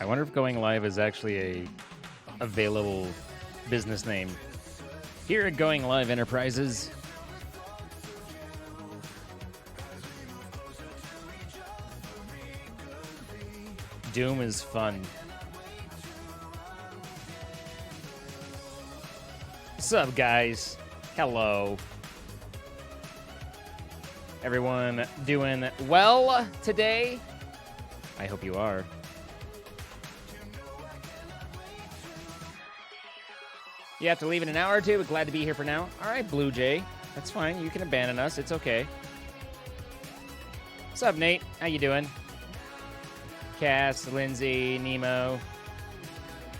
I wonder if Going Live is actually a available business name. Here at Going Live Enterprises. Doom is fun. What's up, guys? Hello. Everyone doing well today? I hope you are. You have to leave in an hour or two, but glad to be here for now. All right, Blue Jay. That's fine. You can abandon us. It's okay. What's up, Nate? How you doing? Cass, Lindsay, Nemo.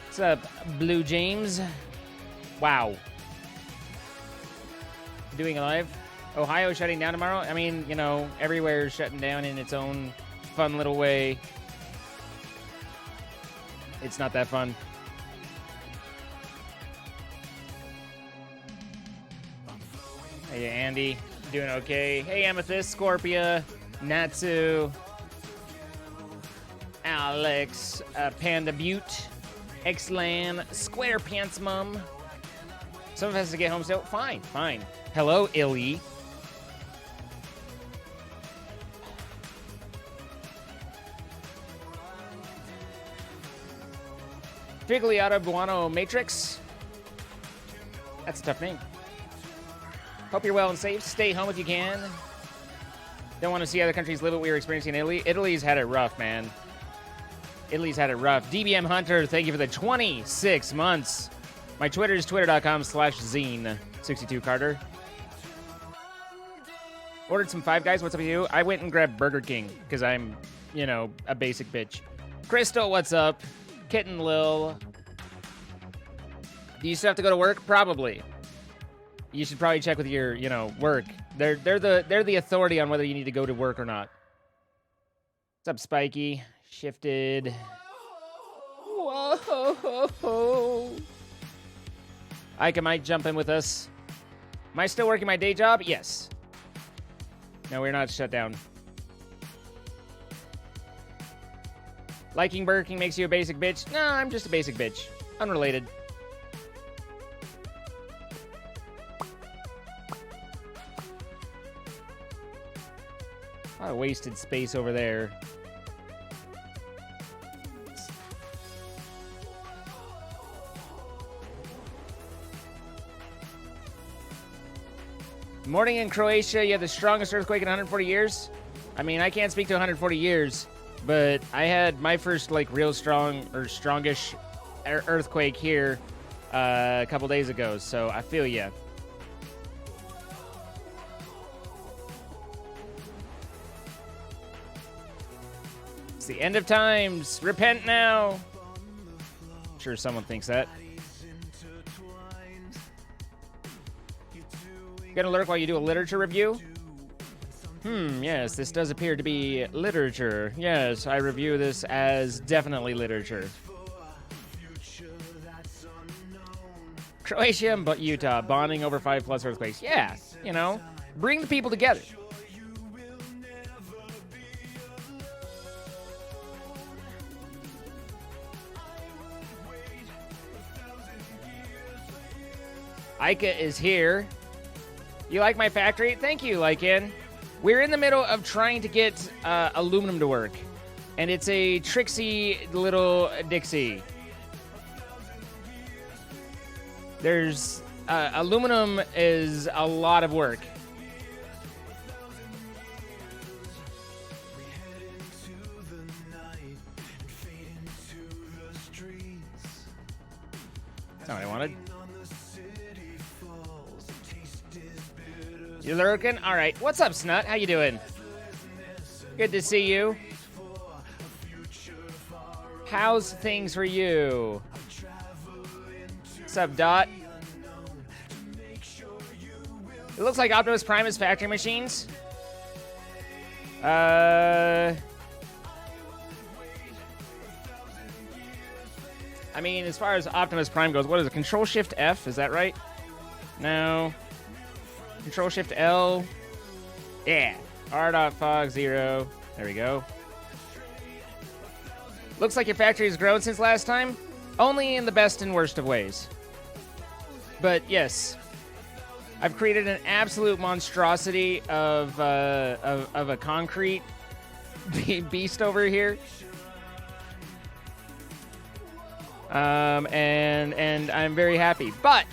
What's up, Blue James? Wow. Doing a live? Ohio shutting down tomorrow? I mean, you know, everywhere's shutting down in its own fun little way. It's not that fun. Hey, Andy. Doing okay. Hey, Amethyst, Scorpia, Natsu, Alex, Panda Butte, Xlan, Square Pants Mum. Some of us has to get home still. Fine, fine. Hello, Illy. Figliato Buono Matrix. That's a tough name. Hope you're well and safe. Stay home if you can. Don't want to see other countries live what we were experiencing in Italy. Italy's had it rough, man. Italy's had it rough. DBM Hunter, thank you for the 26 months. My Twitter is twitter.com/zine62 Carter. Ordered some Five Guys. What's up with you? I went and grabbed Burger King because I'm, you know, a basic bitch. Crystal, what's up? Kitten Lil. Do you still have to go to work? Probably. You should probably check with your, you know, work. They're the authority on whether you need to go to work or not. What's up, Spiky? Shifted. Whoa. Ika might jump in with us. Am I still working my day job? Yes. No, we're not shut down. Liking Burger King makes you a basic bitch? No, I'm just a basic bitch. Unrelated. A lot of wasted space over there. Morning in Croatia, you have the strongest earthquake in 140 years? I mean, I can't speak to 140 years, but I had my first, like, real strong or strongish earthquake here a couple days ago, so I feel ya. It's the end of times. Repent now. I'm sure someone thinks that. Gonna lurk while you do a literature review? Yes, this does appear to be literature. Yes, I review this as definitely literature. Croatia but Utah bonding over 5+ earthquakes. Yeah, you know, bring the people together. Ika is here. You like my factory? Thank you, Lycan. We're in the middle of trying to get aluminum to work, and it's a tricksy little Dixie. There's aluminum is a lot of work. That's not what I wanted. You lurking? All right. What's up, Snut? How you doing? Good to see you. How's things for you? What's up, Dot? It looks like Optimus Prime is factory machines. I mean, as far as Optimus Prime goes, what is it? Control-Shift-F? Is that right? No. Control-Shift-L. Yeah. R.Fog 0. There we go. Looks like your factory has grown since last time. Only in the best and worst of ways. But yes, I've created an absolute monstrosity of a concrete beast over here. And I'm very happy. But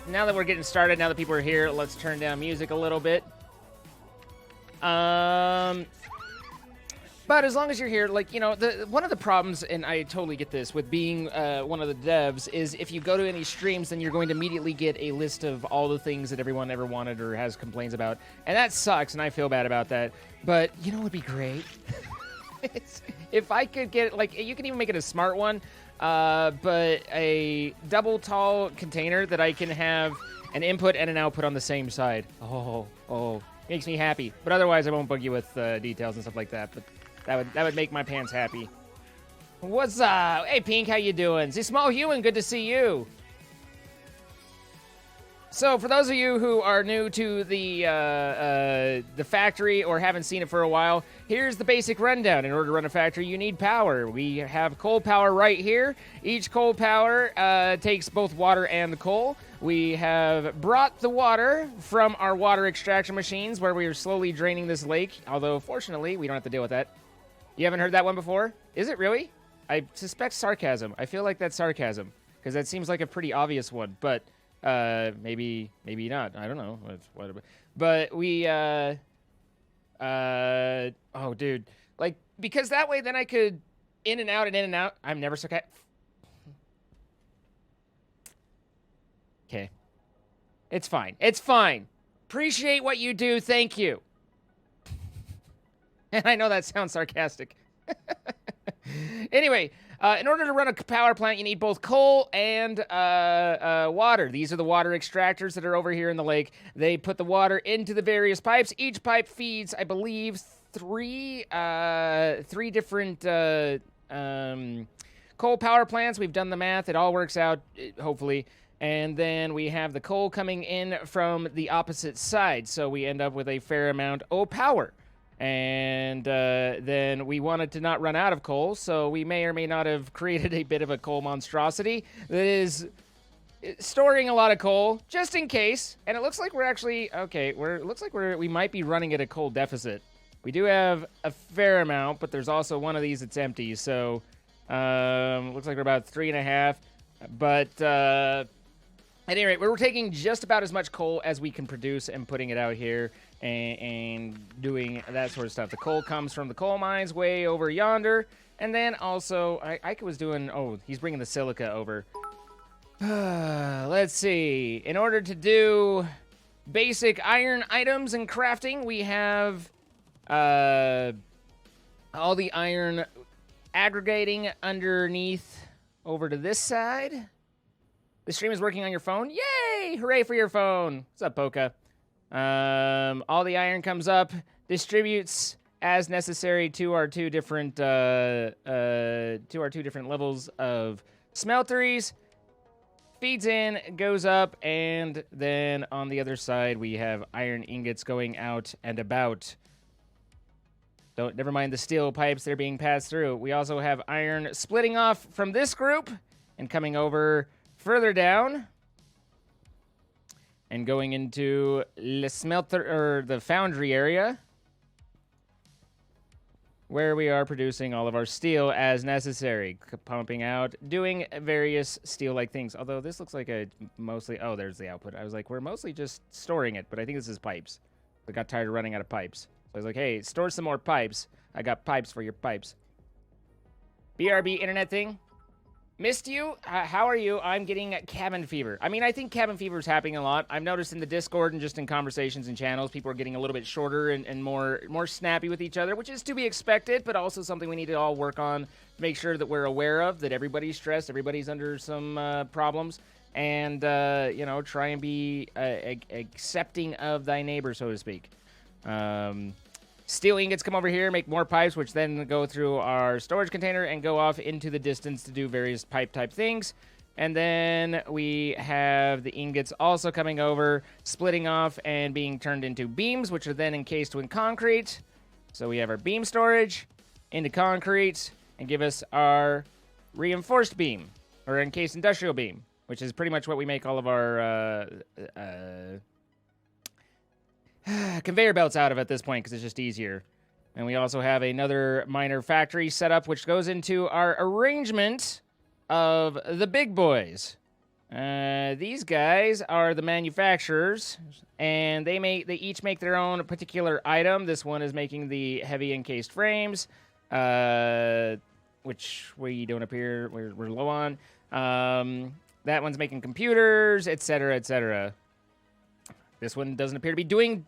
now that we're getting started, now that people are here, let's turn down music a little bit. But as long as you're here, like, you know, one of the problems, and I totally get this, with being one of the devs, is if you go to any streams, then you're going to immediately get a list of all the things that everyone ever wanted or has complaints about. And that sucks, and I feel bad about that. But, you know what would be great? If I could get, like, you can even make it a smart one, but a double tall container that I can have an input and an output on the same side. Oh, makes me happy. But otherwise, I won't bug you with details and stuff like that. But that would make my pants happy. What's up? Hey, Pink, how you doing? The Small Human, good to see you. So, for those of you who are new to the factory or haven't seen it for a while, here's the basic rundown. In order to run a factory, you need power. We have coal power right here. Each coal power takes both water and coal. We have brought the water from our water extraction machines where we are slowly draining this lake, although, fortunately, we don't have to deal with that. You haven't heard that one before? Is it really? I suspect sarcasm. I feel like that's sarcasm, because that seems like a pretty obvious one, but maybe not. I don't know. Whatever. But we, oh, dude. Like, because that way then I could in and out and in and out. I'm never sarcastic. Okay. It's fine. It's fine. Appreciate what you do. Thank you. And I know that sounds sarcastic. Anyway, in order to run a power plant, you need both coal and water. These are the water extractors that are over here in the lake. They put the water into the various pipes. Each pipe feeds, I believe, three different coal power plants. We've done the math. It all works out, hopefully. And then we have the coal coming in from the opposite side. So we end up with a fair amount of power. And then we wanted to not run out of coal, so we may or may not have created a bit of a coal monstrosity that is storing a lot of coal just in case. And it looks like we're actually we might be running at a coal deficit. We do have a fair amount, but there's also one of these that's empty. So looks like we're about 3.5. But at any rate, we're taking just about as much coal as we can produce and putting it out here. And doing that sort of stuff. The coal comes from the coal mines way over yonder. And then also, Ike was doing... Oh, he's bringing the silica over. Let's see. In order to do basic iron items and crafting, we have all the iron aggregating underneath over to this side. The stream is working on your phone. Yay! Hooray for your phone. What's up, Poka? All the iron comes up, distributes as necessary to our two different levels of smelteries, feeds in, goes up, and then on the other side we have iron ingots going out and about. Never mind the steel pipes that are being passed through. We also have iron splitting off from this group and coming over further down. And going into the smelter, or the foundry area, where we are producing all of our steel as necessary, pumping out, doing various steel-like things. Although this looks like a mostly... Oh, there's the output. I was like, we're mostly just storing it, but I think this is pipes. I got tired of running out of pipes. So I was like, hey, store some more pipes. I got pipes for your pipes. BRB internet thing. Missed you? How are you? I'm getting cabin fever. I mean, I think cabin fever is happening a lot. I've noticed in the Discord and just in conversations and channels, people are getting a little bit shorter and more snappy with each other, which is to be expected, but also something we need to all work on to make sure that we're aware of, that everybody's stressed, everybody's under some problems, and, you know, try and be accepting of thy neighbor, so to speak. Steel ingots come over here, make more pipes, which then go through our storage container and go off into the distance to do various pipe-type things. And then we have the ingots also coming over, splitting off and being turned into beams, which are then encased in concrete. So we have our beam storage into concrete, and give us our reinforced beam, or encased industrial beam, which is pretty much what we make all of our conveyor belts out of at this point, because it's just easier. And we also have another minor factory set up, which goes into our arrangement of the big boys. These guys are the manufacturers, and they each make their own particular item. This one is making the heavy encased frames, which we don't appear we're low on. That one's making computers, etc., etc. This one doesn't appear to be doing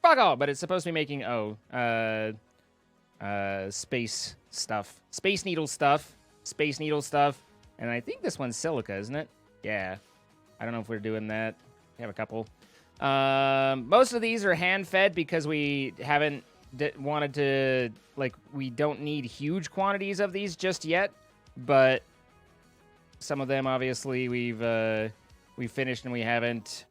fuck all, but it's supposed to be making space stuff, space needle stuff, and I think this one's silica, isn't it? Yeah, I don't know if we're doing that. We have a couple. Most of these are hand-fed because we haven't wanted to, like, we don't need huge quantities of these just yet, but some of them obviously we've finished and we haven't.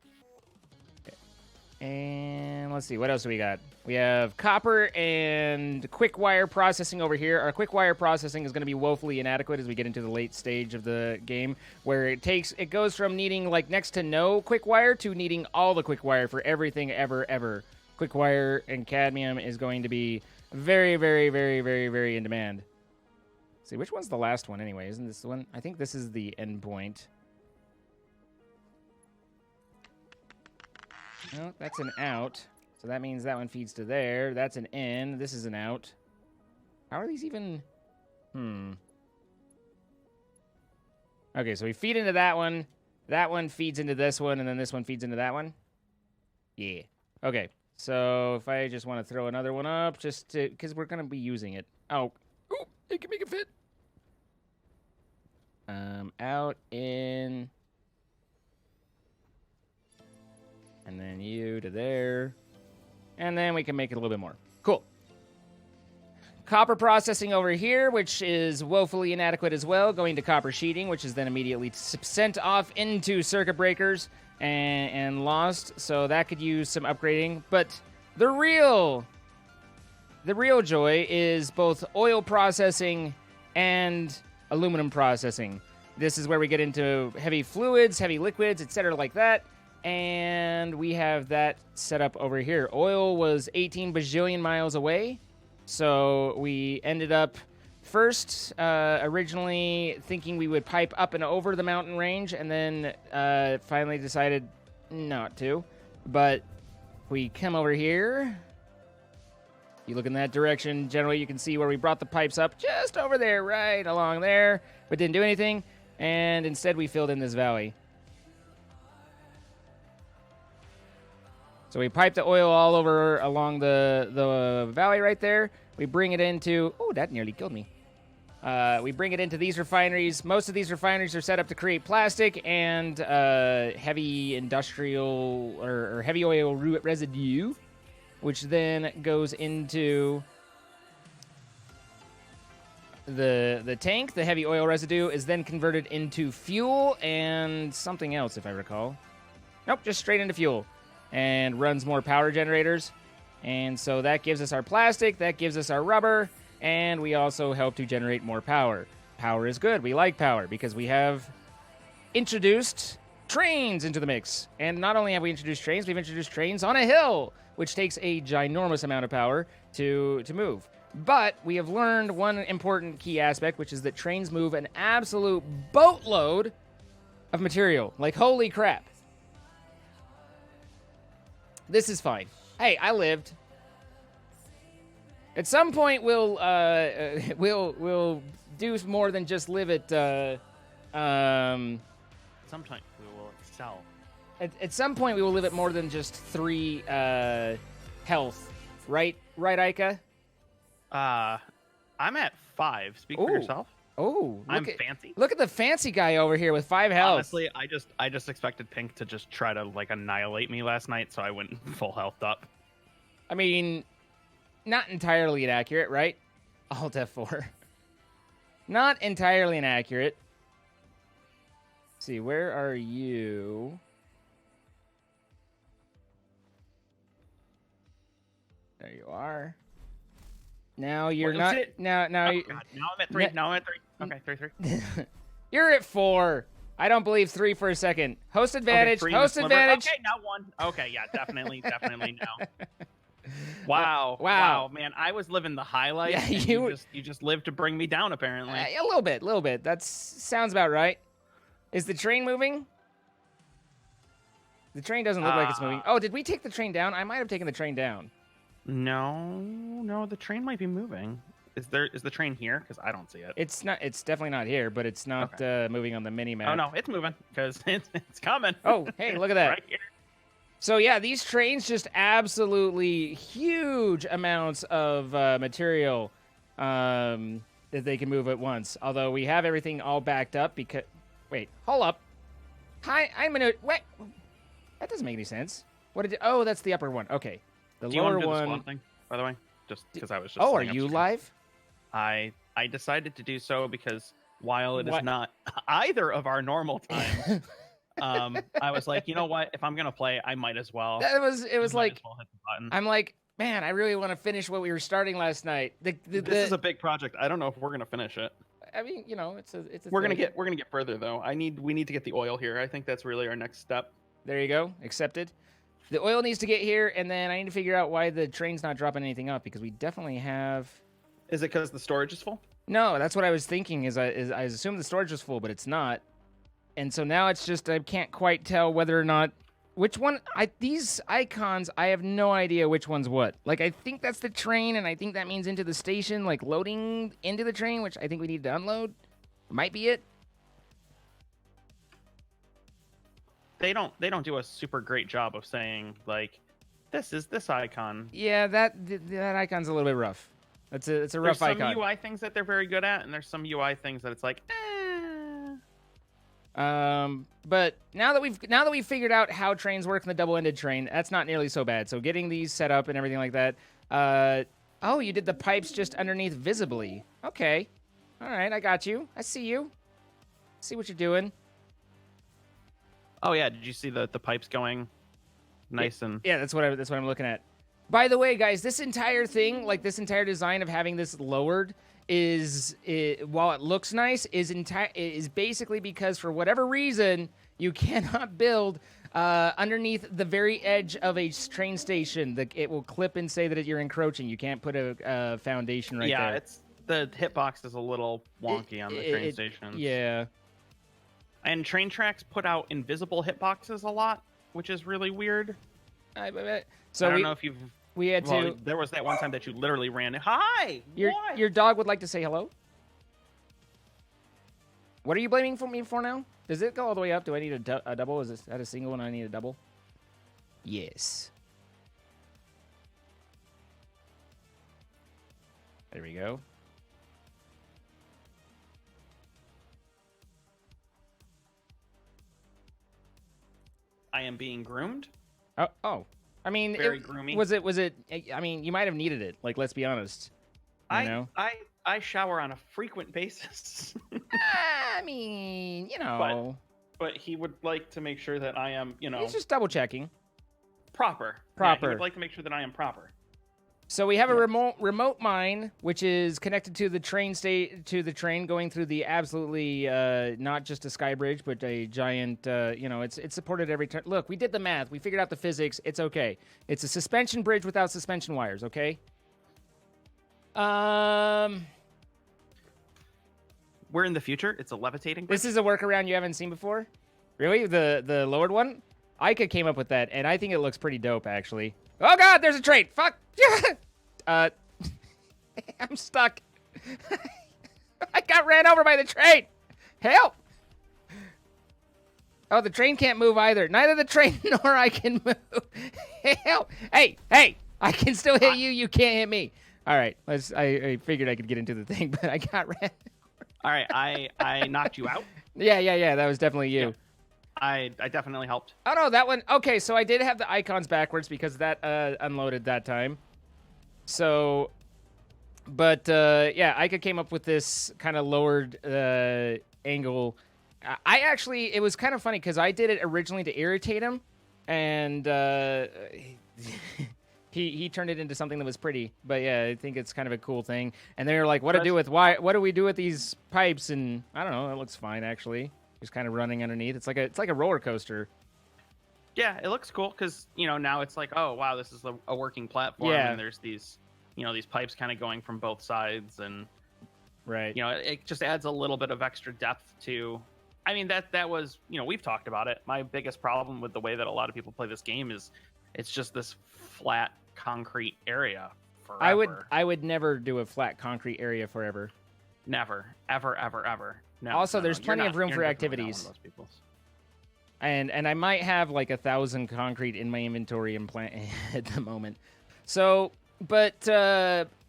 And let's see, what else do we got? We have copper and quick wire processing over here. Our quick wire processing is going to be woefully inadequate as we get into the late stage of the game, where it goes from needing like next to no quick wire to needing all the quick wire for everything ever. Quick wire and cadmium is going to be very, very, very, very, very in demand. Let's see, which one's the last one anyway? Isn't this the one? I think this is the end point. No, that's an out. So that means that one feeds to there. That's an in. This is an out. How are these even... Okay, so we feed into that one. That one feeds into this one, and then this one feeds into that one. Yeah. Okay, so if I just want to throw another one up, just to... because we're going to be using it. Oh. Ooh, it can make it fit. Out, in... and then you to there. And then we can make it a little bit more. Cool. Copper processing over here, which is woefully inadequate as well, going to copper sheeting, which is then immediately sent off into circuit breakers and lost. So that could use some upgrading. But the real joy is both oil processing and aluminum processing. This is where we get into heavy fluids, heavy liquids, etc. like that. And we have that set up over here. Oil was 18 bajillion miles away. So we ended up first originally thinking we would pipe up and over the mountain range, and then finally decided not to. But we come over here. You look in that direction. Generally, you can see where we brought the pipes up just over there, right along there, but didn't do anything. And instead, we filled in this valley. So we pipe the oil all over along the valley right there. We bring it into... Oh, that nearly killed me. We bring it into these refineries. Most of these refineries are set up to create plastic and heavy industrial or heavy oil residue, which then goes into the tank. The heavy oil residue is then converted into fuel and something else, if I recall. Nope, just straight into fuel. And runs more power generators. And so that gives us our plastic, that gives us our rubber, and we also help to generate more power. Power is good. We like power because we have introduced trains into the mix. And not only have we introduced trains, we've introduced trains on a hill, which takes a ginormous amount of power to move. But we have learned one important key aspect, which is that trains move an absolute boatload of material. Like, holy crap. This is fine. Hey, I lived. At some point, we'll do more than just live at. Sometime we will excel. At some point, we will live at more than just 3 health. Right, Ica? I'm at 5. Speak for yourself. Oh, I'm fancy. Look at the fancy guy over here with 5 health. Honestly, I just expected Pink to just try to like annihilate me last night, so I went full health up. I mean, not entirely inaccurate, right? Alt F4. Not entirely inaccurate. Let's see, where are you? There you are. Now you're What was not. it? Now Oh, you- God. Now I'm at 3. Now I'm at 3. Okay, 3. you're at 4. I don't believe 3 for a second. Host advantage. Okay, 3 Host and a sliver. advantage. Okay, now 1. Okay, yeah, definitely now. Wow. Wow. Man, I was living the high life. Yeah, and you- you just lived to bring me down, apparently. A little bit. That sounds about right. Is the train moving? The train doesn't look like it's moving. Oh, did we take the train down? I might have taken the train down. No, the train might be moving. Is the train here? Because I don't see it. It's not. It's definitely not here, but it's not moving on the mini map. Oh no, it's moving because it's coming. Oh, hey, look at that. Right here. So yeah, these trains just absolutely huge amounts of material that they can move at once. Although we have everything all backed up because. Wait, hold up. Hi, I'm gonna. Wait, that doesn't make any sense. What did? Oh, that's the upper one. Okay, the Do you lower want to do the one. spawn thing, by the way? Just because I was just. Oh, are setting up you screen. live? I decided to do so because while it is What? not either of our normal times, I was like, you know what? If I'm gonna play, I might as well. It was might as like well hit the button. I'm like, man, I really want to finish what we were starting last night. This is a big project. I don't know if we're gonna finish it. I mean, you know, it's a. We're gonna thing. get further though. We need to get the oil here. I think that's really our next step. There you go. Accepted. The oil needs to get here, and then I need to figure out why the train's not dropping anything up, because we definitely have... Is it because the storage is full? No, that's what I was thinking, I assumed the storage was full, but it's not. And so now it's just, I can't quite tell whether or not... Which one... These icons, I have no idea which one's what. Like, I think that's the train, and I think that means into the station, like loading into the train, which I think we need to unload. Might be it. They don't do a super great job of saying like, this is this icon. Yeah, that icon's a little bit rough. It's a rough There's some icon. UI things that they're very good at, and there's some UI things that it's like, But now that we've figured out how trains work in the double-ended train, that's not nearly so bad. So getting these set up and everything like that. Oh, you did the pipes just underneath visibly. Okay. All right, I got you. I see you. See what you're doing. Oh yeah, did you see the pipes going nice and Yeah, that's what I'm looking at. By the way, guys, this entire thing, like this entire design of having this lowered, while it looks nice, is basically because for whatever reason you cannot build underneath the very edge of a train station. It will clip and say that you're encroaching. You can't put a foundation right there. Yeah, it's the hitbox is a little wonky on the train stations. Yeah. And train tracks put out invisible hitboxes a lot, which is really weird. So I don't know if you've. we had Well, to. there was that one time that you literally ran. Hi. What? Your dog would like to say hello. What are you blaming me for now? Does it go all the way up? Do I need a double? Is that a single and I need a double? Yes. There we go. I am being groomed. Oh. I mean, Very groomy. Was it? I mean, you might have needed it. Like, let's be honest. You know? I shower on a frequent basis. I mean, you know. But he would like to make sure that I am, He's just double checking. proper. Yeah, Proper. he would like to make sure that I am proper. So we have a remote mine, which is connected to the train going through the absolutely not just a sky bridge, but a giant. It's supported every turn. Look, we did the math. We figured out the physics. It's okay. It's a suspension bridge without suspension wires. Okay. We're in the future. It's a levitating bridge. This is a workaround you haven't seen before. Really, the lowered one. Ica came up with that, and I think it looks pretty dope, actually. Oh God, there's a train. Fuck. I'm stuck. I got ran over by the train. Help. Oh, the train can't move either. Neither the train nor I can move. Help. Hey, I can still hit you. You can't hit me. All right. I figured I could get into the thing, but I got ran. All right, I knocked you out. Yeah. That was definitely you. Yeah. I definitely helped. Oh, no, that one. Okay, so I did have the icons backwards because that unloaded that time. So, but yeah, Ica came up with this kind of lowered angle. It was kind of funny because I did it originally to irritate him, and He turned it into something that was pretty. But yeah, I think it's kind of a cool thing. And they're like, what That's- do we do with these pipes? And I don't know, it looks fine actually. Just kind of running underneath. It's like a roller coaster. Yeah, it looks cool because now it's like, oh wow, this is a working platform, Yeah. and there's these these pipes kind of going from both sides, and Right. it just adds a little bit of extra depth to. I mean that was we've talked about it. My biggest problem with the way that a lot of people play this game is it's just this flat concrete area forever. I would never do a flat concrete area forever. Never, ever. No. Also, no, there's no. plenty You're of room not- for you're definitely not one activities. of those people. And I might have like 1,000 concrete in my inventory and plant at the moment. So, but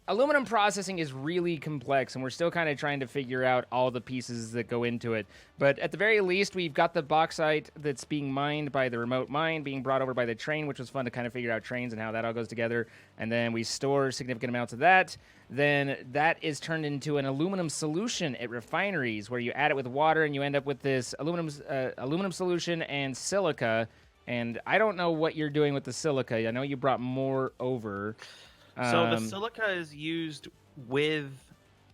aluminum processing is really complex, and we're still kind of trying to figure out all the pieces that go into it. But at the very least, we've got the bauxite that's being mined by the remote mine, being brought over by the train, which was fun to kind of figure out trains and how that all goes together. And then we store significant amounts of that. Then that is turned into an aluminum solution at refineries, where you add it with water and you end up with this aluminum solution and silica. And I don't know what you're doing with the silica. I know you brought more over. So the silica is used with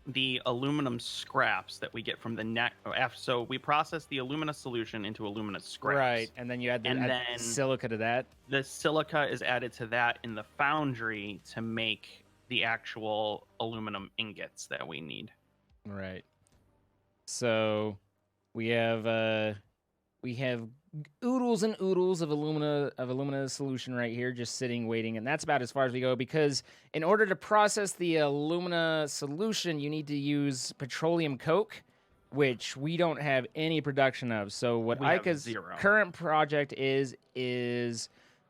the aluminum scraps that we get from the neck. So we process the alumina solution into alumina scraps. Right, and then you add And add then- silica to that. The silica is added to that in the foundry to make the actual aluminum ingots that we need. Right. So we have oodles and oodles of alumina solution right here, just sitting waiting, and that's about as far as we go. Because in order to process the alumina solution, you need to use petroleum coke, which we don't have any production of. So what We have Ica's zero. current project is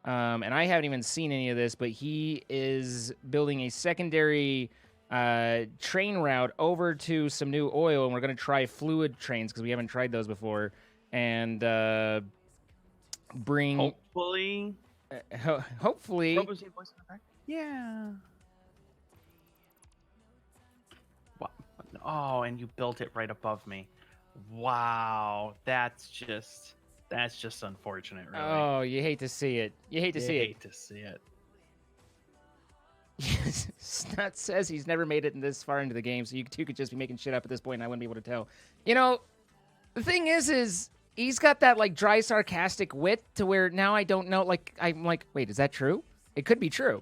and I haven't even seen any of this, but he is building a secondary train route over to some new oil, and we're going to try fluid trains because we haven't tried those before, and bring Hopefully. hopefully Robozy voice in effect? Yeah. Wow. Oh, and you built it right above me. Wow, that's just unfortunate, really. Oh, you hate to see it. You hate to see it. Hate to see it. Snut says he's never made it this far into the game, so you two could just be making shit up at this point, and I wouldn't be able to tell. The thing is he's got that like dry sarcastic wit to where now I don't know. Like I'm like, wait, is that true? It could be true.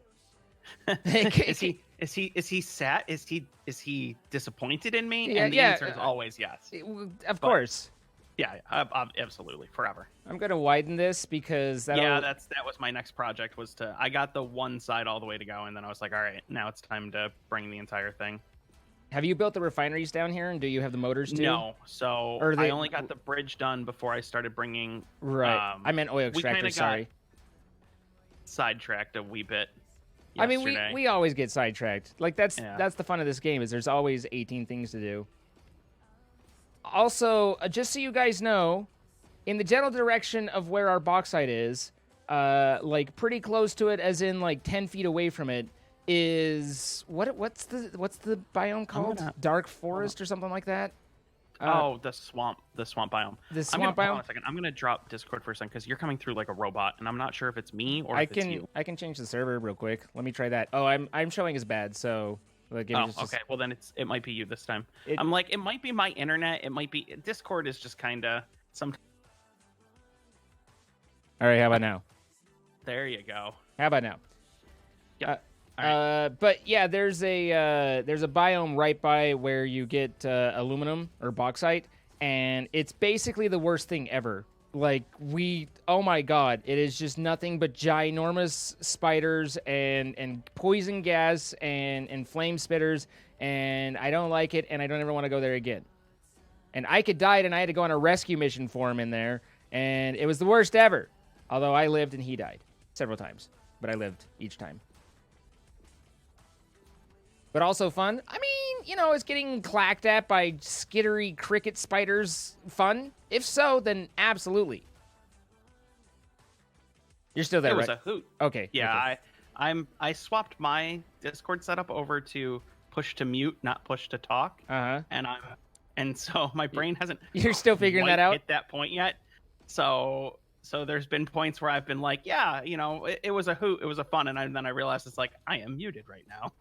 Is he sad? Is he disappointed in me? Yeah, And the yeah, answer is always yes. Of course. Yeah, absolutely, forever. I'm gonna widen this because that. That was my next project. I got the one side all the way to go, and then I was like, all right, now it's time to bring the entire thing. Have you built the refineries down here, and do you have the motors too? No, so Or I only got the bridge done before I started bringing. Right. I meant oil we kinda extractor. got Sorry. Sidetracked a wee bit. I mean, yesterday. we always get sidetracked. Like that's Yeah. the fun of this game is there's always 18 things to do. Also, just so you guys know, in the general direction of where our bauxite is, like pretty close to it, as in like 10 feet away from it, is what's the biome called? gonna- Dark forest or something like that. the swamp biome. The I'm gonna, swamp hold on biome. a second. I'm gonna drop Discord for a second because you're coming through like a robot, and I'm not sure if it's me or I if it's you. can change the server real quick. Let me try that. Oh, I'm showing as bad, so like, give me Oh, just a okay. Well, then it might be you this time. It- I'm like, it might be my internet. It might be Discord is just kind of some. All right, how about now? There you go. How about now? Yep. All But yeah, there's a biome right by where you get aluminum or bauxite, and it's basically the worst thing ever. Like oh my god, it is just nothing but ginormous spiders and poison gas and flame spitters, and I don't like it, and I don't ever want to go there again. And Ika died, and I had to go on a rescue mission for him in there, and it was the worst ever. Although I lived and he died several times, but I lived each time. But also fun. I mean, is getting clacked at by skittery cricket spiders fun? If so, then absolutely. You're still there, it was right? a hoot. Okay. Yeah, okay. I swapped my Discord setup over to push to mute, not push to talk, Uh-huh. and so my brain hasn't. You're still figuring quite that out? Hit that point yet? So So there's been points where I've been like, yeah, it was a hoot, it was a fun, and then I realized it's like I am muted right now.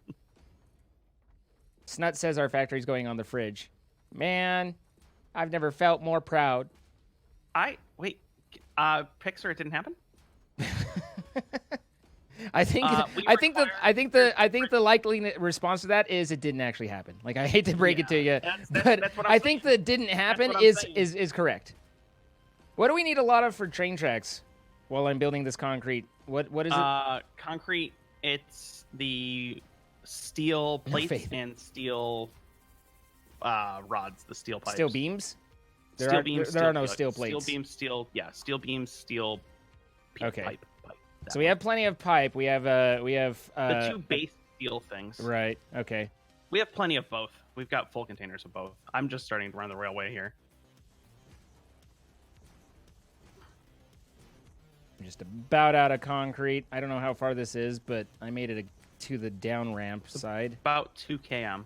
Snut says our factory's going on the fridge. Man, I've never felt more proud. Wait, Pixar, it didn't happen. I think the likely response to that is it didn't actually happen. Like, I hate to break it to you, that's what I'm I think the didn't happen is correct. What do we need a lot of for train tracks while I'm building this concrete? What is it? Concrete, it's the steel plates and steel rods, the steel pipes. Steel beams? There are no steel plates. Steel beams, steel pipe. So we have plenty of pipe. We have the two base steel things. Right. Okay. We have plenty of both. We've got full containers of both. I'm just starting to run the railway here. I'm just about out of concrete. I don't know how far this is, but I made it to the down ramp side. About 2 km.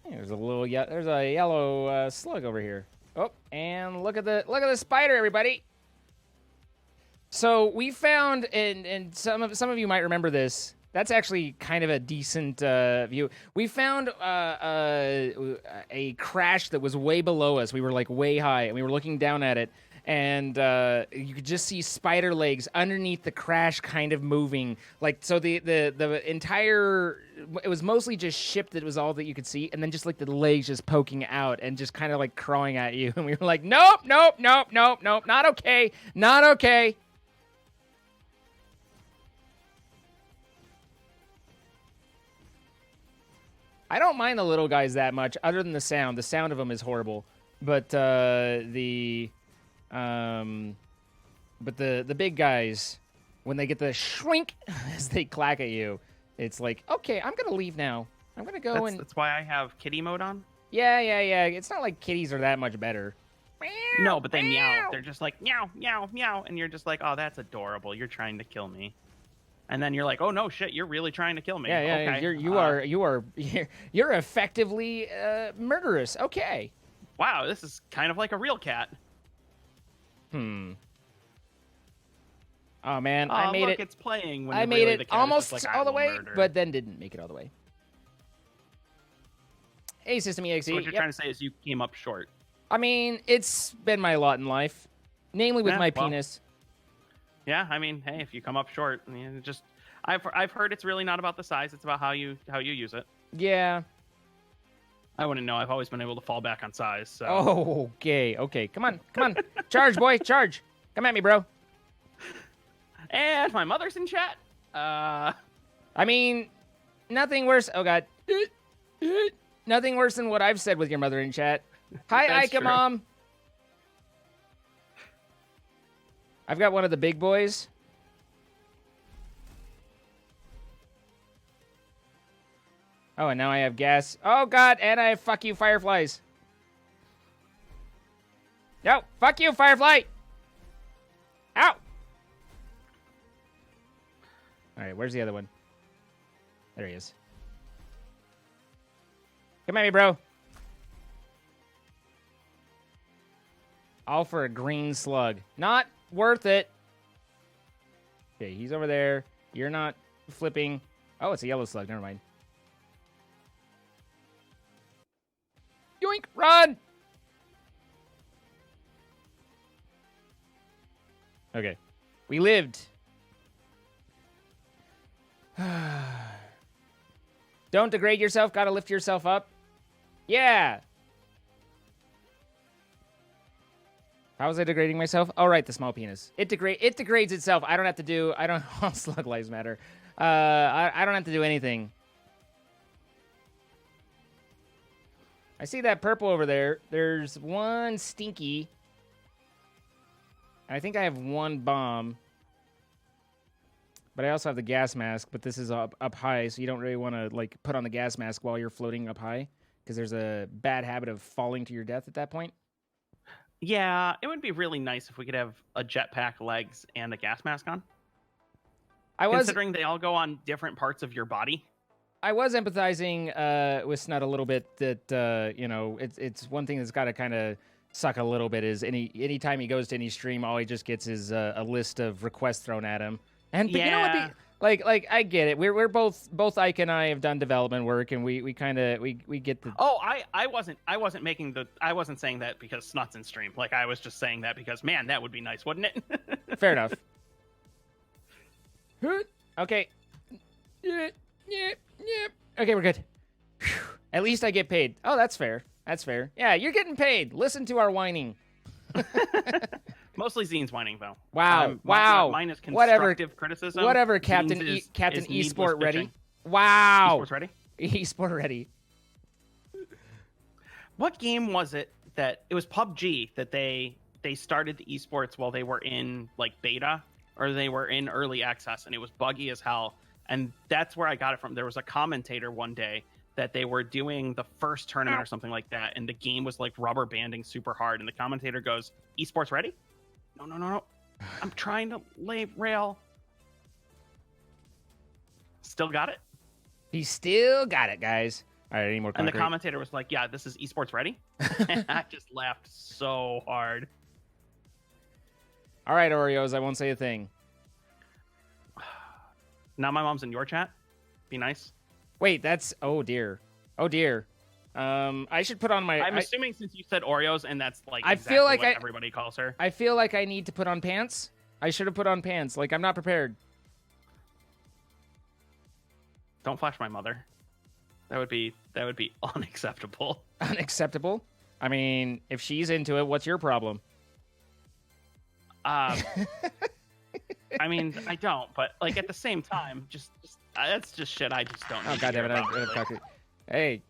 Hey, there's a yellow slug over here. Oh, and look at the spider, everybody. So we found, and some of you might remember this. That's actually kind of a decent view. We found a crash that was way below us. We were like way high, and we were looking down at it, and you could just see spider legs underneath the crash, kind of moving. Like, so the entire, it was mostly just ship that was all that you could see, and then just like the legs just poking out and just kind of like crawling at you. And we were like, nope, not okay, not okay. I don't mind the little guys that much, other than the sound. The sound of them is horrible, but the big guys, when they get the shrink as they clack at you, it's like, okay, I'm gonna leave now. I'm gonna go That's why I have kitty mode on. Yeah. It's not like kitties are that much better. No, but they meow. They're just like meow, meow, meow, and you're just like, oh, that's adorable. You're trying to kill me. And then you're like, oh no, shit! You're really trying to kill me. Yeah. Okay. You're effectively murderous. Okay. Wow, this is kind of like a real cat. Oh man, I made it. It's playing. When I made it almost like, all the way, but then didn't make it all the way. Hey, System EXE. So what you're trying to say is you came up short. I mean, it's been my lot in life, namely with my penis. Yeah, I mean, hey, if you come up short, I've heard it's really not about the size; it's about how you use it. Yeah. I wouldn't know. I've always been able to fall back on size. So. Oh, okay. Come on, charge, boy, charge! Come at me, bro. And my mother's in chat. I mean, nothing worse. Oh God, nothing worse than what I've said with your mother in chat. Hi, Ika Mom. I've got one of the big boys. Oh, and now I have gas. Oh, God, and I have fuck you, fireflies. No, fuck you, firefly. Ow. All right, where's the other one? There he is. Come at me, bro. All for a green slug. Not worth it. Okay, he's over there. You're not flipping. Oh, it's a yellow slug. Never mind. Yoink! Run! Okay. We lived. Don't degrade yourself. Gotta lift yourself up. Yeah. How was I degrading myself? Oh, right, the small penis. It degrades itself. I don't have to do... All slug lives matter. I don't have to do anything. I see that purple over there. There's one stinky. I think I have one bomb. But I also have the gas mask, but this is up high, so you don't really want to like put on the gas mask while you're floating up high, because there's a bad habit of falling to your death at that point. Yeah, it would be really nice if we could have a jetpack, legs, and a gas mask on. Considering they all go on different parts of your body. empathizing with Snut a little bit that you know, it's one thing that's got to kind of suck a little bit is anytime he goes to any stream, all he just gets is a list of requests thrown at him. And but you know what? Like I get it. We're both Ike and I have done development work, and we kind of we get the. Oh, I wasn't saying that because Snut's in stream. Like I was just saying that because man, that would be nice, wouldn't it? Fair enough. Okay. Yeah. Okay, we're good. Whew. At least I get paid. Oh, that's fair. That's fair. Yeah, you're getting paid. Listen to our whining. Mostly Zine's whining though. Wow. Mine is constructive criticism. Whatever, Captain Esport ready. Wow. Esports ready? Esport ready. What game was it that it was PUBG that they started the esports while they were in like beta or they were in early access and it was buggy as hell. And that's where I got it from. There was a commentator one day that they were doing the first tournament or something like that, and the game was like rubber banding super hard. And the commentator goes, "Esports ready? No. I'm trying to lay rail." Still got it. He still got it, guys. All right, any more? And the commentator was like, "Yeah, this is esports ready." And I just laughed so hard. All right, Oreos, I won't say a thing. Now my mom's in your chat. Be nice. Wait, that's oh dear. I should put on my. I'm assuming since you said Oreos and that's like I feel like what everybody calls her. I feel like I need to put on pants. I should have put on pants. Like I'm not prepared. Don't flash my mother. That would be unacceptable. Unacceptable? I mean, if she's into it, what's your problem? I mean, I don't, but like at the same time, just that's just shit I just don't. Oh god damn it! Hey.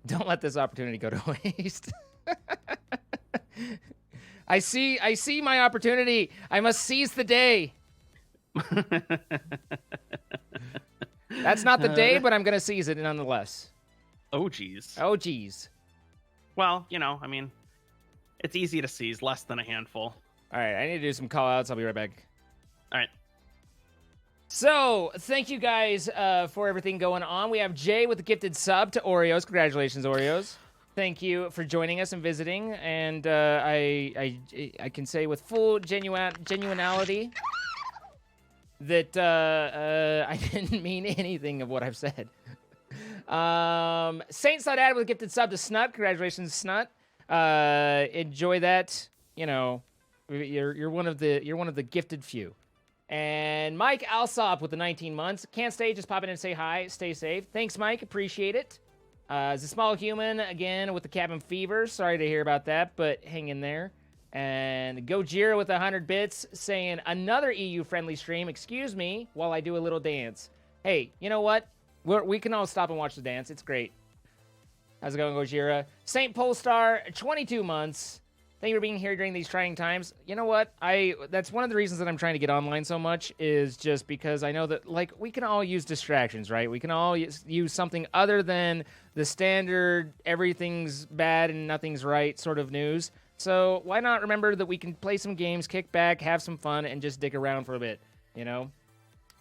Don't let this opportunity go to waste. I see my opportunity. I must seize the day. That's not the day, but I'm gonna seize it nonetheless. Oh geez. Oh geez. Well, you know, I mean, it's easy to seize, less than a handful. All right, I need to do some call outs. I'll be right back. All right. So, thank you guys for everything going on. We have Jay with the gifted sub to Oreos. Congratulations, Oreos. Thank you for joining us and visiting. And I can say with full genuinity that I didn't mean anything of what I've said. Saint Saudad with a gifted sub to Snut. Congratulations, Snut. Enjoy that. You know, you're one of the gifted few. And Mike Alsop with the 19 months. Can't stay, just pop in and say hi. Stay safe. Thanks, Mike. Appreciate it. As a small human, again, with the cabin fever. Sorry to hear about that, but hang in there. And Gojira with 100 bits saying, another EU-friendly stream. Excuse me while I do a little dance. Hey, you know what? We can all stop and watch the dance. It's great. How's it going, Gojira? Saint Polestar, 22 months. Thank you for being here during these trying times. You know what? That's one of the reasons that I'm trying to get online so much is just because I know that, like, we can all use distractions, right? We can all use something other than the standard everything's bad and nothing's right sort of news. So why not remember that we can play some games, kick back, have some fun, and just dick around for a bit, you know?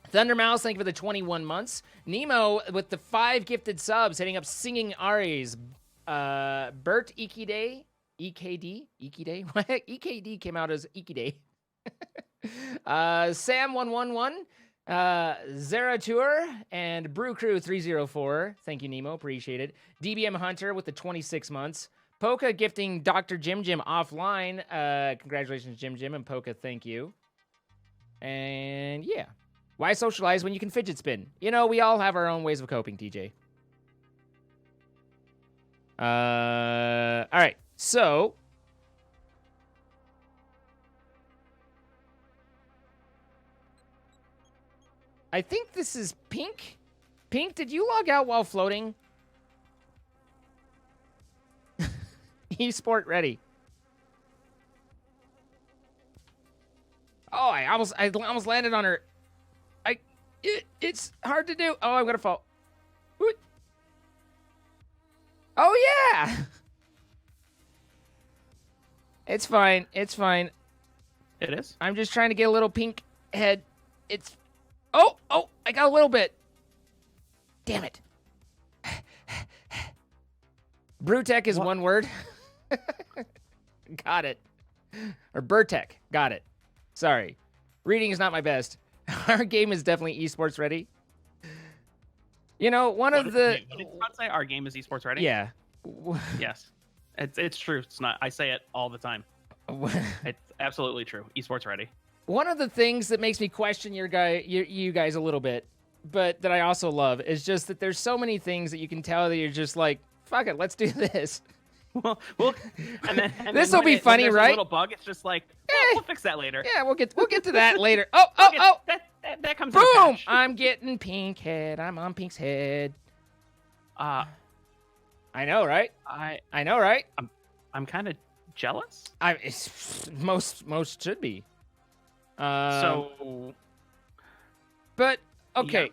Thunder Mouse, thank you for the 21 months. Nemo with the 5 gifted subs, hitting up Singing Aries. Bert Ikide. EKD? What? EKD came out as Ikide. Sam111, Zeratur, and Brew Crew 304. Thank you, Nemo. Appreciate it. DBM Hunter with the 26 months. Poka gifting Dr. Jim Jim offline. Congratulations, Jim Jim, and Poka, thank you. And yeah. Why socialize when you can fidget spin? You know, we all have our own ways of coping, TJ. All right. So, I think this is Pink. Pink, did you log out while floating? Esport ready. Oh, I almost landed on her. It's hard to do. Oh, I'm gonna fall. Oh yeah. It's fine. It's fine. It is. I'm just trying to get a little pink head. It's... Oh! I got a little bit. Damn it. Brewtech is What? one word. Got it. Or Burtech. Got it. Sorry. Reading is not my best. Our game is definitely esports ready. You know, one of the... What did Todd say? Our game is esports ready? Yeah. Yes. It's true. It's not. I say it all the time. It's absolutely true. Esports ready. One of the things that makes me question you guys a little bit, but that I also love, is just that there's so many things that you can tell that you're just like, fuck it, let's do this. Well, and This will be funny, when there's right? A little bug. It's just like, we'll fix that later. Yeah, we'll get to that later. Oh! That comes. in a Boom! patch. I'm getting pink head. I'm on Pink's head. I know, right? I know, right? I'm kind of jealous. Most should be. So, but okay.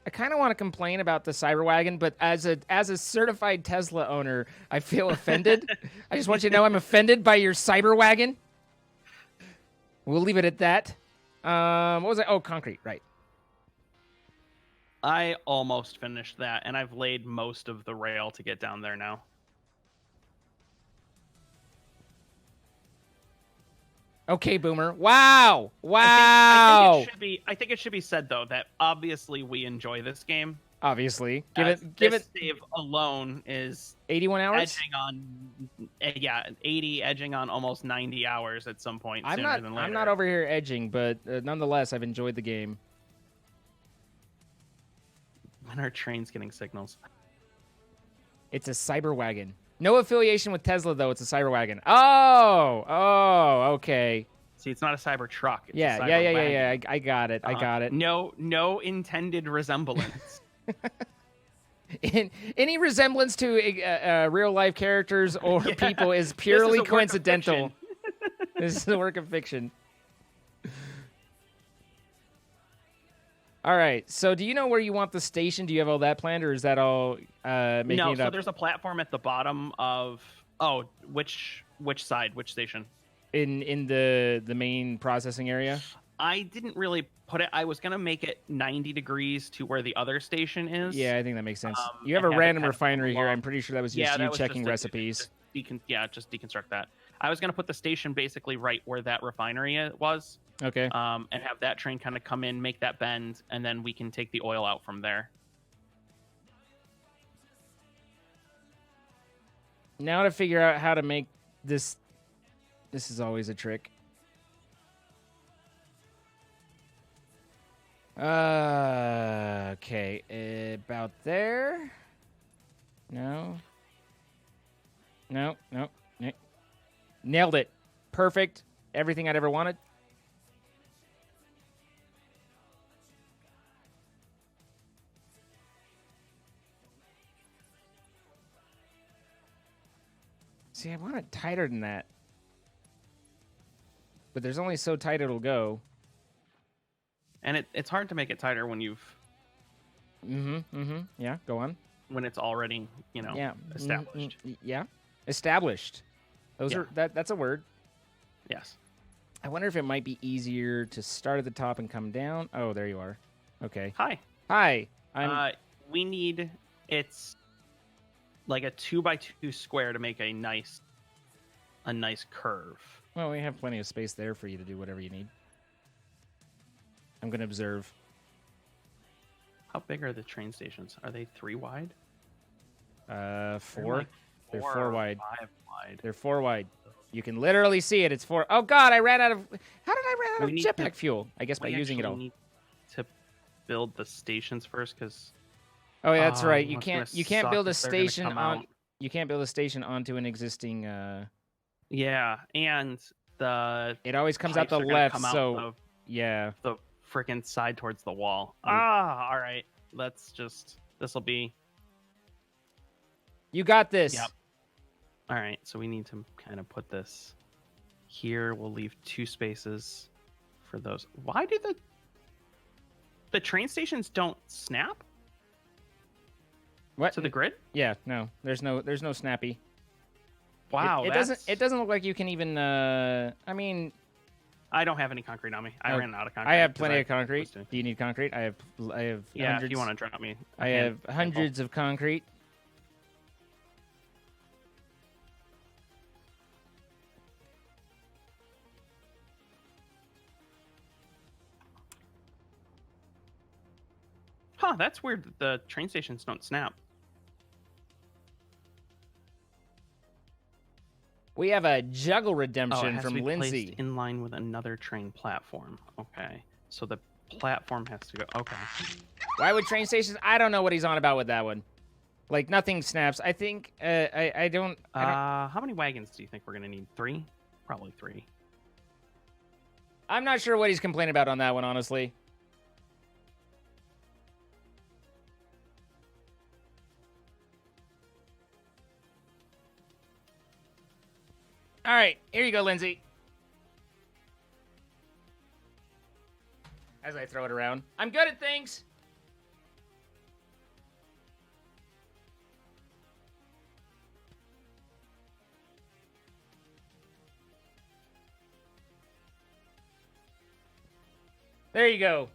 I kind of want to complain about the Cyberwagon, but as a certified Tesla owner, I feel offended. I just want you to know I'm offended by your Cyberwagon. We'll leave it at that. What was it? Oh, concrete, right. I almost finished that, and I've laid most of the rail to get down there now. Okay, Boomer. Wow. I think it should be said though that obviously we enjoy this game. Obviously, This save alone is 81 hours. edging on 80, edging on almost 90 hours at some point. I'm sooner than later. not over here edging, but nonetheless, I've enjoyed the game. When are trains getting signals? It's a Cyberwagon. No affiliation with Tesla, though. It's a Cyberwagon. Oh, okay. See, it's not a Cybertruck. It's Yeah. a Cyberwagon. I got it. I got it. No intended resemblance. Any resemblance to real life characters or people is purely coincidental. This is a work of fiction. All right. So, do you know where you want the station? Do you have all that planned, or is that all making No. it So up? there's a platform at the bottom of. Oh, which side? Which station? In the main processing area? I didn't really put it. I was gonna make it 90 degrees to where the other station is. Yeah, I think that makes sense. You have and a have it random kind of refinery here. along. I'm pretty sure that was just that you was checking just recipes. just deconstruct that. I was gonna put the station basically right where that refinery was. Okay. And have that train kind of come in, make that bend, and then we can take the oil out from there. Now to figure out how to make this. This is always a trick. Okay, about there. No. Nailed it. Perfect. Everything I'd ever wanted. See, I want it tighter than that. But there's only so tight it'll go. And it's hard to make it tighter when you've Yeah, go on. when it's already, established. Yeah. Established. Those Yeah. are that's a word. Yes. I wonder if it might be easier to start at the top and come down. Oh, there you are. Okay. Hi. I'm We need it's like a 2x2 square to make a nice curve. well, we have plenty of space there for you to do whatever you need. I'm going to observe. How big are the train stations? Are they 3 wide? 4. Like They're 4 4 or wide. 5 wide. They're 4 wide. You can literally see it. It's 4. Oh God, I ran out of. How did I run out We of need jetpack to- fuel? I guess by We using it actually all. need to build the stations first because Oh, yeah, that's right. You it's gonna can't suck build a if they're gonna station come on. out. You can't build a station onto an existing. Yeah, and the It always comes out pipes the are gonna left. come out So yeah. the freaking side towards the wall. All right. This will be. You got this. Yep. All right, so we need to kind of put this here. We'll leave 2 spaces for those. Why do the train stations don't snap What? to the grid? Yeah. No. There's no snappy. Wow, It doesn't look like you can even. I mean, I don't have any concrete on me. I ran out of concrete. I have 'cause plenty of concrete. was doing- Do you need concrete? I have Yeah, hundreds. if you want to drop me. I have hundreds of concrete. Huh, that's weird that the train stations don't snap. We have a juggle Oh, it redemption has from to be Lindsay. placed in line with another train platform. Okay, so the platform has to go. Okay. Why would train stations? I don't know what he's on about with that one. Like nothing snaps. I think I don't. How many wagons do you think we're gonna need? 3? Probably 3. I'm not sure what he's complaining about on that one, honestly. All right, here you go, Lindsay. As I throw it around, I'm good at things. There you go.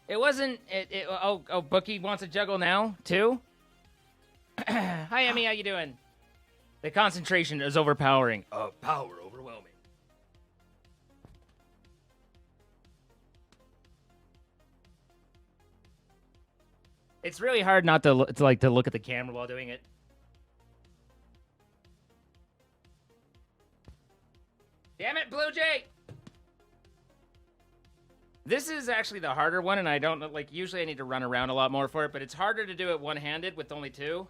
It wasn't. Oh, Bookie wants a juggle now too. Hi, Emmy. How you doing? The concentration is overpowering. Power overwhelming. It's really hard not to look at the camera while doing it. Damn it, Blue Jay! This is actually the harder one, and I don't know, like, usually I need to run around a lot more for it, but it's harder to do it one-handed with only 2.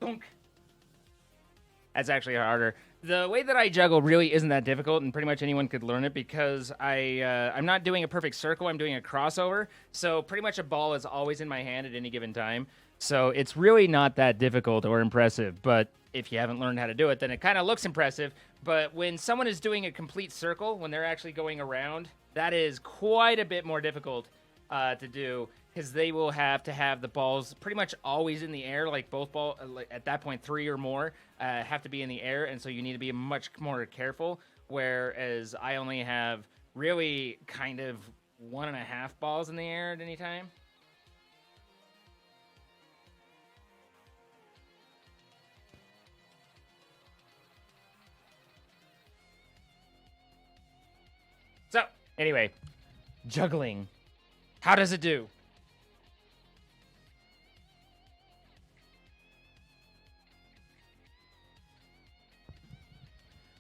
Dunk. That's actually harder. The way that I juggle really isn't that difficult, and pretty much anyone could learn it because I'm not doing a perfect circle, I'm doing a crossover, so pretty much a ball is always in my hand at any given time. So it's really not that difficult or impressive, but if you haven't learned how to do it, then it kind of looks impressive. But when someone is doing a complete circle, when they're actually going around, that is quite a bit more difficult to do because they will have to have the balls pretty much always in the air, like both ball at that point 3 or more have to be in the air, and so you need to be much more careful. Whereas I only have really kind of 1.5 balls in the air at any time. So, anyway, juggling. How does it do?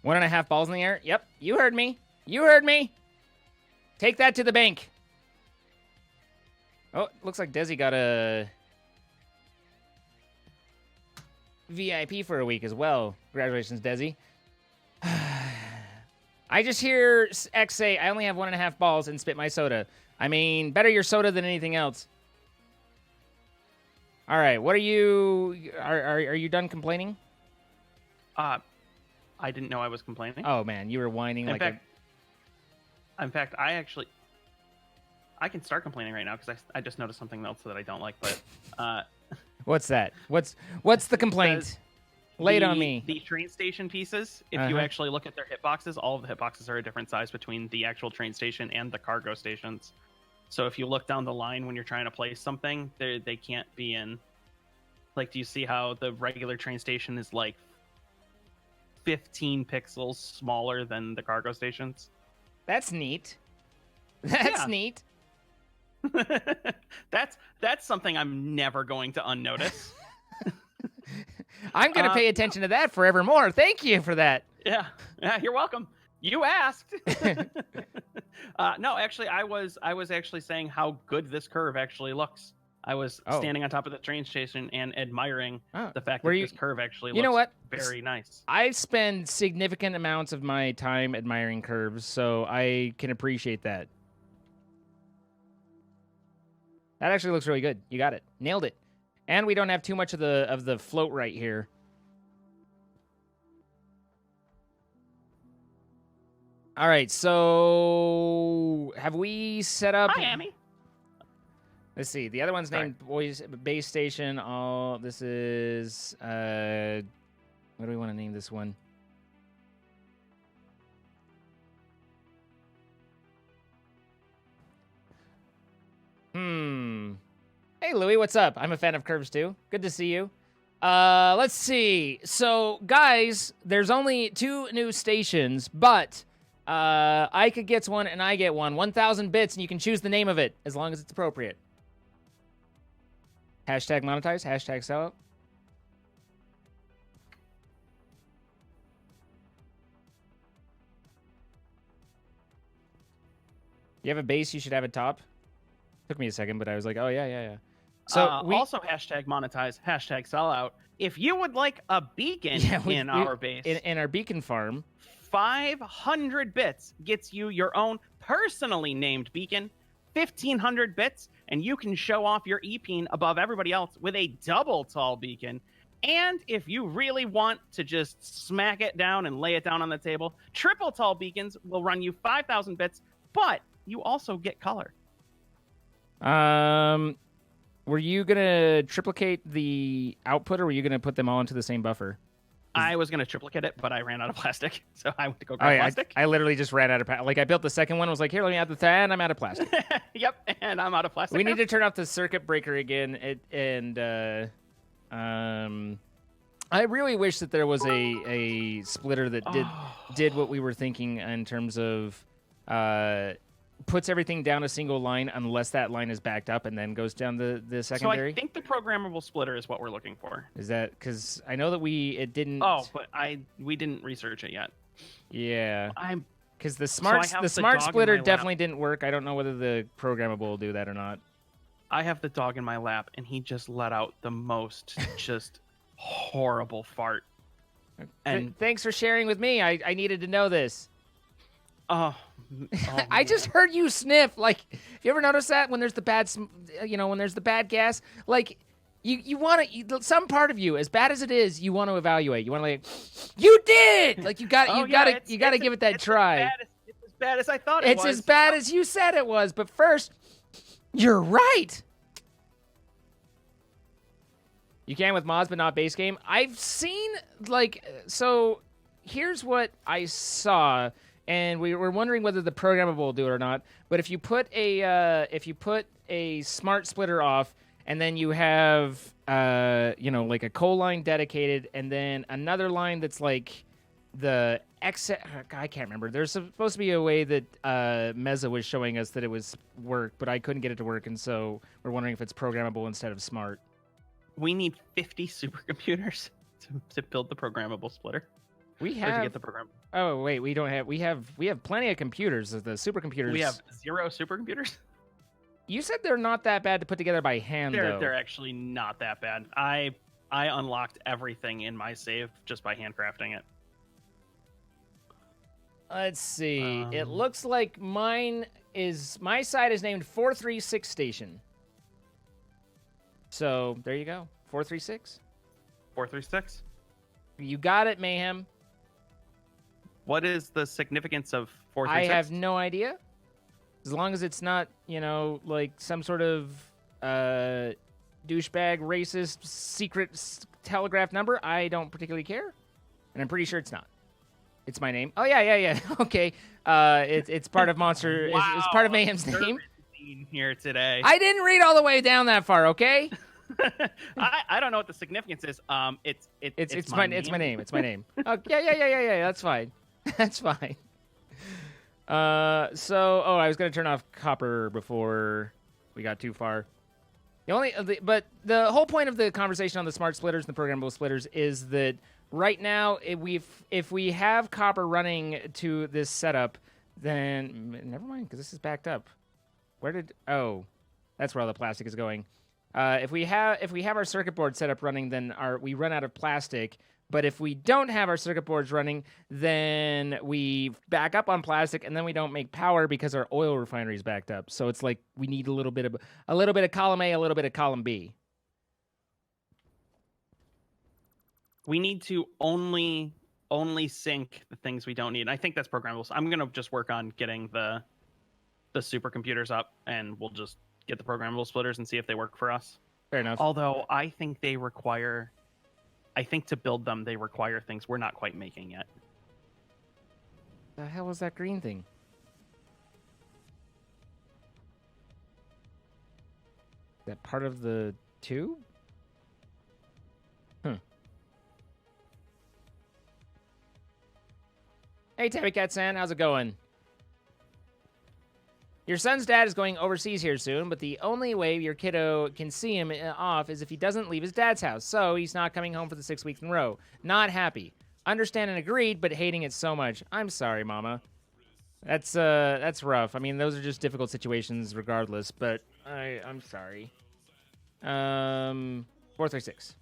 One and a half balls in the air? Yep, you heard me. You heard me. Take that to the bank. Oh, looks like Desi got a VIP for a week as well. Congratulations, Desi. I just hear X say, I only have 1.5 balls and spit my soda. I mean, better your soda than anything else. All right, what are you... Are you done complaining? I didn't know I was complaining. Oh, man, you were whining In fact, I can start complaining right now because I just noticed something else that I don't like, but... What's that? What's the complaint? Lay it on me. The train station pieces, if you actually look at their hitboxes, all of the hitboxes are a different size between the actual train station and the cargo stations. So if you look down the line when you're trying to place something, they can't be in... Like, do you see how the regular train station is like 15 pixels smaller than the cargo stations? That's neat. That's neat. That's something I'm never going to unnotice. I'm going to pay attention to that forevermore. Thank you for that. Yeah, you're welcome. You asked. No, actually, I was actually saying how good this curve actually looks. I was standing on top of the train station and admiring the fact that this curve actually looks very nice. I spend significant amounts of my time admiring curves, so I can appreciate that. That actually looks really good. You got it. Nailed it. And we don't have too much of the float right here. All right, so have we set up... Hi, Amy. Let's see. The other one's Sorry. named Boys Base Station. All this is what do we want to name this one? Hey Louie, what's up? I'm a fan of Curves too. Good to see you. Let's see. So guys, there's only 2 new stations, but Ica gets one and I get one. 1,000 bits, and you can choose the name of it as long as it's appropriate. Hashtag monetize, hashtag sellout. You have a base, you should have a top. Took me a second, but I was like, oh, yeah. So also hashtag monetize, hashtag sellout. If you would like a beacon in our base, in our beacon farm, 500 bits gets you your own personally named beacon. 1,500 bits, and you can show off your E-Peen above everybody else with a double tall beacon. And if you really want to just smack it down and lay it down on the table, triple tall beacons will run you 5,000 bits, but you also get color. Were you gonna triplicate the output, or were you gonna put them all into the same buffer? I was gonna triplicate it, but I ran out of plastic, so I went to go grab plastic. I literally just ran out of I built the second one. Was like, here, let me add the and I'm out of plastic. Yep, and I'm out of plastic. We need to turn off the circuit breaker again. I really wish that there was a splitter that did what we were thinking in terms of puts everything down a single line unless that line is backed up and then goes down the secondary. So I think the programmable splitter is what we're looking for. Is that because I know that it didn't? Oh, but we didn't research it yet. Yeah, I'm because the smart splitter definitely didn't work. I don't know whether the programmable will do that or not. I have the dog in my lap, and he just let out the most just horrible fart. And thanks for sharing with me. I needed to know this. Oh I just heard you sniff. Like, have you ever noticed that when there's the bad, when there's the bad gas? Like, you want to, some part of you, as bad as it is, you want to evaluate. You want to like, you did. Like, you got to give it that try. It's as bad as I thought it was. It's as bad as you said it was. But first, you're right. You can with mods, but not base game. I've seen so. Here's what I saw. And we were wondering whether the programmable will do it or not. But if you put a smart splitter off, and then you have like a coal line dedicated, and then another line that's like the exit. I can't remember. There's supposed to be a way that Meza was showing us that it was work, but I couldn't get it to work, and so we're wondering if it's programmable instead of smart. We need 50 supercomputers to build the programmable splitter. We have to get the program. Oh wait, we don't have. We have plenty of computers. The supercomputers. We have 0 supercomputers. You said they're not that bad to put together by hand, though. They're actually not that bad. I unlocked everything in my save just by handcrafting it. Let's see. It looks like my side is named 436 Station. So there you go. 436. 436. You got it, Mayhem. What is the significance of 436? I have no idea. As long as it's not, like some sort of douchebag, racist, secret telegraph number, I don't particularly care. And I'm pretty sure it's not. It's my name. Oh, yeah. Okay. It's part of Monster. Wow, it's part of Mayhem's name. Here today. I didn't read all the way down that far, okay? I don't know what the significance is. It's my name. It's my name. It's my name. Oh, yeah. That's fine. That's fine. I was gonna turn off copper before we got too far. But the whole point of the conversation on the smart splitters and the programmable splitters is that right now, if we have copper running to this setup, then never mind because this is backed up. That's where all the plastic is going. If we have our circuit board set up running, then we run out of plastic. But if we don't have our circuit boards running, then we back up on plastic, and then we don't make power because our oil refinery is backed up. So it's like we need a little bit of column A, a little bit of column B. We need to only sync the things we don't need. And I think that's programmable. So I'm gonna just work on getting the supercomputers up, and we'll just get the programmable splitters and see if they work for us. Fair enough. Although I think to build them, they require things we're not quite making yet. The hell was that green thing? Is that part of the tube? Hey, Tabby Cat-san, how's it going? Your son's dad is going overseas here soon, but the only way your kiddo can see him off is if he doesn't leave his dad's house, so he's not coming home for the 6 weeks in a row. Not happy. Understand and agreed, but hating it so much. I'm sorry, Mama. That's rough. I mean, those are just difficult situations regardless, but I'm sorry. 436.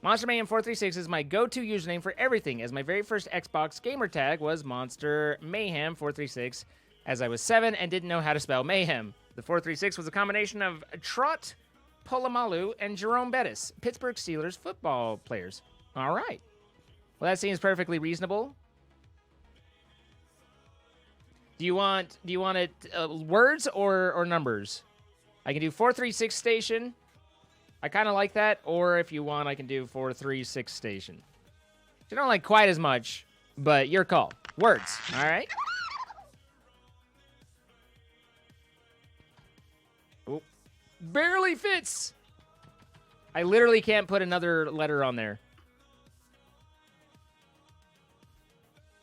Monster Mayhem 436 is my go-to username for everything, as my very first Xbox gamer tag was Monster Mayhem 436, as I was 7 and didn't know how to spell mayhem. The 436 was a combination of Trot Polamalu and Jerome Bettis, Pittsburgh Steelers football players. All right. Well, that seems perfectly reasonable. Do you want it words or numbers? I can do 436 station. I kind of like that. Or if you want, I can do 436 station. I don't like quite as much, but your call. Words. All right. Oh, barely fits. I literally can't put another letter on there.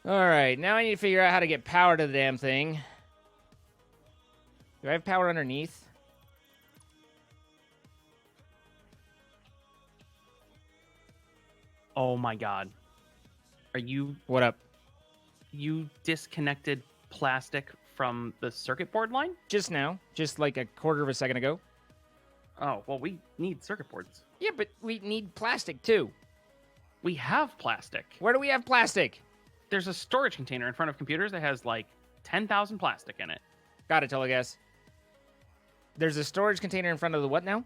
All right, now I need to figure out how to get power to the damn thing. Do I have power underneath? Oh my god. Are you... What up? You disconnected plastic from the circuit board line? Just now. Just like a quarter of a second ago. Oh, well, we need circuit boards. Yeah, but we need plastic, too. We have plastic. Where do we have plastic? There's a storage container in front of computers that has, like, 10,000 plastic in it. Got it, Telegas. There's a storage container in front of the what now?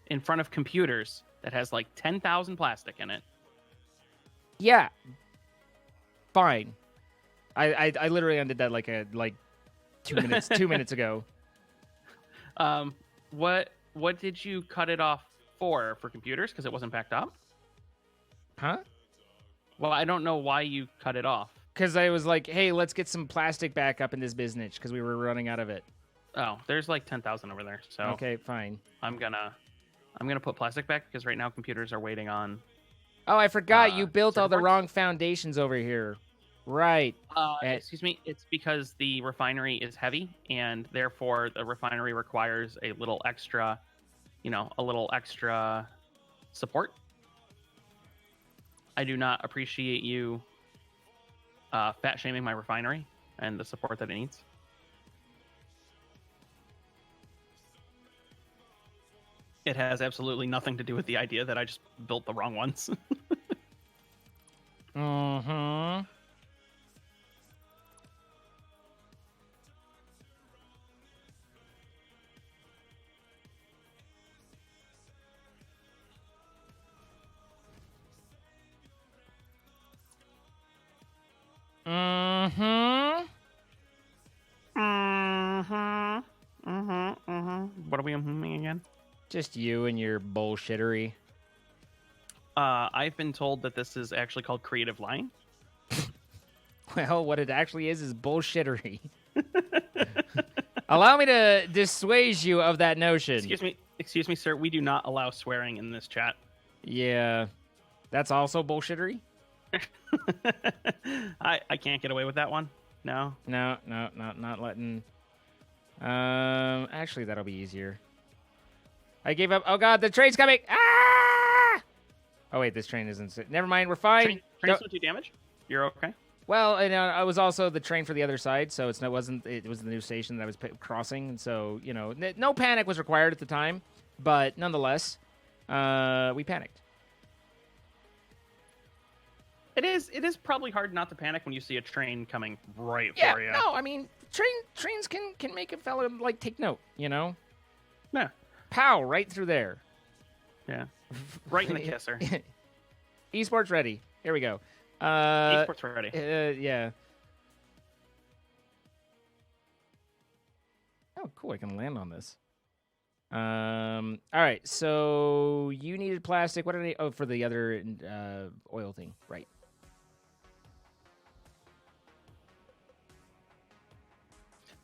In front of computers that has, like, 10,000 plastic in it. Yeah. Fine. I literally undid that like 2 minutes 2 minutes ago. What did you cut it off for computers? Because it wasn't backed up? Huh? Well, I don't know why you cut it off. Because I was like, hey, let's get some plastic back up in this business because we were running out of it. Oh, there's like 10,000 over there. So okay, fine. I'm gonna put plastic back because right now computers are waiting on. Oh, I forgot you built all the boards? wrong foundations over here. Right. Excuse me. It's because the refinery is heavy, and therefore the refinery requires a little extra, support. I do not appreciate you fat shaming my refinery and the support that it needs. It has absolutely nothing to do with the idea that I just built the wrong ones. Mm-hmm. What are we again? Just you and your bullshittery. I've been told that this is actually called creative lying. Well, what it actually is bullshittery. Allow me to dissuade you of that notion. Excuse me, sir. We do not allow swearing in this chat. Yeah, that's also bullshittery. I can't get away with that one. No, not letting. Actually, that'll be easier. I gave up. Oh God, the train's coming! Ah! Oh wait, this train isn't. Never mind, we're fine. Trains don't do damage. You're okay. Well, and I was also the train for the other side, so it was the new station that I was crossing, and so no panic was required at the time, but nonetheless, we panicked. It is probably hard not to panic when you see a train coming right for you. No, I mean trains can make a fella like take note, Yeah. Pow, right through there. Yeah. Right in the kisser. Esports ready. Here we go. Esports ready. Yeah. Oh, Oh, cool. I can land on this. All right. So you needed plastic. What did I? Oh, for the other oil thing, right?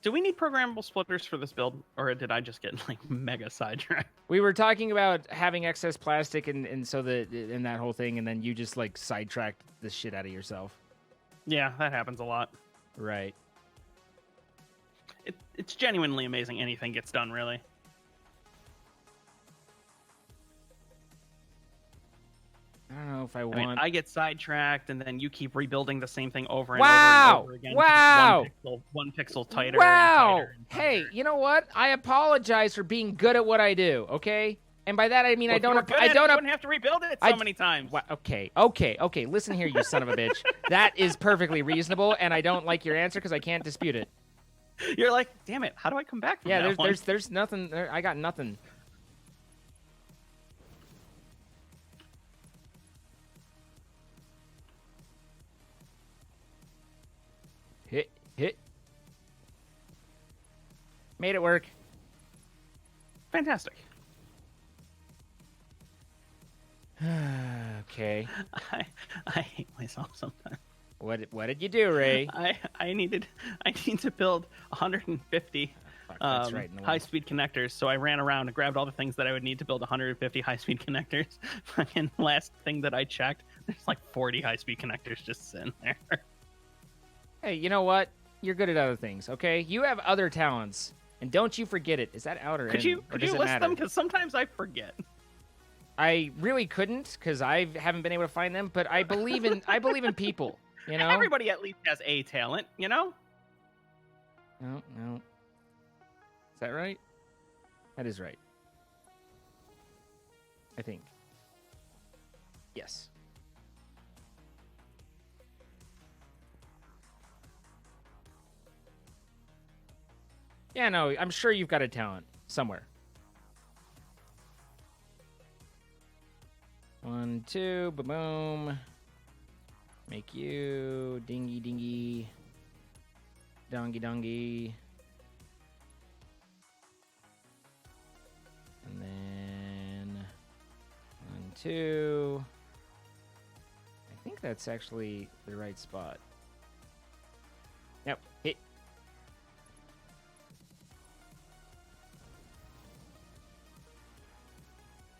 Do we need programmable splitters for this build, or did I just get like mega sidetracked? We were talking about having excess plastic and so and that whole thing, and then you just like sidetracked the shit out of yourself. Yeah, that happens a lot. Right. It's genuinely amazing anything gets done, really. I don't know if I I want. mean, I get sidetracked, and then you keep rebuilding the same thing over and Wow! over and over again. Wow! One pixel tighter. Wow! And tighter and tighter. Hey, you know what? I apologize for being good at what I do. Okay, and by that I mean Well, I if you don't. were good I at it, don't. You wouldn't have to rebuild it so many times. Okay. Listen here, you son of a bitch. That is perfectly reasonable, and I don't like your answer because I can't dispute it. You're like, damn it! How do I come back from Yeah, that one? there's nothing. I got nothing. Hit. Made it work. Fantastic. Okay. I hate myself sometimes. What did you do, Ray? I need to build 150 That's right, no high-speed connectors. So I ran around and grabbed all the things that I would need to build 150 high-speed connectors. Fucking last thing that I checked, there's like 40 high-speed connectors just sitting there. Hey, you know what? You're good at other things, okay? You have other talents, and don't you forget it. Is that out or in? Could you does it list matter? them? Because sometimes I forget. I really couldn't, because I haven't been able to find them. But I believe in people. You know, Everybody at least has a talent, you know. No. Is that right? That is right. I think. Yes. Yeah, no, I'm sure you've got a talent somewhere. 1, 2, boom. Make you dingy, dongy. And then 1, 2. I think that's actually the right spot. Yep, hit.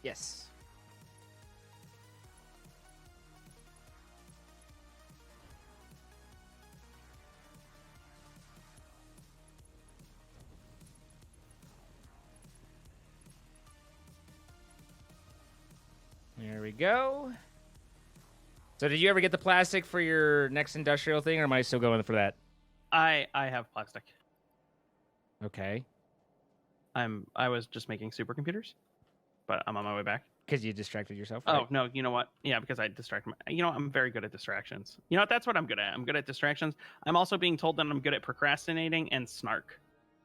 Yes. There we go. So did you ever get the plastic for your next industrial thing, or am I still going for that? I have plastic. Okay. I was just making supercomputers, but I'm on my way back. Because you distracted yourself? Oh, Right? no, you know what? Yeah, because I distracted I'm very good at distractions. You know what? That's what I'm good at. I'm good at distractions. I'm also being told that I'm good at procrastinating and snark,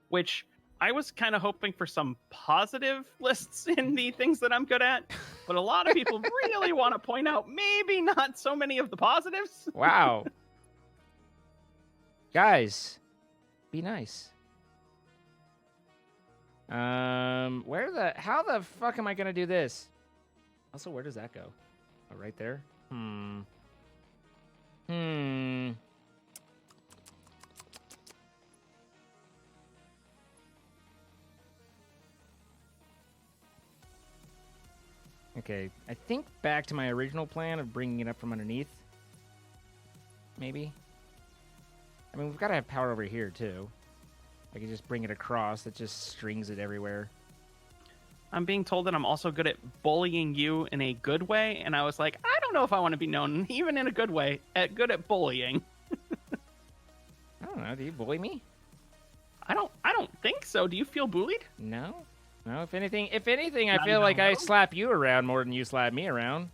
which I was kind of hoping for some positive lists in the things that I'm good at, but a lot of people really want to point out maybe not so many of the positives. Wow. Guys, be nice. How the fuck am I gonna do this? Also, where does that go? Oh, right there? Okay, I think back to my original plan of bringing it up from underneath. Maybe. I mean, we've got to have power over here, too. I can just bring it across. That just strings it everywhere. I'm being told that I'm also good at bullying you in a good way, and I was like, I don't know if I want to be known, even in a good way, good at bullying. I don't know. Do you bully me? I don't think so. Do you feel bullied? No. No, if anything, I Not feel even like a I little? slap you around more than you slap me around.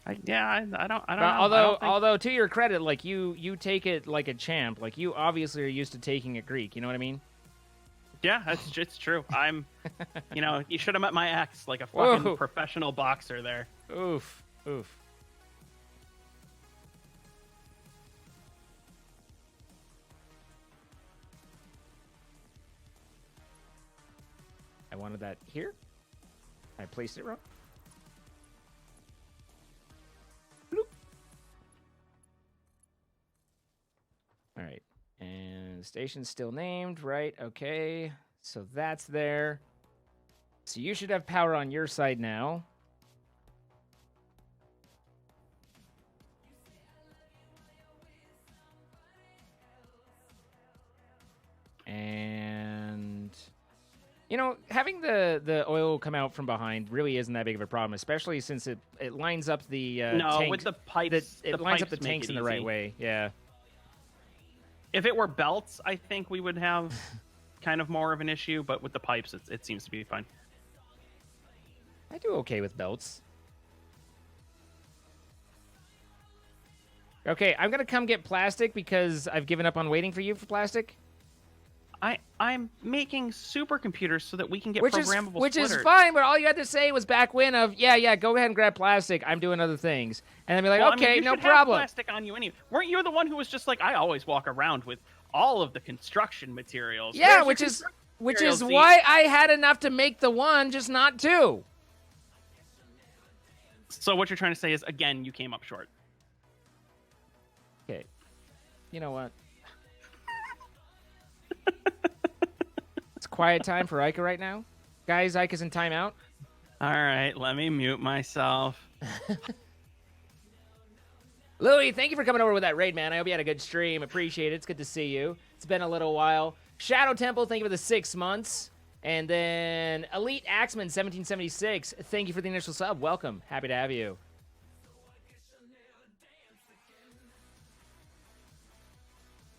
I don't know. Although to your credit, like you take it like a champ. Like you obviously are used to taking it Greek. You know what I mean? Yeah, it's true. I'm, you should have met my ex, like a fucking Whoa. professional boxer there. Oof. wanted that here. I placed it wrong. Bloop. All right. And the station's still named, right? Okay. So that's there. So you should have power on your side now. And you know, having the oil come out from behind really isn't that big of a problem, especially since it lines up the no, tank, with the pipes. it the lines up pipes the make tanks it in the right easy. way. Yeah. If it were belts, I think we would have kind of more of an issue, but with the pipes, it seems to be fine. I do okay with belts. Okay, I'm gonna come get plastic because I've given up on waiting for you for plastic. I'm making supercomputers so that we can get Which programmable is splitters. fine, but all you had to say was back when of yeah, go ahead and grab plastic. I'm doing other things, and then be like, Well, I mean, okay, you no should have problem. plastic on you anyway. Weren't you the one who was just like, I always walk around with all of the construction materials? Yeah, Where's your which is materials, Z? why I had enough to make the one, just not two. So what you're trying to say is, again, you came up short. Okay, you know what? It's quiet time for Ica right now. Guys, Ica's in timeout. All right, let me mute myself. Louis, thank you for coming over with that raid, man. I hope you had a good stream. Appreciate it. It's good to see you. It's been a little while. Shadow Temple, thank you for the 6 months. And then Elite Axeman 1776, thank you for the initial sub. Welcome. Happy to have you.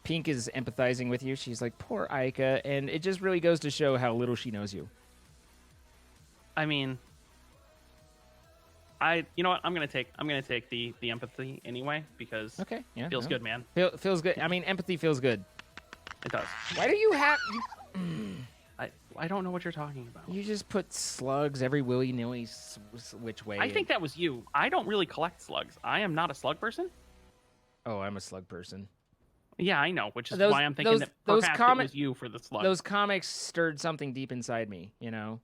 Pink is empathizing with you. She's like, poor Ica. And it just really goes to show how little she knows you. I mean, you know what? I'm gonna take the empathy anyway because Okay, yeah. feels no. good, man. Feels good. I mean, empathy feels good. It does. Why do you have... I don't know what you're talking about. You just put slugs every willy-nilly which way. I think that was you. I don't really collect slugs. I am not a slug person. Oh, I'm a slug person. Yeah, I know, which is Those- why I'm thinking those- that those perhaps comi- it was you for the slug. Those comics stirred something deep inside me, you know?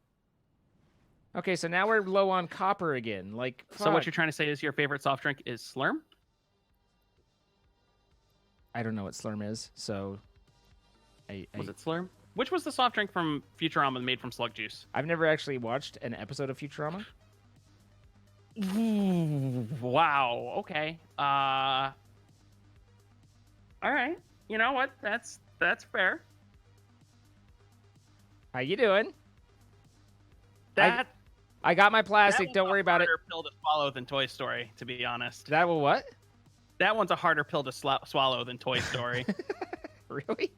Okay, so now we're low on copper again. Like, So what fuck. you're trying to say is your favorite soft drink is Slurm? I don't know what Slurm is, so... Was it Slurm? Which was the soft drink from Futurama made from slug juice? I've never actually watched an episode of Futurama. Wow. Okay. All right. You know what? That's fair. How you doing? That I got my that plastic, one's don't a worry about it. harder pill to swallow than Toy Story, to be honest. That will what? That one's a harder pill to swallow than Toy Story. Really?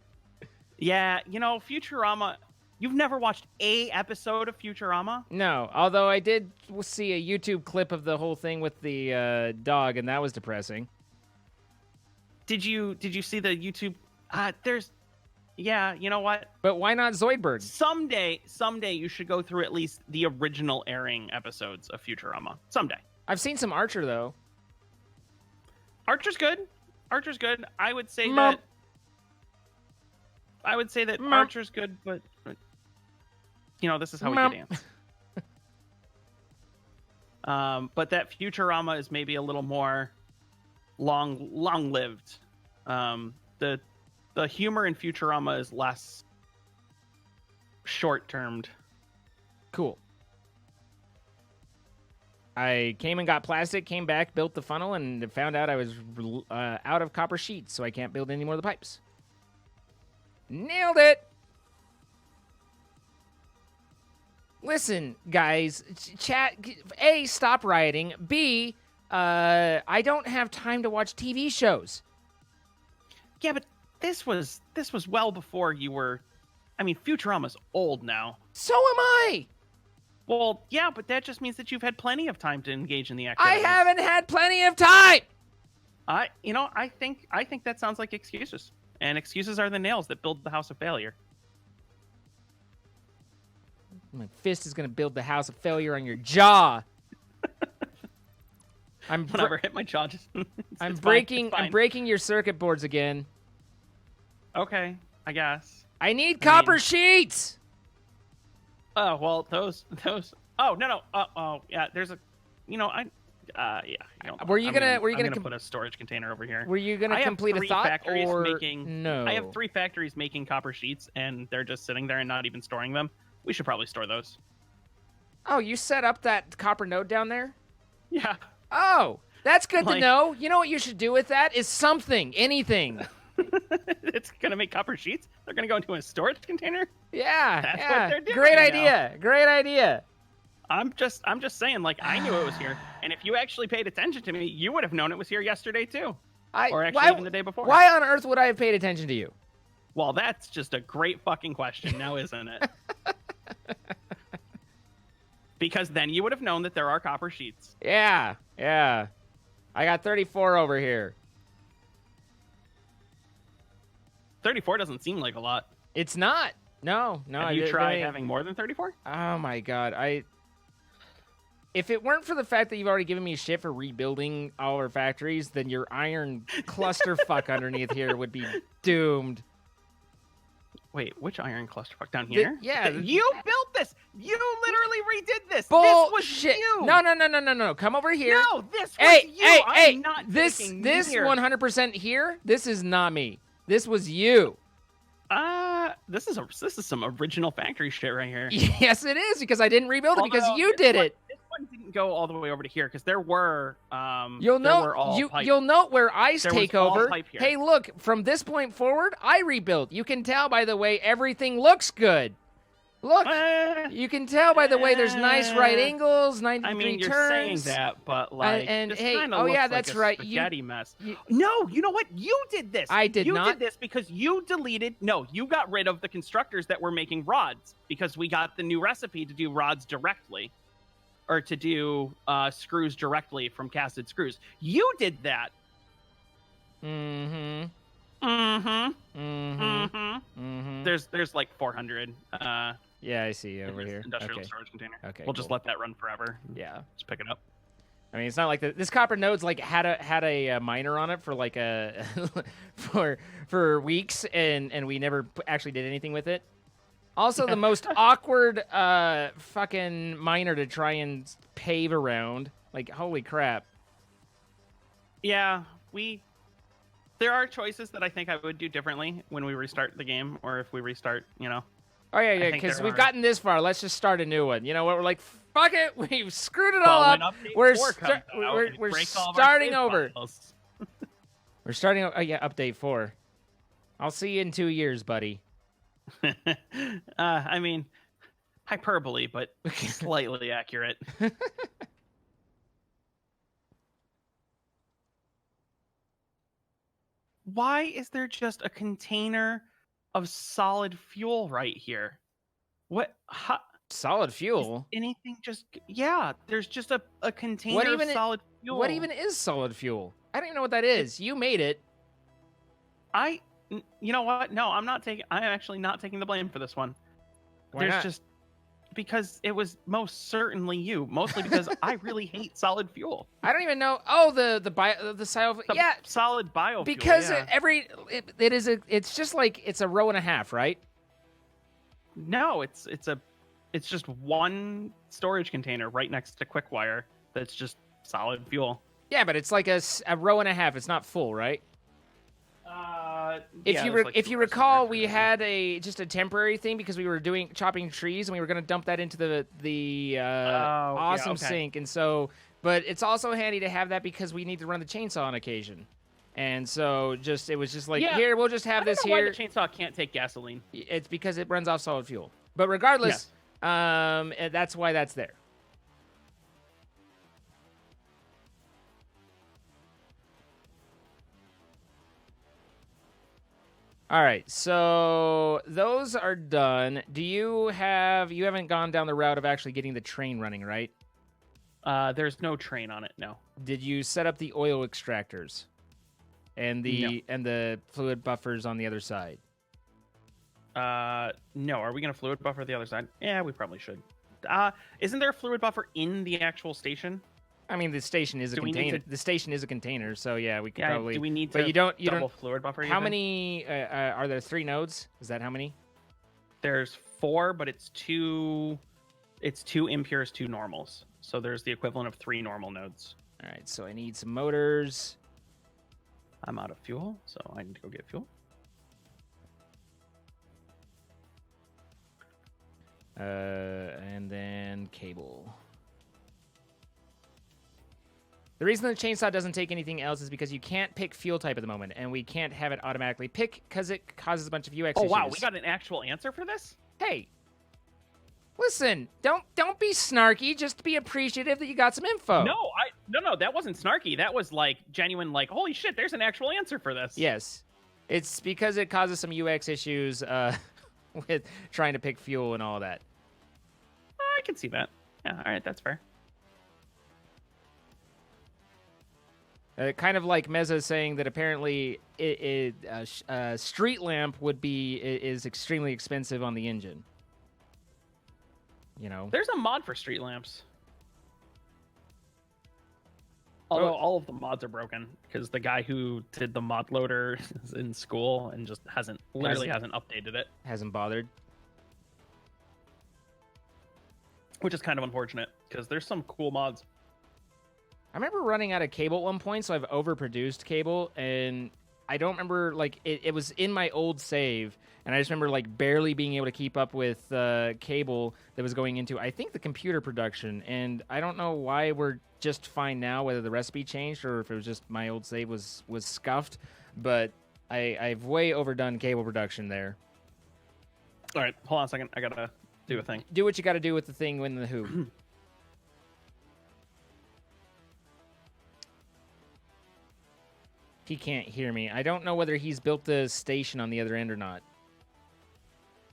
Yeah, you know, Futurama. You've never watched a episode of Futurama? No, although I did see a YouTube clip of the whole thing with the dog, and that was depressing. Did you see the YouTube? Yeah, you know what? But why not Zoidberg? Someday you should go through at least the original airing episodes of Futurama. Someday. I've seen some Archer, though. Archer's good. I would say Mom. that Mom. Archer's good, but you know, this is how Mom. we get ants. But that Futurama is maybe a little more long-lived. The humor in Futurama is less short-termed. Cool. I came and got plastic, came back, built the funnel, and found out I was out of copper sheets, so I can't build any more of the pipes. Nailed it! Listen, guys, chat. A, stop rioting. B, I don't have time to watch TV shows. Yeah, but this was well before you were. I mean, Futurama's old now. So am I! Well, yeah, but that just means that you've had plenty of time to engage in the I activities. haven't had plenty of time! I think that sounds like excuses, and excuses are the nails that build the house of failure. My fist is going to build the house of failure on your jaw. Whenever I hit my jaw, just I'm it's breaking fine. I'm breaking your circuit boards again. Okay, I guess. I need copper sheets. Oh well, those. Oh no. Oh yeah. There's a. Yeah. Were you gonna put a storage container over here? Were you gonna I have complete a 3 thought factories or making. no? I have 3 factories making copper sheets, and they're just sitting there and not even storing them. We should probably store those. Oh, you set up that copper node down there? Yeah. Oh, that's good to Like- know. You know what you should do with that is something, anything. It's gonna make copper sheets. They're gonna go into a storage container. Yeah, That's yeah. what they're doing Great now. idea. Great idea. I'm just saying, like, I knew it was here, and if you actually paid attention to me, you would have known it was here yesterday too, or actually even the day before. Why on earth would I have paid attention to you? Well, that's just a great fucking question, now isn't it? Because then you would have known that there are copper sheets. Yeah, yeah. I got 34 over here. 34 doesn't seem like a lot. It's not. No. Have you tried having more than 34? Oh my god. If it weren't for the fact that you've already given me shit for rebuilding all our factories, then your iron clusterfuck underneath here would be doomed. Wait, which iron clusterfuck down here? Yeah. You built this. You literally redid this. Bullshit. This was you. No. Come over here. No, this was Hey, you. hey, I'm hey. not This taking 100% here. This is not me. This was you. This is some original factory shit right here. Yes, it is because I didn't rebuild it because Although, you did it. This one didn't go all the way over to here because there were You'll there know were all pipe. you'll note where ice There was take all over. pipe here. Hey, look, from this point forward, I rebuilt. You can tell by the way everything looks good. Look, you can tell by the way there's nice right angles, 90 I mean, degree you're turns. saying that, but like, and this hey, kinda oh looks yeah, like that's a right. Spaghetti mess. you- No, you know what? You did this. I did you not. You did this because you deleted. No, you got rid of the constructors that were making rods because we got the new recipe to do rods directly, or to do screws directly from casted screws. You did that. Mm-hmm. Mm-hmm. Mm-hmm. Mm-hmm. Mm-hmm. There's like 400. Yeah, I see you in over this here. industrial Okay. storage container. Okay, We'll just cool. let that run forever. Yeah. Just pick it up. I mean, it's not like this copper node's like had a miner on it for like a for weeks, and we never actually did anything with it. Also, the most awkward fucking miner to try and pave around. Like, holy crap! Yeah, there are choices that I think I would do differently when we restart the game, or if we restart, Oh yeah, think because there we've are. gotten this far. Let's just start a new one. You know what? We're like, fuck it. We've screwed it all when up. update We're 4 comes out we're and breaks all of our starting save over. files. We're starting. Oh yeah, update 4. I'll see you in 2 years, buddy. I mean, hyperbole, but slightly accurate. Why is there just a container of solid fuel right here? What? Solid Is fuel. anything just? Yeah, there's just a container even of solid fuel. What even is solid fuel? I don't even know what that is. You made it. You know what? No, I'm actually not taking the blame for this one. Why There's not? just because it was most certainly you. Mostly because I really hate solid fuel. I don't even know. Oh, the solid. The Yeah, solid biofuel. because yeah. it's just like it's a row and a half, right? No, it's just one storage container right next to Quickwire that's just solid fuel. Yeah, but it's like a row and a half. It's not full, right? If you recall, we had just a temporary thing because we were chopping trees and we were going to dump that into the awesome okay. sink, and so. But it's also handy to have that because we need to run the chainsaw on occasion, and so it was just like here we'll just have this Why here. the chainsaw can't take gasoline? It's because it runs off solid fuel. But regardless, that's why that's there. All right, so those are done. You haven't gone down the route of actually getting the train running, right? There's no train on it. No. Did you set up the oil extractors and the fluid buffers on the other side? No. Are we gonna fluid buffer the other side? Yeah, we probably should. Isn't there a fluid buffer in the actual station? I mean, the station is a Do we need container. to- The station is a container, so yeah, we could Yeah. probably. Do we need to? But you don't. double fluid buffer. you How think? many are there? 3 nodes? Is that how many? There's 4, but it's 2 It's 2 impures, 2 normals. So there's the equivalent of 3 normal nodes. All right, so I need some motors. I'm out of fuel, so I need to go get fuel. And then cable. The reason the chainsaw doesn't take anything else is because you can't pick fuel type at the moment, and we can't have it automatically pick because it causes a bunch of UX Oh issues. wow, we got an actual answer for this? Hey, listen, don't be snarky. Just be appreciative that you got some info. No, that wasn't snarky. That was like genuine, like, holy shit, there's an actual answer for this. Yes, it's because it causes some UX issues with trying to pick fuel and all that. I can see that. Yeah, all right, that's fair. Kind of like Meza saying that apparently street lamp is extremely expensive on the engine. You know, There's a mod for street lamps. Although all of the mods are broken because the guy who did the mod loader is in school and just hasn't updated it, hasn't bothered. which is kind of unfortunate because there's some cool mods. I remember running out of cable at one point, so I've overproduced cable, and I don't remember, like, it was in my old save, and I just remember, like, barely being able to keep up with cable that was going into, I think, the computer production, and I don't know why we're just fine now, whether the recipe changed or if it was just my old save was scuffed, but I've way overdone cable production there. All right, hold on a second. I gotta do a thing. Do what you gotta do with the thing in the hoop. He can't hear me. I don't know whether he's built the station on the other end or not.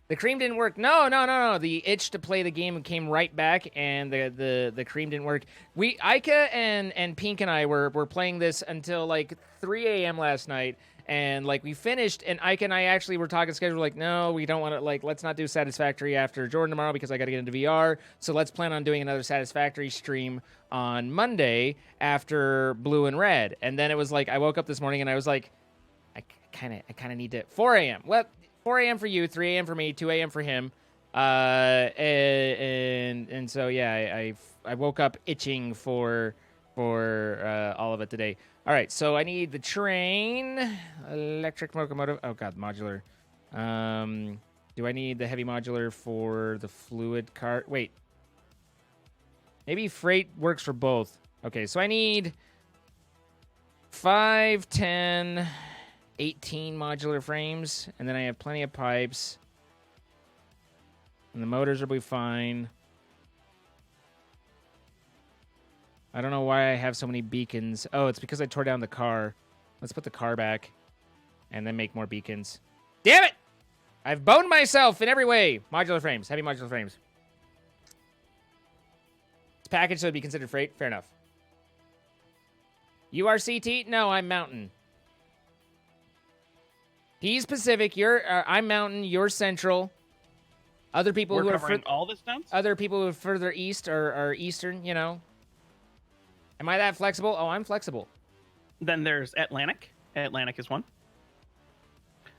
The cream didn't work. No. The itch to play the game came right back, and the cream didn't work. Ica and Pink and I were playing this until like 3 a.m. last night, and like we finished, and Ica and I actually were talking schedule, like, no, we don't want to, like, let's not do Satisfactory after Jordan tomorrow because I got to get into VR. So let's plan on doing another Satisfactory stream on Monday after Blue and Red. And then it was like I woke up this morning and I was like, I kind of need to 4 a.m. Well, 4 a.m. for you, 3 a.m. for me, 2 a.m. for him. And so yeah, I woke up itching for all of it today. All right, so I need the train, electric locomotive. Oh god, modular. Do I need the heavy modular for the fluid cart? Wait, maybe freight works for both. Okay, so I need 5, 10, 18 modular frames, and then I have plenty of pipes, and the motors will be fine. I don't know why I have so many beacons. Oh, it's because I tore down the car. Let's put the car back and then make more beacons. Damn it! I've boned myself in every way. Modular frames. Heavy modular frames. It's packaged so it'd be considered freight. Fair enough. You are CT? No, I'm Mountain. He's Pacific. I'm Mountain. You're Central. Other people who are all this dance? Other people who are further east are Eastern, you know. Am I that flexible? Oh, I'm flexible. Then there's Atlantic. Atlantic is one.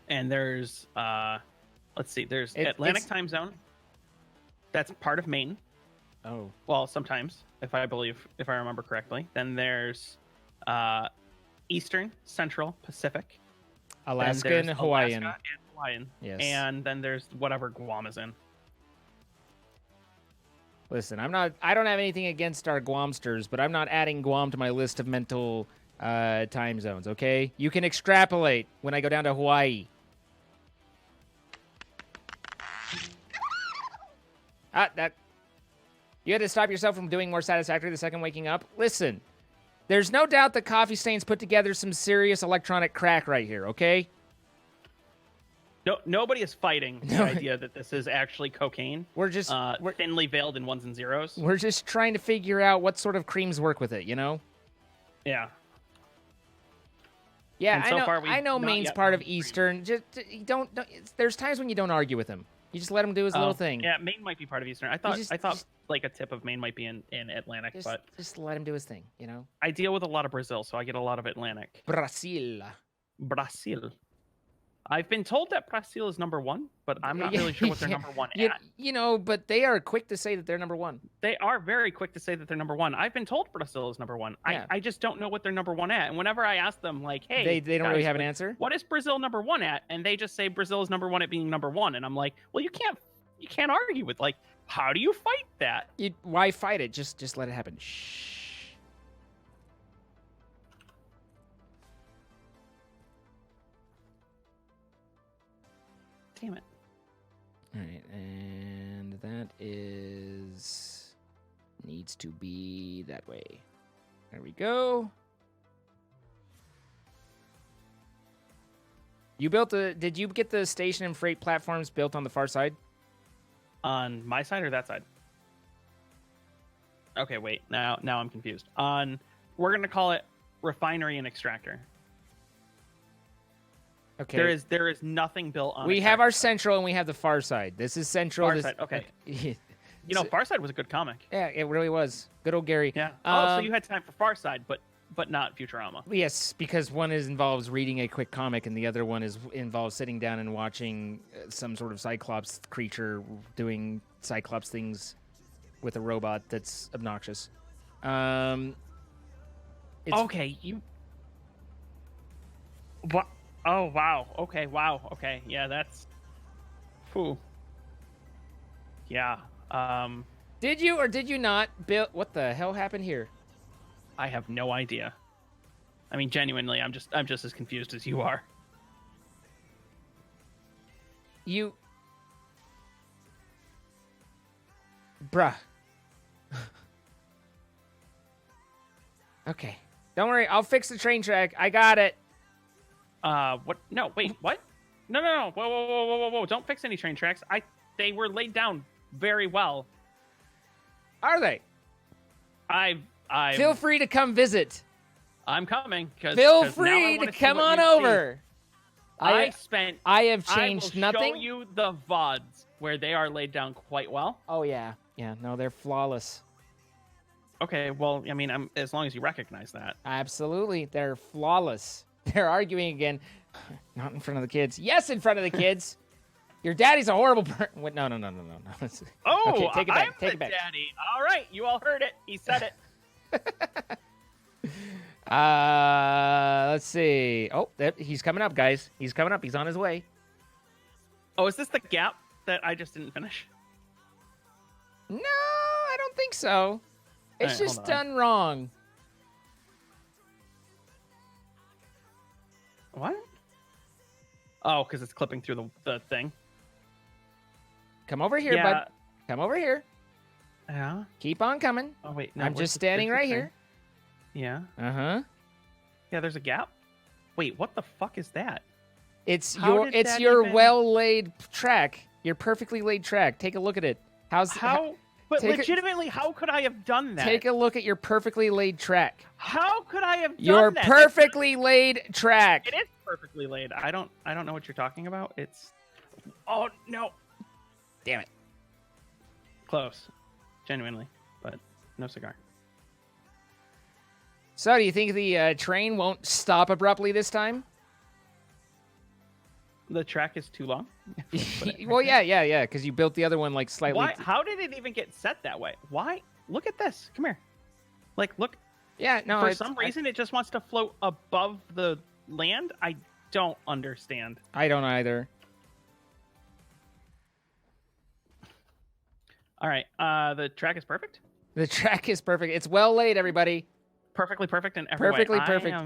And there's let's see, there's Atlantic time zone. That's part of Maine. Oh. Well, sometimes, if I remember correctly. Then there's Eastern, Central, Pacific. Alaska and Hawaiian. Alaska and Hawaiian. Yes. And then there's whatever Guam is in. Listen, I don't have anything against our Guamsters, but I'm not adding Guam to my list of mental time zones, okay? You can extrapolate when I go down to Hawaii. You had to stop yourself from doing more Satisfactory the second waking up? Listen, there's no doubt that Coffee Stain's put together some serious electronic crack right here, okay? No, nobody is fighting the idea that this is actually cocaine. We're thinly veiled in ones and zeros. We're just trying to figure out what sort of creams work with it, you know? Yeah. Yeah, and so far I know Maine's part of Eastern. Just don't. There's times when you don't argue with him. You just let him do his little thing. Yeah, Maine might be part of Eastern. I thought like a tip of Maine might be in Atlantic, but just let him do his thing, you know? I deal with a lot of Brazil, so I get a lot of Atlantic. Brazil. I've been told that Brazil is number 1, but I'm not really sure what they're number 1 at. You know, but they are quick to say that they're number 1. They are very quick to say that they're number 1. I've been told Brazil is number 1. Yeah. I just don't know what they're number 1 at. And whenever I ask them, like, hey, They don't guys, really have an answer. What is Brazil number 1 at? And they just say Brazil is number 1 at being number 1. And I'm like, well, you can't argue with, like, how do you fight that? Why fight it? Just let it happen. Shh. Damn it. All right, and that needs to be that way. There we go. Did you get the station and freight platforms built on the far side? On my side or that side? Okay, wait. Now I'm confused. We're gonna call it refinery and extractor. Okay. There is nothing built on. We have our central and we have the far side. This is central. Far side. Okay. You know, Far Side was a good comic. Yeah, it really was. Good old Gary. Yeah. So you had time for Far Side, but not Futurama. Yes, because one involves reading a quick comic, and the other one involves sitting down and watching some sort of Cyclops creature doing Cyclops things with a robot that's obnoxious. Okay, you. What? Oh wow. Okay. Wow. Okay. Yeah, that's. Whew. Yeah. Did you or did you not build? What the hell happened here? I have no idea. I mean, genuinely, I'm just as confused as you are. Bruh. Okay. Don't worry, I'll fix the train track. I got it. What? No, wait, what? No. Whoa. Don't fix any train tracks. They were laid down very well. Are they? I Feel free to come visit. I'm coming. Feel free to come on over. I have changed nothing. I will show you the VODs where they are laid down quite well. Oh, yeah. Yeah, no, they're flawless. Okay, well, I mean, as long as you recognize that. Absolutely. They're flawless. They're arguing again. Not in front of the kids. Yes, in front of the kids. Your daddy's a horrible person. No. Oh, okay, take it back. I'm take the it back. Daddy. All right, you all heard it. He said it. Let's see. Oh, he's coming up, guys. He's coming up. He's on his way. Oh, is this the gap that I just didn't finish? No, I don't think so. It's right, just done wrong. What? Oh, because it's clipping through the thing. Come over here, bud. Come over here. Yeah. Keep on coming. Oh wait, no, I'm just standing right here. Yeah. Uh-huh. Yeah, there's a gap. Wait, what the fuck is that? It's your well-laid track. Your perfectly laid track. Take a look at it. But legitimately, how could I have done that? Take a look at your perfectly laid track. How could I have done your that? Your perfectly laid track. It is perfectly laid. I don't know what you're talking about. It's. Oh no. Damn it. Close. Genuinely, but no cigar. So, do you think the train won't stop abruptly this time? The track is too long. Well, yeah, because you built the other one like slightly. Why? How did it even get set that way? Why? Look at this. Come here. Like, look. Yeah, no. For some reason, it just wants to float above the land. I don't understand. I don't either. All right. The track is perfect. The track is perfect. It's well laid, everybody. Perfectly perfect in every way. Perfectly perfect.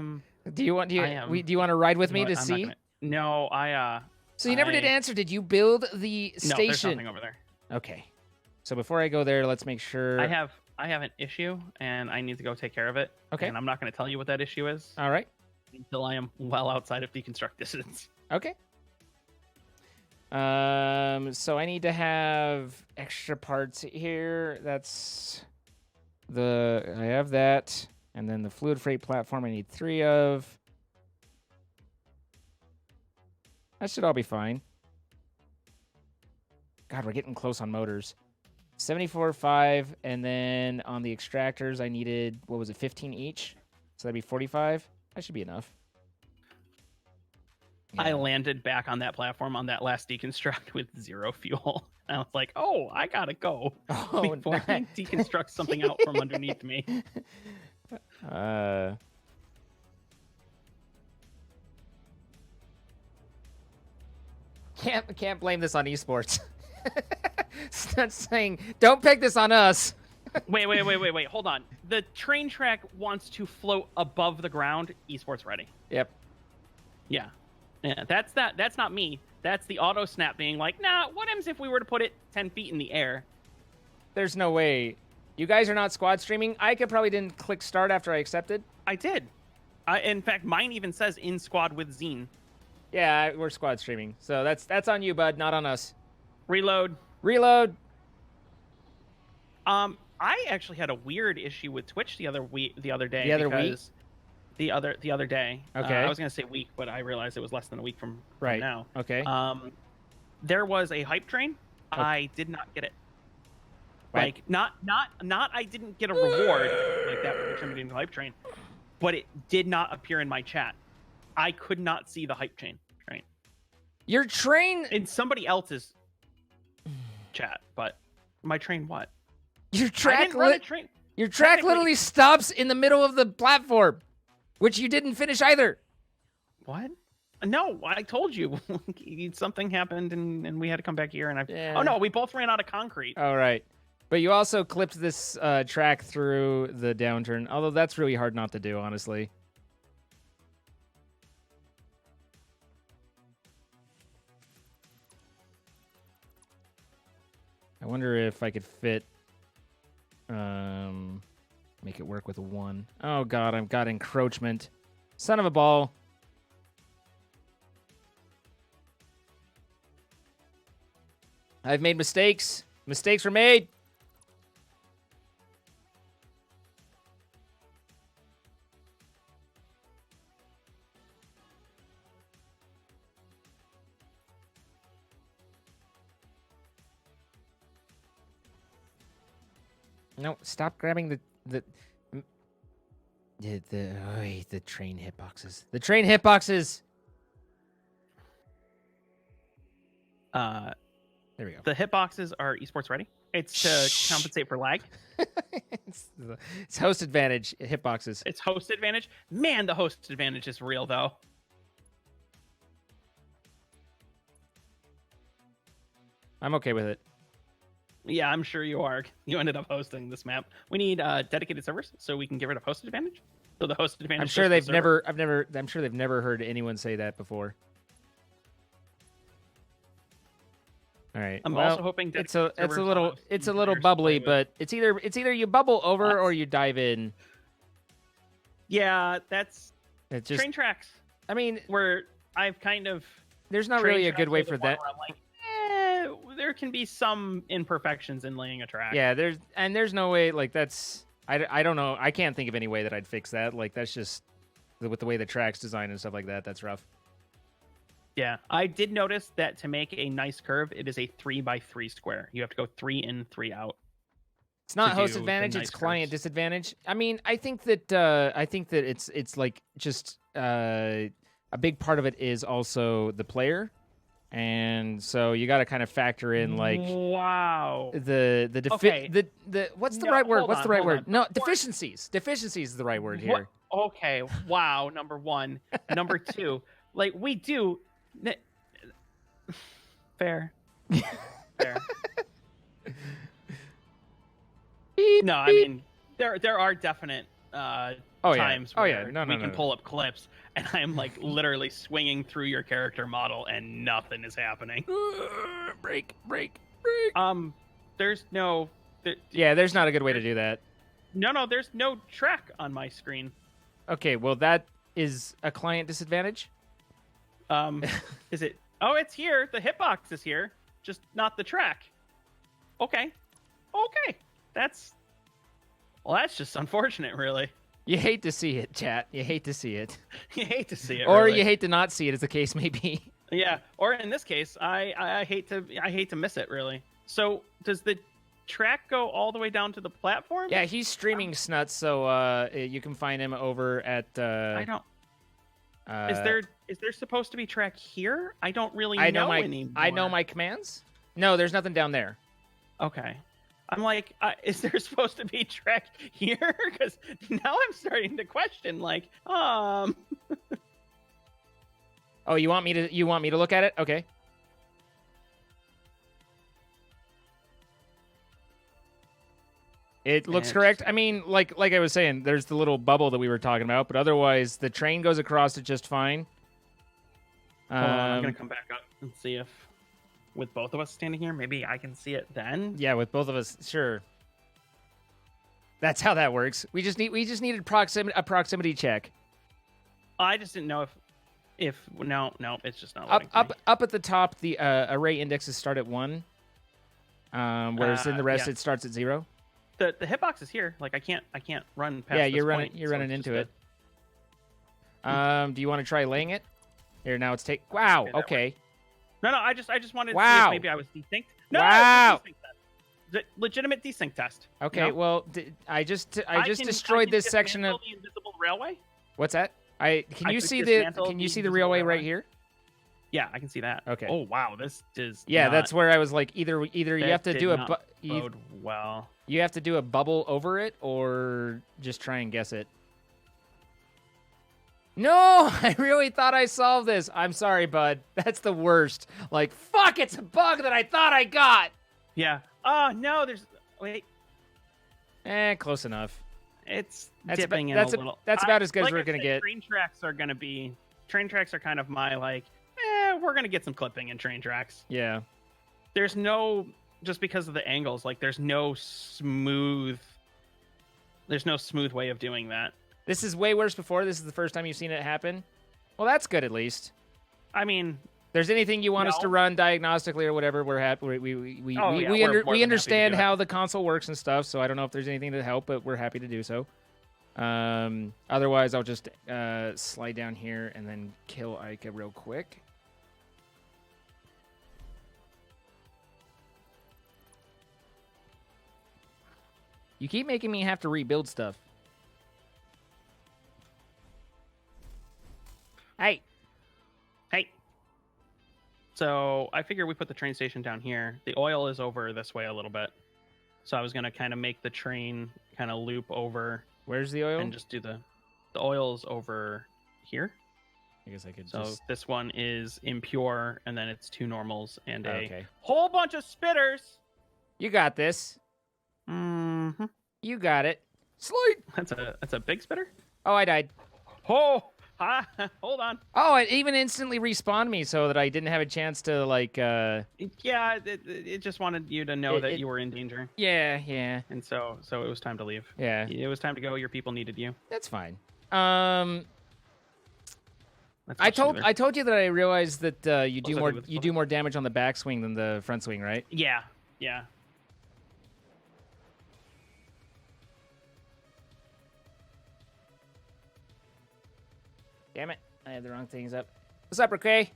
Do you want to ride with me to see? No, So you never did answer. Did you build the station? No, there's nothing over there. Okay. So before I go there, let's make sure. I have an issue, and I need to go take care of it. Okay. And I'm not going to tell you what that issue is. All right. Until I am well outside of deconstruct distance. Okay. So I need to have extra parts here. I have that. And then the fluid freight platform I need 3 of. That should all be fine. God, we're getting close on motors. 74.5, and then on the extractors I needed, 15 each? So that'd be 45. That should be enough. I landed back on that platform on that last deconstruct with 0 fuel. I was like, oh, I gotta go Oh, before he deconstructs something out from underneath me. Can't blame this on esports. It's not saying don't pick this on us. Wait. Hold on. The train track wants to float above the ground. Esports ready. Yep. Yeah. That's not me. That's the auto snap being like, nah, what happens if we were to put it 10 feet in the air? There's no way. You guys are not squad streaming. Ika probably didn't click start after I accepted. I did. In fact, mine even says in squad with Zine. Yeah, we're squad streaming. So that's on you, bud, not on us. Reload. Reload. I actually had a weird issue with Twitch the other day. The other week? The other day. Okay. I was gonna say week, but I realized it was less than a week from now. Okay. There was a hype train. Okay. I did not get it. What? Like not I didn't get a reward like that for contributing to the hype train, but it did not appear in my chat. I could not see the hype train. Your train In somebody else's chat, but my train what? Your I track didn't run a train. Your track Technically- literally stops in the middle of the platform, which you didn't finish either. What? No, I told you something happened and we had to come back here and Yeah. Oh no, we both ran out of concrete. All right. But you also clipped this track through the downturn, although that's really hard not to do, honestly. I wonder if I could fit, make it work with a 1. Oh god, I've got encroachment. Son of a ball. I've made mistakes. Mistakes were made. No, stop grabbing the train hitboxes. The train hitboxes. There we go. The hitboxes are esports ready. It's to compensate for lag. it's host advantage hitboxes. It's host advantage. Man, the host advantage is real though. I'm okay with it. Yeah, I'm sure you are. You ended up hosting this map. We need dedicated servers so we can get rid of host advantage. So the host advantage. I'm sure goes to the server. I'm sure they've never heard anyone say that before. All right. I'm well, also hoping it's a servers little allow it's a little players to bubbly, play with. but it's either you bubble over What? or you dive in. Yeah, that's It's just train tracks I mean, where I've kind of there's not train really a tracks good way are the for one that. where I'm like, there can be some imperfections in laying a track. Yeah, there's no way like that's I don't know. I can't think of any way that I'd fix that. Like that's just with the way the track's designed and stuff like that. That's rough. Yeah, I did notice that to make a nice curve, it is a 3x3 square. You have to go 3 in, 3 out. It's not to host do the advantage, nice it's client curves. disadvantage. I mean, I think that it's like just a big part of it is also the player. And so you got to kind of factor in like wow. the what's the right word? hold What's the on, right hold word? on. No, deficiencies. Deficiencies is the right word here. Okay, wow. Number 1, number 2, like we do. Fair. Fair. No, I mean there are definite times where we can pull up clips and I'm like literally swinging through your character model and nothing is happening. Break. There's no Yeah, there's not a good way to do that. no there's no track on my screen. Okay, well that is a client disadvantage. Is it? Oh, it's here. The hitbox is here, just not the track. Okay. That's just unfortunate, really. You hate to see it, chat. You hate to see it. You hate to see it, Or really. you hate to not see it, as the case may be. Yeah, or in this case, I hate to miss it, really. So does the track go all the way down to the platform? Yeah, he's streaming Snuts, so you can find him over at I don't. Is there supposed to be track here? I don't really I know anymore. I know my commands. No, there's nothing down there. Okay. I'm like, is there supposed to be track here? Because now I'm starting to question, like, Oh, you want me to look at it? Okay. It looks correct. I mean, like I was saying, there's the little bubble that we were talking about, but otherwise the train goes across it just fine. Hold on, I'm gonna come back up and see if, with both of us standing here, maybe I can see it then. Yeah, with both of us, sure. That's how that works. We just needed a proximity check. I just didn't know if no, it's just not letting me. Up at the top. The array indexes start at 1, whereas in the rest it starts at 0. The hitbox is here. Like I can't run past. Yeah, this you're point, running into it. Do you want to try laying it? Here, now it's take. Wow. Okay. No, I just wanted to see Wow. if maybe I was desynced. No, Wow. it's a desync test. The legitimate desync test. Okay. You know? Well, I just destroyed this section of. The invisible railway. What's that? Can I you could see dismantle the invisible railway right here? Yeah, I can see that. Okay. Oh wow, this is. Yeah, not, that's where I was like, either you have to did do not bode well. you have to do a bubble over it, or just try and guess it. No, I really thought I solved this. I'm sorry, bud. That's the worst. Like, fuck, it's a bug that I thought I got. Yeah. Oh no, wait. Close enough. It's That's dipping about, in a little. That's about as good as like we're I gonna said, get. Train tracks are kind of my like. We're gonna get some clipping in train tracks. Yeah. There's no, just because of the angles, like there's no smooth way of doing that. This is way worse before. This is the first time you've seen it happen. Well, that's good at least. I mean, If there's anything you want us to No. run diagnostically or whatever, we're happy. We understand how the console works and stuff. So I don't know if there's anything to help, but we're happy to do so. Otherwise, I'll just slide down here and then kill Ica real quick. You keep making me have to rebuild stuff. Hey. So I figure we put the train station down here. The oil is over this way a little bit. So I was gonna kind of make the train kind of loop over Where's the oil? and just do the oil's over here. I guess I could So just... this one is impure, and then it's 2 normals and a Okay. whole bunch of spitters. You got this. Mm-hmm. You got it. Slide. That's a big spitter. Oh, I died. Oh, hold on. Oh, it even instantly respawned me so that I didn't have a chance to, like, Yeah, it just wanted you to know that you were in danger, Yeah. and so it was time to leave. Yeah. It was time to go. Your people needed you. That's fine. That's I much told smoother. you that I realized that you do Was more it with you do more damage on the backswing than the front swing, right? Yeah. Damn it. I had the wrong things up. What's up, Ricky?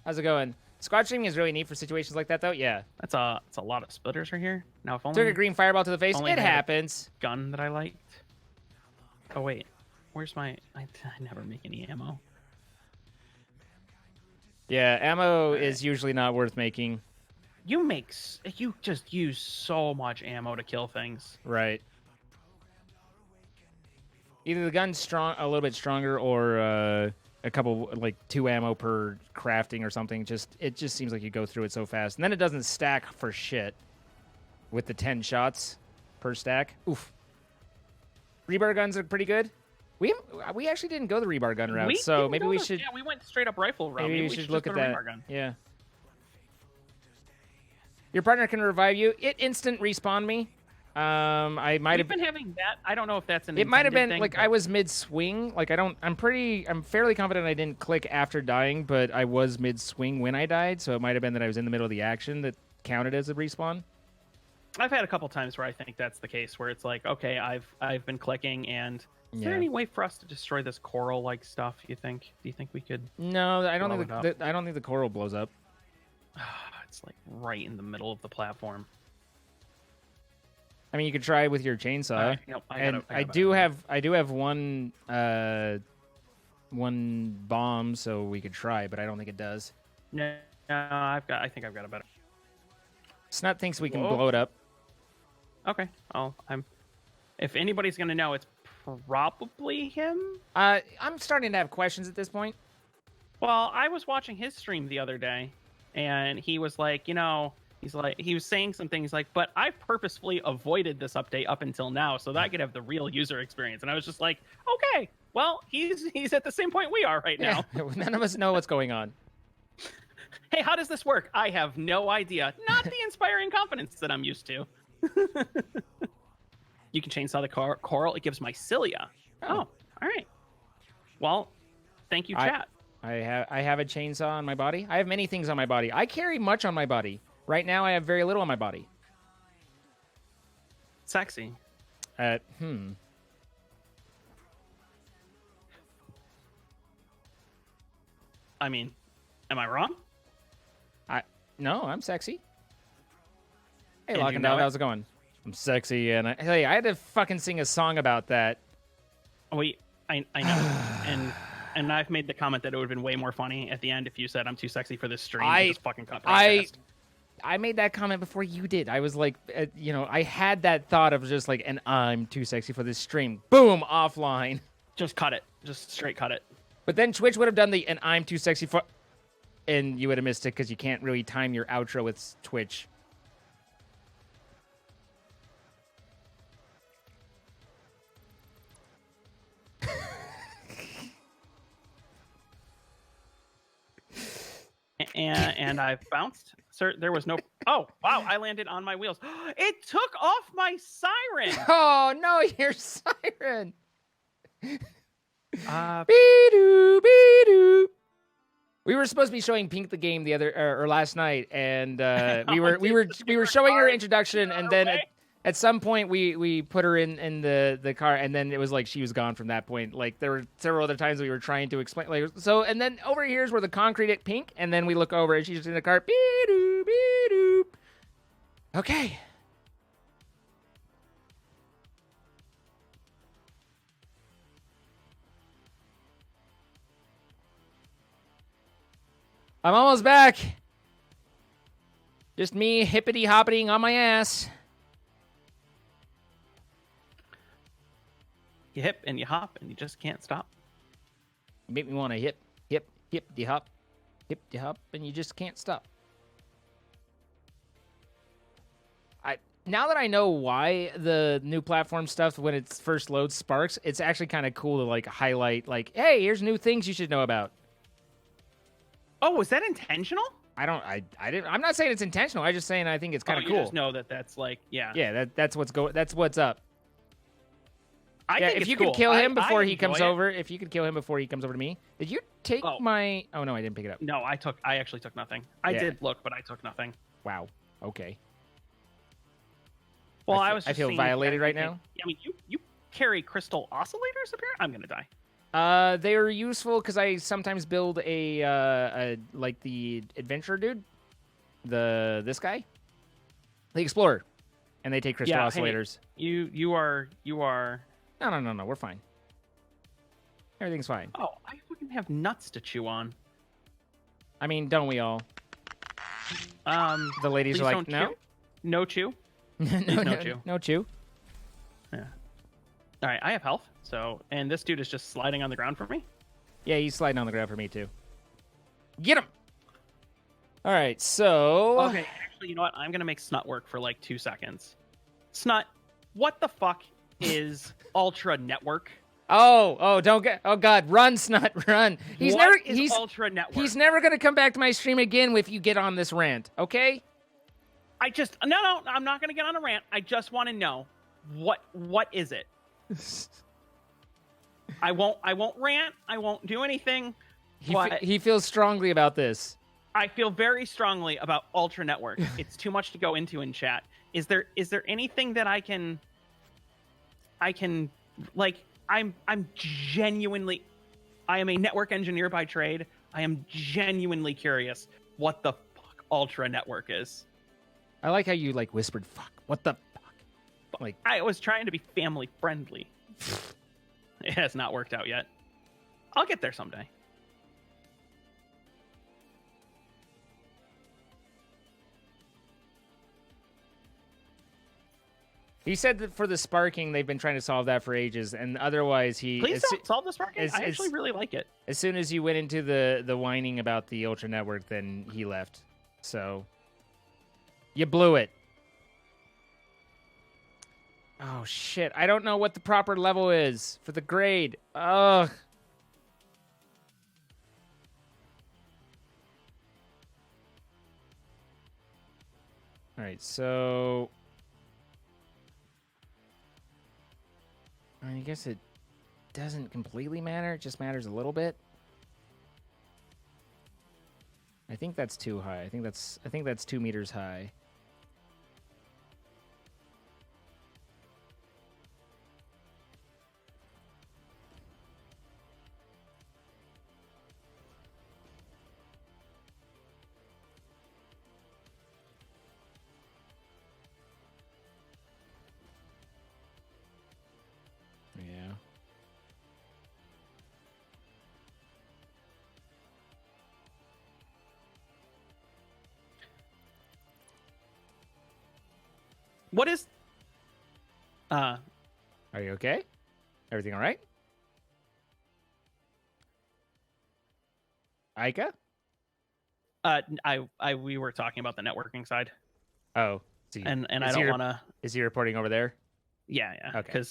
How's it going? Squad streaming is really neat for situations like that, though. Yeah. That's a lot of splitters right here. Now if only Took a green fireball to the face. only It had a- happens. gun that I liked. Oh wait, where's my? I never make any ammo. Yeah, ammo is usually not worth making. You just use so much ammo to kill things. Right. Either the gun's a little bit stronger, or a couple, like 2 ammo per crafting or something. It just seems like you go through it so fast, and then it doesn't stack for shit with the 10 shots per stack. Oof. Rebar guns are pretty good. We actually didn't go the rebar gun route, so maybe we should. Yeah, we went straight up rifle route. Maybe we should look just at go to that. rebar gun. Yeah. Your partner can revive you. It instant respawned me. I might We've have been having that. I don't know if that's an. It might have been intended thing, like but I was mid swing. Like I'm fairly confident I didn't click after dying, but I was mid swing when I died, so it might have been that I was in the middle of the action that counted as a respawn. I've had a couple times where I think that's the case, where it's like, okay, I've been clicking, and is there any way for us to destroy this coral like stuff? Do you think we could? No, I don't blow think it I don't think the coral blows up. It's like right in the middle of the platform. I mean, you could try with your chainsaw. Nope, I do have one one bomb, so we could try, but I don't think it does. No, I think I've got a better. Snut thinks we can Whoa. blow it up. Okay. If anybody's gonna know, it's probably him. I'm starting to have questions at this point. Well, I was watching his stream the other day, and he was like, he was saying some things like, but I've purposefully avoided this update up until now so that I could have the real user experience. And I was just like, okay, well, he's at the same point we are right now. Yeah, none of us know what's going on. Hey, how does this work? I have no idea. Not the inspiring confidence that I'm used to. You can chainsaw the coral. It gives mycelia. Oh, all right. Well, thank you, chat. I have a chainsaw on my body. I have many things on my body. I carry much on my body. Right now, I have very little on my body. Sexy. I mean, am I wrong? No, I'm sexy. Hey, And you Locking know Dog, it? how's it going? I'm sexy, and hey, I had to fucking sing a song about that. I know, and I've made the comment that it would have been way more funny at the end if you said I'm too sexy for this stream. Just fucking cut broadcast. I made that comment before you did. I was like, I had that thought of just like, and I'm too sexy for this stream. Boom, offline. Just cut it. Just straight cut it. But then Twitch would have done the, and I'm too sexy for, and you would have missed it because you can't really time your outro with Twitch. And I've bounced. Sir, there was no. Oh wow! I landed on my wheels. It took off my siren. Oh no, your siren. Uh, Be-doo, be-doo. We were supposed to be showing Pink the game the other or last night, and we were showing her introduction, and then at some point we put her in the car, and then it was like she was gone from that point. Like there were several other times we were trying to explain, like so, and then over here is where the concrete at Pink, and then we look over and she's in the car. Be-doo, be-doo. Okay. I'm almost back. Just me hippity-hoppiting on my ass. you hip and you hop and you just can't stop. You make me want to hip, de hop, and you just can't stop. Now that I know why the new platform stuff, when it first loads sparks, it's actually kind of cool to like highlight, like, hey, here's new things you should know about. Oh, was that intentional? I didn't. I'm not saying it's intentional. I'm just saying I think it's kind of cool. You just know that that's like, yeah. Yeah, that's what's going. That's what's up. I yeah, think if it's you cool. could kill him before he enjoy comes it. over, if you could kill him before he comes over to me. Did you take Oh. my? Oh no, I didn't pick it up. No, I actually took nothing. I Yeah. did look, but I took nothing. Wow. Okay. Well, I I fe- was. I Just feel seeing violated that- right now. I mean, you carry crystal oscillators apparently. I'm gonna die. They're useful because I sometimes build a like the adventurer dude, this guy, the explorer, and they take crystal Yeah, hey. oscillators. You are. No, we're fine. Everything's fine. Oh, I fucking have nuts to chew on. I mean, don't we all? The ladies please are like, don't no, chew. No chew. no chew. no chew. Yeah. All right, I have health. So, and this dude is just sliding on the ground for me. Yeah, he's sliding on the ground for me too. Get him! All right, so Okay, actually, you know what? I'm gonna make Snut work for like 2 seconds. Snut, what the fuck is Ultra Network? Oh, don't get. Oh God, run, Snut, run! What is Ultra Network? He's never gonna come back to my stream again if you get on this rant. Okay? No, I'm not gonna get on a rant. I just want to know what is it? I won't rant. I won't do anything. He feels strongly about this. I feel very strongly about Ultra Network. It's too much to go into in chat. Is there anything that I can like? I'm genuinely. I am a network engineer by trade. I am genuinely curious what the fuck Ultra Network is. I like how you like whispered, "Fuck, what the fuck?" Like I was trying to be family friendly. It has not worked out yet. I'll get there someday. He said that for the sparking, they've been trying to solve that for ages, and otherwise Please don't solve the sparking. I actually really like it. As soon as you went into the whining about the Ultra Network, then he left. So you blew it. Oh shit! I don't know what the proper level is for the grade. Ugh. All right, so I guess it doesn't completely matter. It just matters a little bit. I think that's too high. I think that's 2 meters high. Yeah. What is? Are you okay? Everything all right? Aika? We were talking about the networking side, Oh, and I don't want to. Is he reporting over there? Yeah. Okay.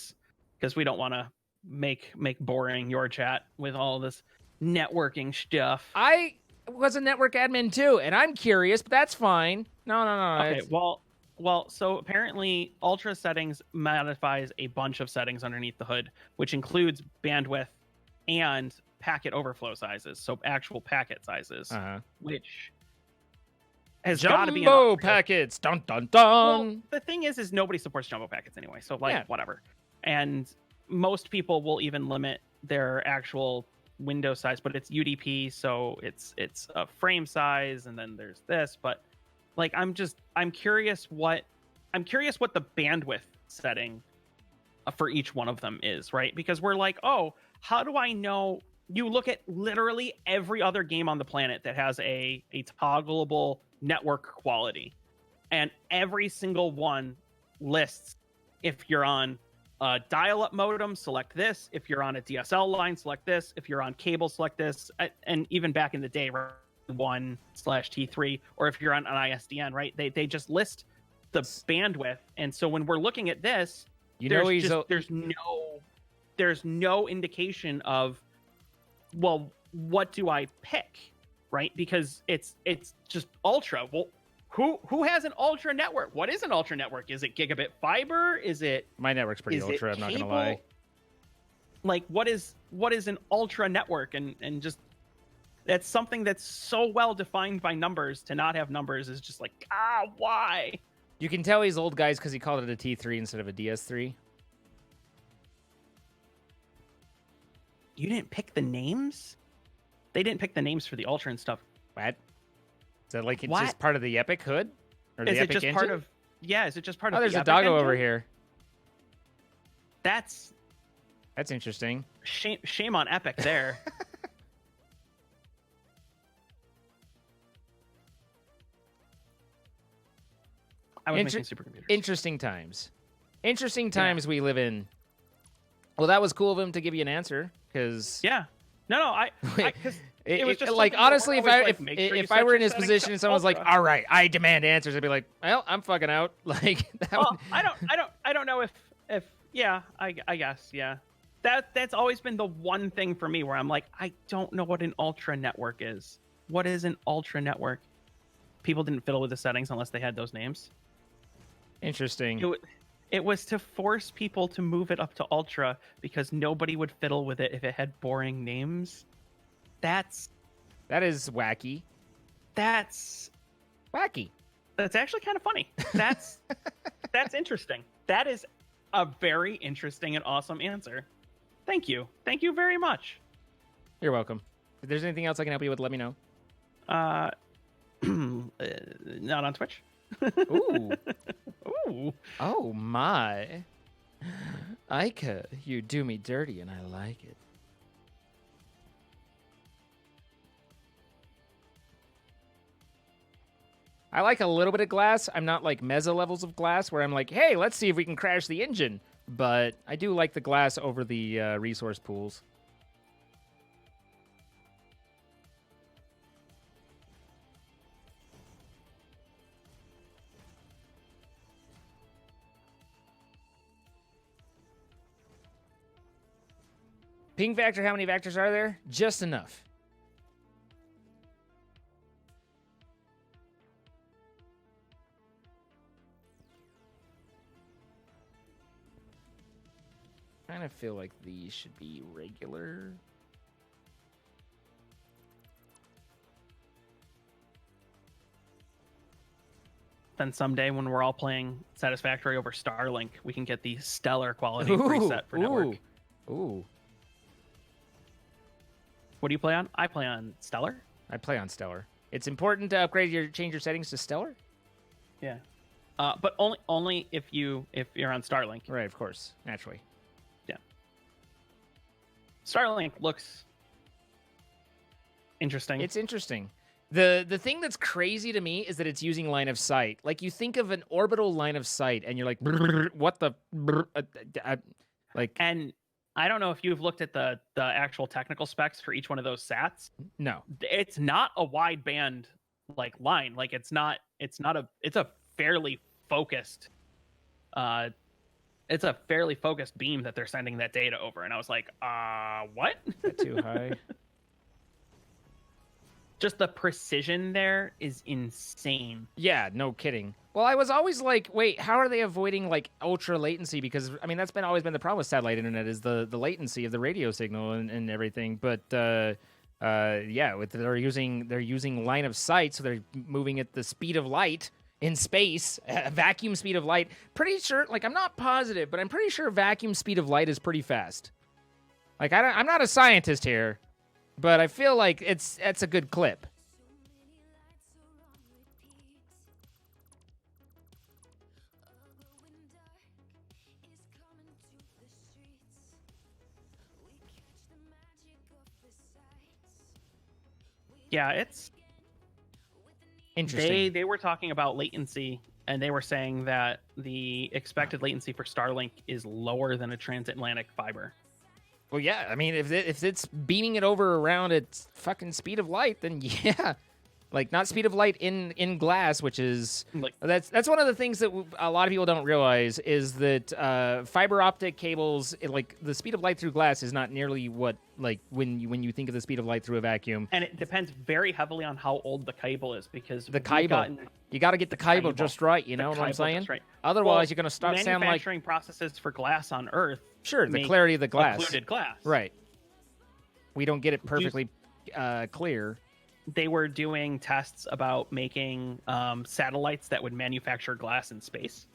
Because we don't want to make boring your chat with all this networking stuff. I was a network admin too, and I'm curious, but that's fine. No. Okay. it's- Well, so apparently Ultra settings modifies a bunch of settings underneath the hood, which includes bandwidth and packet overflow sizes, so actual packet sizes, which has got to be Jumbo packets. Dun dun dun. Well, the thing is nobody supports jumbo packets anyway, so like Yeah. whatever. And most people will even limit their actual window size, but it's UDP, so it's a frame size, and then there's this. But like, I'm curious what the bandwidth setting for each one of them is, right? Because we're like, oh, how do I know? You look at literally every other game on the planet that has a toggleable network quality, and every single one lists if you're on a dial-up modem, select this. If you're on a DSL line, select this. If you're on cable, select this. And even back in the day, 1/T3, or if you're on an ISDN, right? They just list the bandwidth. And so when we're looking at this, there's no indication of, well, what do I pick, right? Because it's just ultra. Well, who has an ultra network? What is an ultra network? Is it gigabit fiber? Is it My network's pretty ultra, I'm not gonna lie. Like, what is an ultra network? And just, that's something that's so well defined by numbers. To not have numbers is just like, why? You can tell he's old guys because he called it a T3 instead of a DS3. You didn't pick the names? They didn't pick the names for the ultra and stuff. What? Is that like it's What? just part of the Epic hood? Or the Is it Epic just engine? part of? Yeah, is it just part Oh, of? there's the a Epic doggo engine? over here. That's interesting. shame on Epic there. I was making supercomputers. Interesting times. Interesting times we live in. Well, that was cool of him to give you an answer, because Yeah. No, because it was just like, something that honestly, we're always like, make sure you if set I were your in his settings position to and someone's like, ultra. "All right, I demand answers," I'd be like, "Well, I'm fucking out." Like that. Well, I don't know if yeah, I guess, yeah. That's always been the one thing for me where I'm like, I don't know what an ultra network is. What is an ultra network? People didn't fiddle with the settings unless they had those names. Interesting. It was to force people to move it up to ultra because nobody would fiddle with it if it had boring names. That is wacky. That's Wacky. actually kind of funny. That's interesting. That is a very interesting and awesome answer. Thank you very much. You're welcome. If there's anything else I can help you with, let me know. Not on Twitch. Ooh. Ooh. Oh my. Ica, you do me dirty and I like it. I like a little bit of glass. I'm not like mesa levels of glass where I'm like, hey, let's see if we can crash the engine. But I do like the glass over the resource pools. Ping factor, how many factors are there? Just enough. I kind of feel like these should be regular. Then someday when we're all playing Satisfactory over Starlink, we can get the stellar quality Ooh, preset for network. Ooh. What do you play on? I play on Stellar. I play on Stellar. It's important to change your settings to Stellar? Yeah. But only if you're on Starlink. Right, of course. Naturally. Yeah. Starlink looks interesting. It's interesting. The thing that's crazy to me is that it's using line of sight. Like, you think of an orbital line of sight, and you're like, what the... like... And I don't know if you've looked at the actual technical specs for each one of those sats. No. It's not a wide band like line. Like it's a fairly focused it's a fairly focused beam that they're sending that data over. And I was like, what? Is that too high? Just the precision there is insane. Yeah, no kidding. Well, I was always like, wait, how are they avoiding like ultra latency? Because I mean, that's always been the problem with satellite internet is the latency of the radio signal and everything. But yeah, they're using line of sight, so they're moving at the speed of light in space, vacuum speed of light. Pretty sure, like I'm not positive, but I'm pretty sure vacuum speed of light is pretty fast. Like I'm not a scientist here, but I feel like that's a good clip. Yeah, it's interesting. They were talking about latency, and they were saying that the expected latency for Starlink is lower than a transatlantic fiber. Well, yeah. I mean, if it's beaming it over around its fucking speed of light, then yeah, like not speed of light in glass, which is Like that's one of the things that a lot of people don't realize is that fiber optic cables, like the speed of light through glass, is not nearly what like when you think of the speed of light through a vacuum. And it depends very heavily on how old the cable is, because the cable, you got to get the cable just right. You know what I'm saying? Right. Otherwise, you're gonna start sound like manufacturing processes for glass on Earth. Sure, the clarity of the glass. Occluded glass. Right. We don't get it perfectly clear. They were doing tests about making satellites that would manufacture glass in space.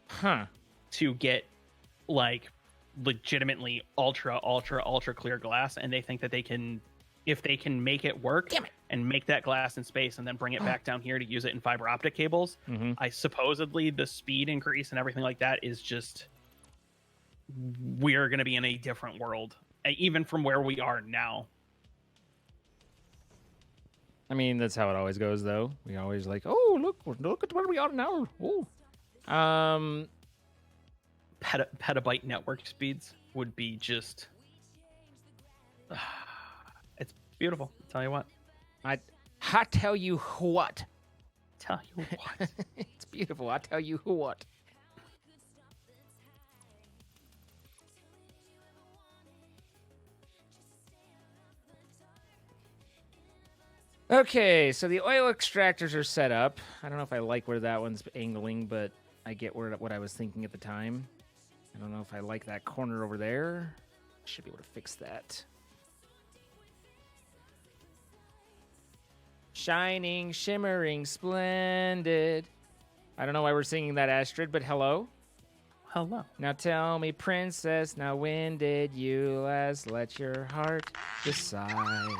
Huh. To get like legitimately ultra clear glass, and they think that they can, if they can make it work and make that glass in space and then bring it back down here to use it in fiber optic cables. Mm-hmm. I supposedly the speed increase and everything like that is just, we're going to be in a different world, even from where we are now. I mean, that's how it always goes, though. We always like, oh, look at where we are now. Oh, petabyte network speeds would be just, it's beautiful. I'll tell you what. I tell you what. Tell you what. It's beautiful. I tell you what. Okay, so the oil extractors are set up. I don't know if I like where that one's angling, but I get what I was thinking at the time. I don't know if I like that corner over there. Should be able to fix that. Shining, shimmering, splendid. I don't know why we're singing that, Astrid, but hello. Hello. Now tell me, princess, now when did you last let your heart decide?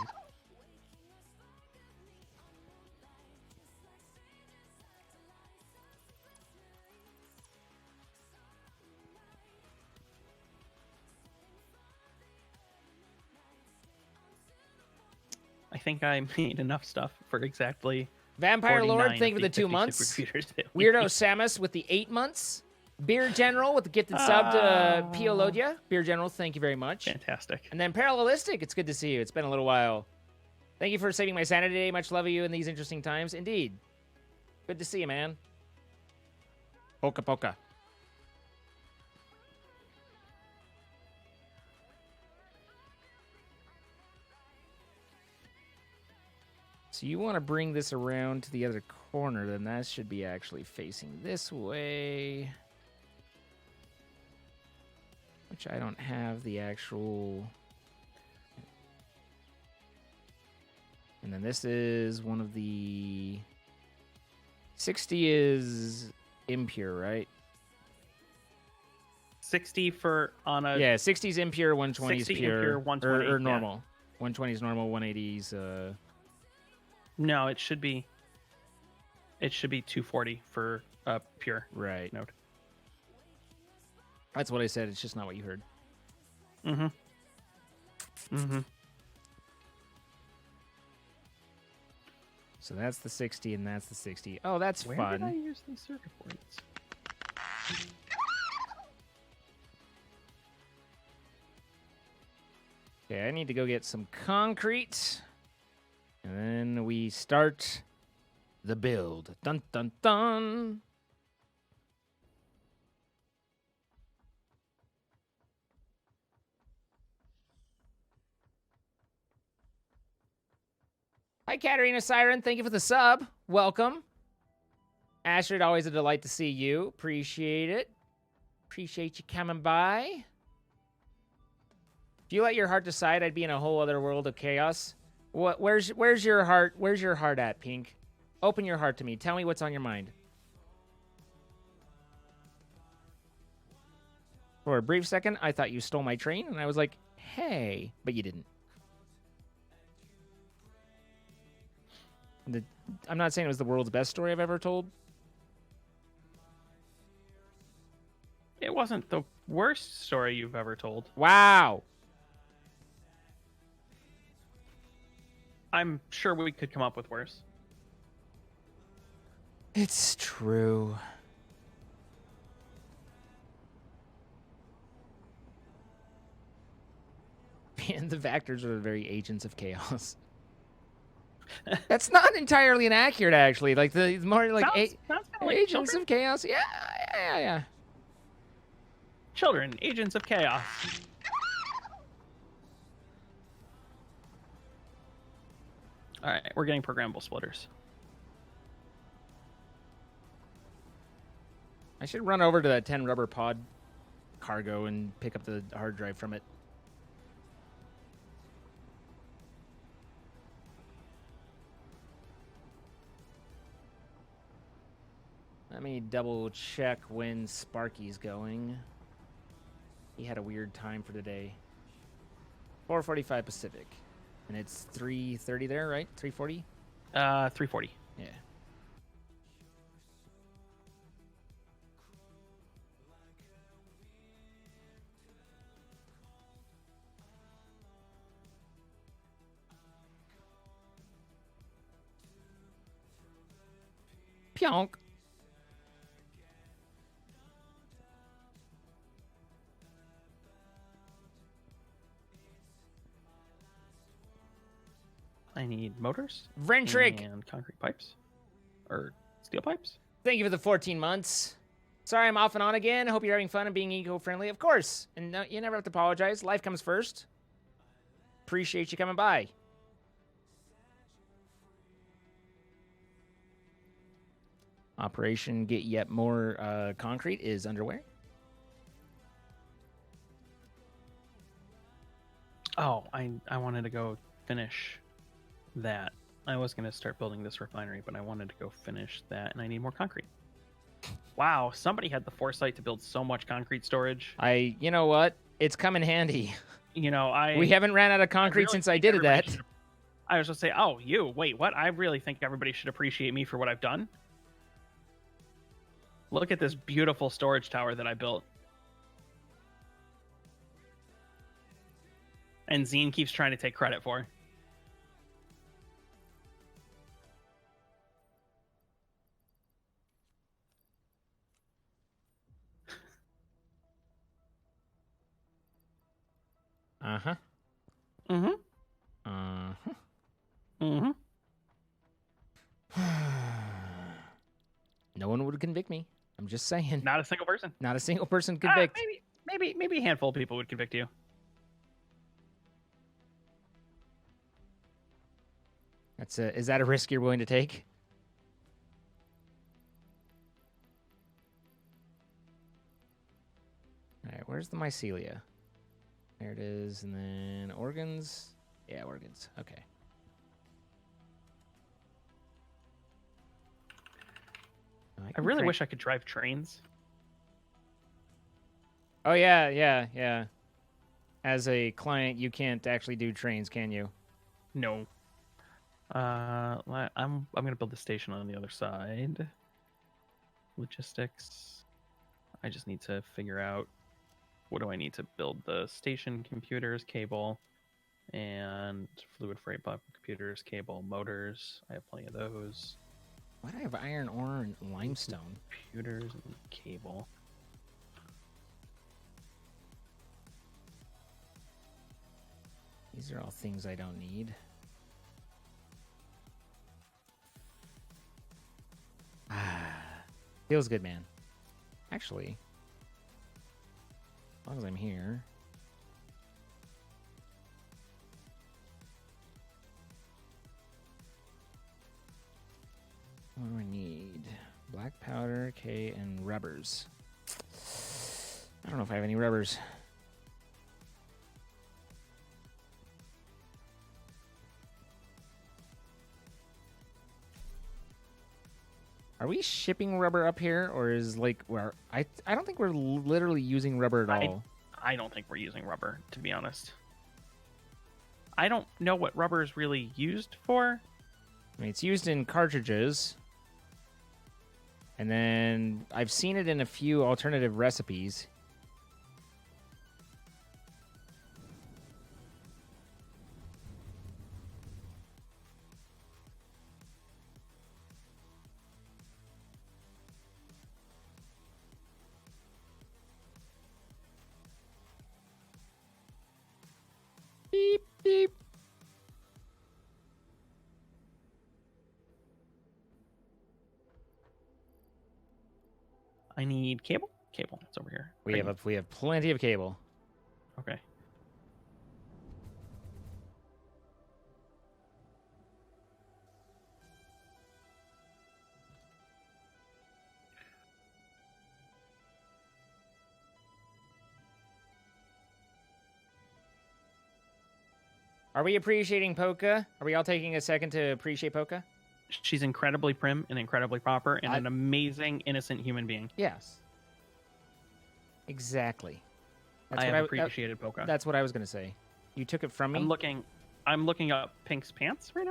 I think I made enough stuff for exactly Vampire Lord, 49 thank you of for the 2 50 months. supercomputers that we Weirdo need. Samus with the 8 months. Beer General with the gifted sub to Piolodia. Beer General, thank you very much. Fantastic. And then Parallelistic, it's good to see you. It's been a little while. Thank you for saving my sanity today. Much love of you in these interesting times. Indeed. Good to see you, man. Poka poka. So you want to bring this around to the other corner, then that should be actually facing this way. Which I don't have the actual... And then this is one of the... 60 is impure, right? 60 for on a Yeah, 60 is impure, 120 is 60 pure. impure, 120, or yeah. normal. 120 is normal, 180 is... No, it should be 240 for pure Right. node. That's what I said. It's just not what you heard. Mm-hmm. So that's the 60 and that's the 60. Oh, that's Where fun. did I use these circuit boards? Okay, I need to go get some concrete. And then we start the build. Dun dun dun. Hi, Katarina Siren. Thank you for the sub. Welcome. Astrid, always a delight to see you. Appreciate it. Appreciate you coming by. If you let your heart decide, I'd be in a whole other world of chaos. Where's your heart? Where's your heart at, Pink? Open your heart to me. Tell me what's on your mind. For a brief second, I thought you stole my train, and I was like, hey, but you didn't. I'm not saying it was the world's best story I've ever told. It wasn't the worst story you've ever told. Wow. I'm sure we could come up with worse. It's true. And the Vectors are very agents of chaos. That's not entirely inaccurate, actually. Like the more like, Sounds kinda like agents children. of chaos. Yeah. Children, agents of chaos. All right, we're getting programmable splitters. I should run over to that 10 rubber pod cargo and pick up the hard drive from it. Let me double check when Sparky's going. He had a weird time for today. 4:45 Pacific. And it's 3:30 there, right? 3:40? 340. Yeah. Pionk. I need motors Ventric. and concrete pipes or steel pipes. Thank you for the 14 months. Sorry I'm off and on again. I hope you're having fun and being eco-friendly. Of course. And no, you never have to apologize. Life comes first. Appreciate you coming by. Operation Get Yet More Concrete is underway. Oh, I wanted to go finish that. I was going to start building this refinery, but I wanted to go finish that, and I need more concrete. Wow, somebody had the foresight to build so much concrete storage. You know what? It's come in handy. You know, We haven't ran out of concrete really since I think did everybody that. should- I was going to say, oh, you, wait, what? I really think everybody should appreciate me for what I've done. Look at this beautiful storage tower that I built. And Zine keeps trying to take credit for. Uh-huh. Mm-hmm. Uh-huh. Mm-hmm. No one would convict me. I'm just saying. Not a single person. Not a single person convict. Maybe a handful of people would convict you. Is that a risk you're willing to take? All right, where's the mycelia? There it is, and then organs. Yeah, organs. Okay. I really wish I could drive trains. Oh yeah. As a client, you can't actually do trains, can you? No. I'm gonna build the station on the other side. Logistics. I just need to figure out what do I need to build the station: computers, cable, and fluid freight pump, computers, cable, motors. I have plenty of those. Why do I have iron ore and limestone? Computers and cable. These are all things I don't need. Feels good, man. Actually, as long as I'm here. What do I need? Black powder, K, and rubbers. I don't know if I have any rubbers. Are we shipping rubber up here, or is like where I don't think we're literally using rubber at all. I don't think we're using rubber, to be honest. I don't know what rubber is really used for. I mean, it's used in cartridges, and then I've seen it in a few alternative recipes. Beep, beep. I need cable. Cable, it's over here. We have plenty of cable. Okay. Are we appreciating Polka? Are we all taking a second to appreciate Polka? She's incredibly prim and incredibly proper and an amazing, innocent human being. Yes. Exactly. I have appreciated Polka. That's what I was going to say. You took it from me? I'm looking up Pink's pants right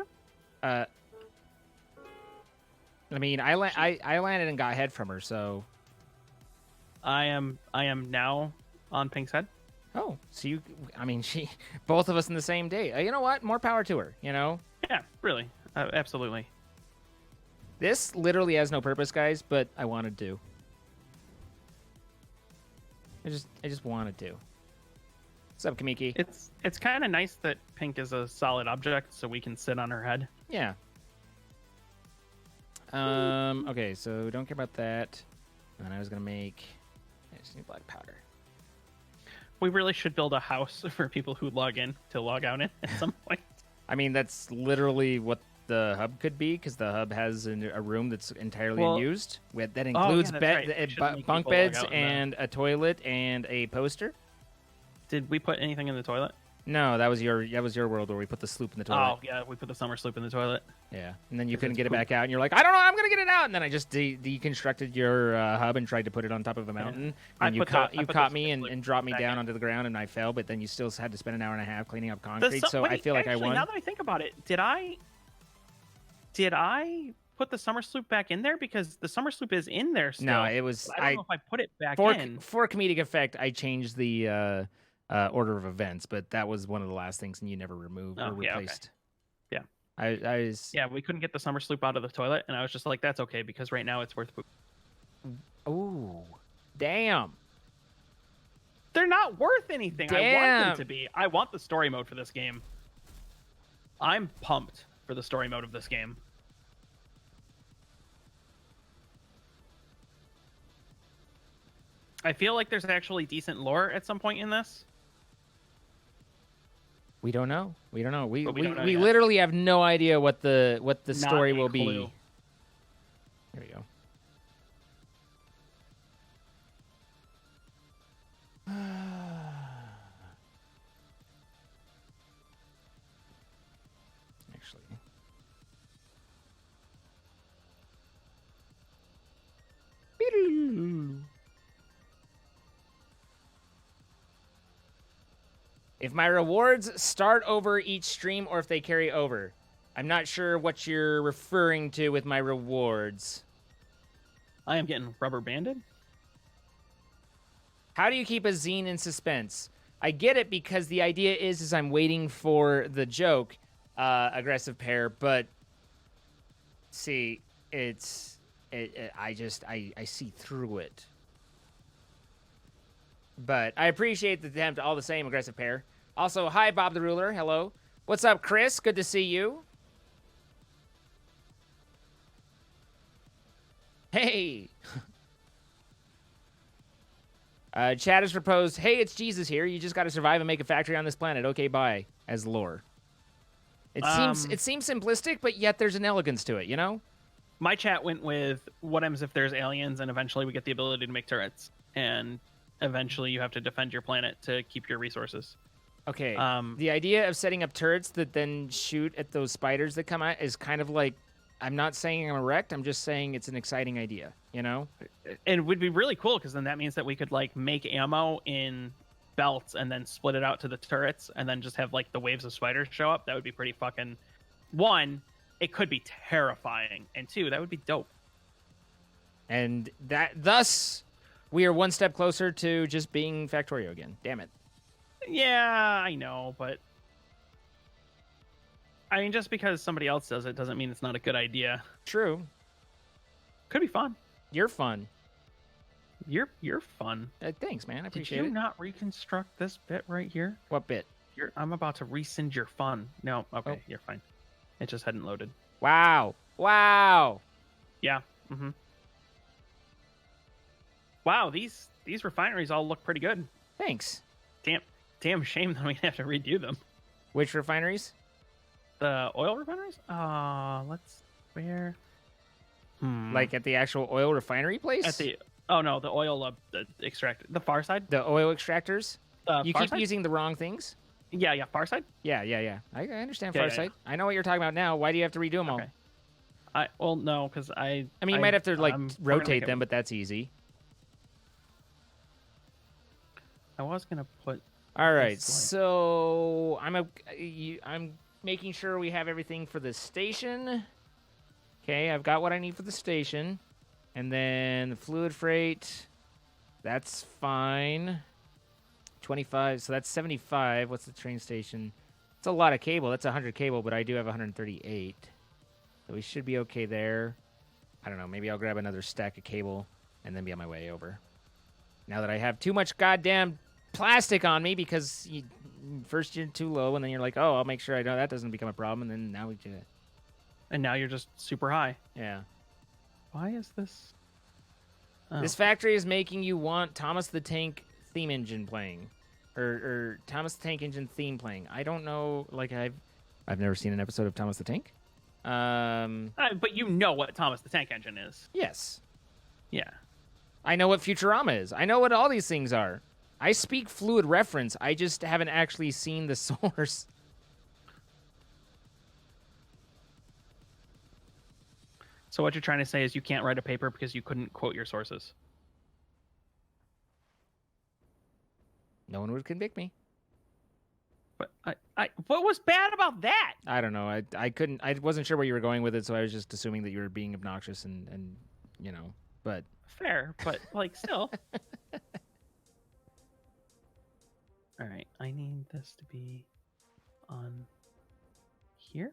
now. I mean, I landed and got head from her, so I am now on Pink's head. Oh, so both of us in the same day. You know what? More power to her, you know? Yeah, really. Absolutely. This literally has no purpose, guys, but I wanted to. I just wanted to. What's up, Kamiki? It's kind of nice that Pink is a solid object, so we can sit on her head. Yeah. Okay, so don't care about that. And I was gonna make. I just need black powder. We really should build a house for people who log in to log out in at some point. I mean, that's literally what the hub could be, because the hub has a room that's entirely unused. That includes bunk beds and a toilet and a poster. Did we put anything in the toilet? No, that was your world where we put the sloop in the toilet. Oh yeah, we put the summer sloop in the toilet. Yeah, and then you couldn't get it back out, and you're like, I don't know, I'm gonna get it out, and then I just deconstructed your hub and tried to put it on top of a mountain, and you caught me and dropped me down onto the ground, and I fell, but then you still had to spend an hour and a half cleaning up concrete. So I feel like I won. Now that I think about it, did I put the summer sloop back in there, because the summer sloop is in there still? No, it was. I don't know if I put it back in for comedic effect. I changed the order of events, but that was one of the last things, and you never removed or replaced. Yeah. Yeah, we couldn't get the summer sloop out of the toilet, and I was just like, that's okay, because right now it's worth poop. Ooh, damn. They're not worth anything. I want Damn. them to be. I want the story mode for this game. I'm pumped for the story mode of this game. I feel like there's actually decent lore at some point in this. We don't know. We don't know. We don't know we yet. literally have no idea what the Not story a will be. clue. There we go. Actually. If my rewards start over each stream or if they carry over. I'm not sure what you're referring to with my rewards. I am getting rubber banded. How do you keep a zine in suspense? I get it because the idea is I'm waiting for the joke, aggressive pair, but see, I see through it. But I appreciate the attempt all the same, aggressive pair. Also, hi, Bob the Ruler. Hello. What's up, Chris? Good to see you. Hey. Chad has proposed, hey, it's Jesus here. You just got to survive and make a factory on this planet. Okay, bye. As lore. It seems simplistic, but yet there's an elegance to it, you know? My chat went with what happens if there's aliens and eventually we get the ability to make turrets. And eventually you have to defend your planet to keep your resources. Okay. The idea of setting up turrets that then shoot at those spiders that come out is kind of like, I'm not saying I'm erect. I'm just saying it's an exciting idea, you know? And it would be really cool because then that means that we could like make ammo in belts and then split it out to the turrets and then just have like the waves of spiders show up. That would be pretty fucking... One, it could be terrifying. And two, that would be dope. And thus, we are one step closer to just being Factorio again. Damn it. Yeah, I know, but... I mean, just because somebody else does it doesn't mean it's not a good idea. True. Could be fun. You're fun. You're fun. Thanks, man. I Did appreciate you it. not reconstruct this bit right here? What bit? I'm about to rescind your fun. No, okay, Oh. you're fine. It just hadn't loaded. Wow. Wow. Yeah. Mm-hmm. Wow, these refineries all look pretty good. Thanks. Damn shame that we have to redo them. Which refineries? The oil refineries? Where? Like at the actual oil refinery place? At the the oil the extract, the far side. The oil extractors? You Far keep side? using the wrong things? Yeah, far side. Yeah. I understand Yeah, Farsight. I know what you're talking about now. Why do you have to redo them all? Okay. No, because I mean, you might have to like we're gonna make rotate it- them, but that's easy. I was gonna put. All right, This, like- so I'm making sure we have everything for the station. Okay, I've got what I need for the station, and then the fluid freight. That's fine. 25, so that's 75. What's the train station? It's a lot of cable. That's 100 cable, but I do have 138. So we should be okay there. I don't know. Maybe I'll grab another stack of cable and then be on my way over. Now that I have too much goddamn plastic on me because first you're too low and then you're like, oh, I'll make sure I know that doesn't become a problem. And then now we do it. And now you're just super high. Yeah. Why is this? Oh. This factory is making you want Thomas the Tank theme engine playing, or Thomas the Tank Engine theme playing. I don't know. Like I've never seen an episode of Thomas the Tank. But you know what Thomas the Tank Engine is. Yes. Yeah. I know what Futurama is. I know what all these things are. I speak fluid reference. I just haven't actually seen the source. So what you're trying to say is you can't write a paper because you couldn't quote your sources. No one would convict me. But what was bad about that? I don't know. I couldn't. I wasn't sure where you were going with it, so I was just assuming that you were being obnoxious and you know. But Fair, but like still. All right, I need this to be on here.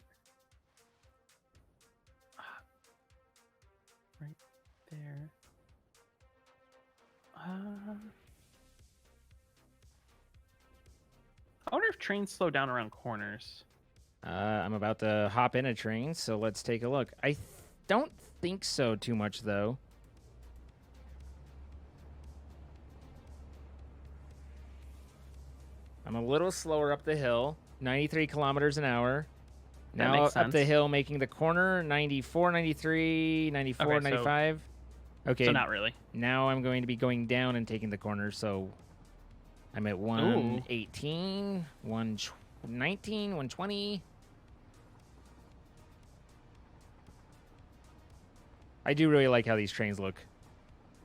Right there. wonder if trains slow down around corners. I'm about to hop in a train, so let's take a look. I don't think so too much, though. I'm a little slower up the hill, 93 kilometers an hour. That Now makes up the sense. hill, making the corner, 94, 93, 94, Okay, so- 95. Okay, So not really. now I'm going to be going down and taking the corner, so I'm at 118, 119, 120. I do really like how these trains look.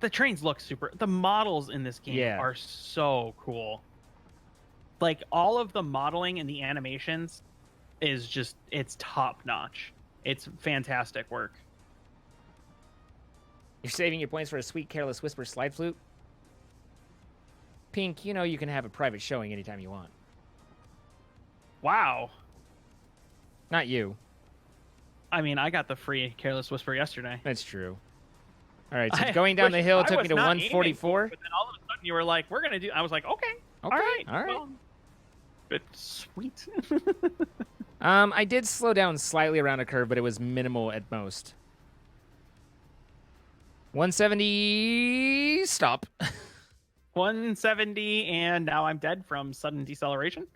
The trains look super. The models in this game Yeah. are so cool. Like all of the modeling and the animations is just it's top notch. It's fantastic work. You're saving your points for a sweet Careless Whisper slide flute? Pink, you know you can have a private showing anytime you want. Wow. Not you. I mean, I got the free Careless Whisper yesterday. That's true. All right, so I going down the hill I took me was to not aiming for 144. it, but then all of a sudden you were like, "We're gonna do." I was like, "Okay, all Okay, right, all right. well, it's sweet." I did slow down slightly around a curve, but it was minimal at most. 170, stop. 170, and now I'm dead from sudden deceleration.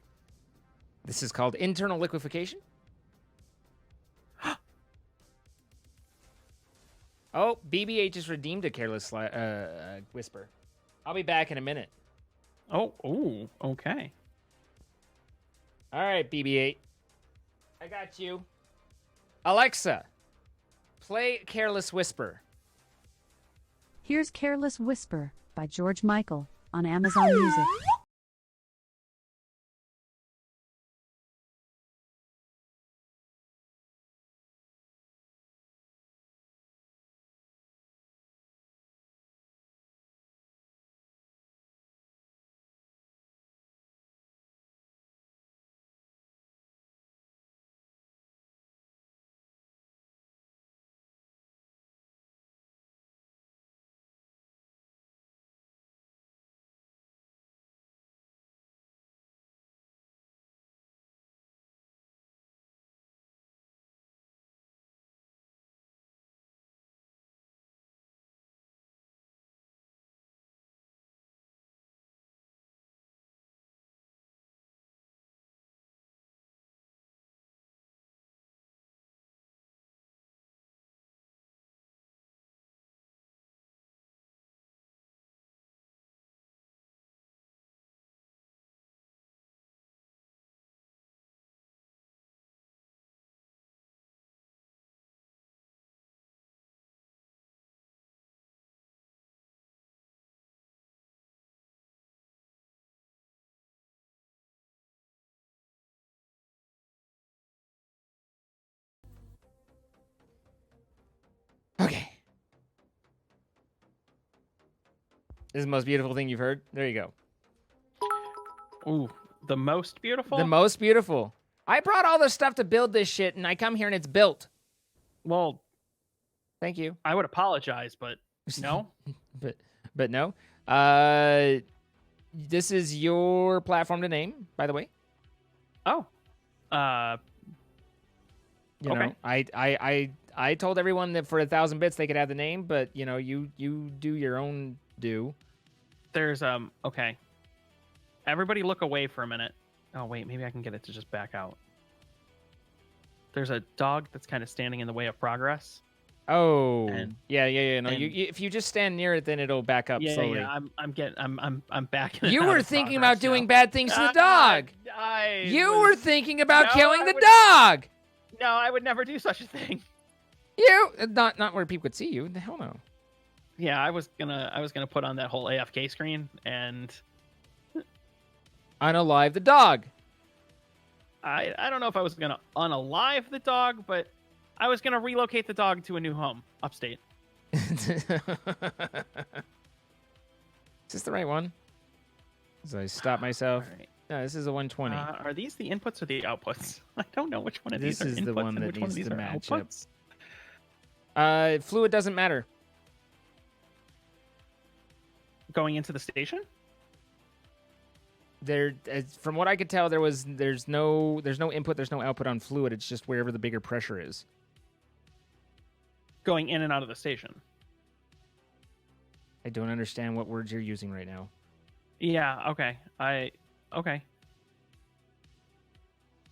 This is called internal liquefaction. Oh, BB-8 just redeemed a Careless Whisper. I'll be back in a minute. Oh, okay. All right, BB-8. I got you. Alexa, play Careless Whisper. Here's Careless Whisper by George Michael on Amazon Music. Okay. This is the most beautiful thing you've heard. There you go. Ooh, the most beautiful. The most beautiful. I brought all the stuff to build this shit, and I come here and it's built. Well, Thank you. I would apologize, but no. But no. This is your platform to name, by the way. Oh, You Okay. know, I told everyone that for 1,000 bits they could have the name, but you know, you do your own do. there's okay. Everybody, look away for a minute. Oh wait, maybe I can get it to just back out. There's a dog that's kind of standing in the way of progress. Oh, And- yeah. No, and- if you just stand near it, then it'll back up slowly. I'm back. in and You out were of thinking progress about doing now. bad things to the dog. You was- were thinking about No, killing I the would- dog. No, I would never do such a thing. You not where people could see you. The hell no. Yeah, I was gonna put on that whole AFK screen, and Unalive the dog. I don't know if I was gonna unalive the dog, but I was gonna relocate the dog to a new home upstate. Is this the right one? So I stop myself. All right. No, this is a 120. Are these the inputs or the outputs? I don't know which one of This these are is the inputs one and that which one of needs these to are match up. outputs. Fluid doesn't matter. Going into the station? from what I could tell, there's no input, there's no output on fluid. It's just wherever the bigger pressure is. Going in and out of the station. I don't understand what words you're using right now. Yeah. Okay. Okay.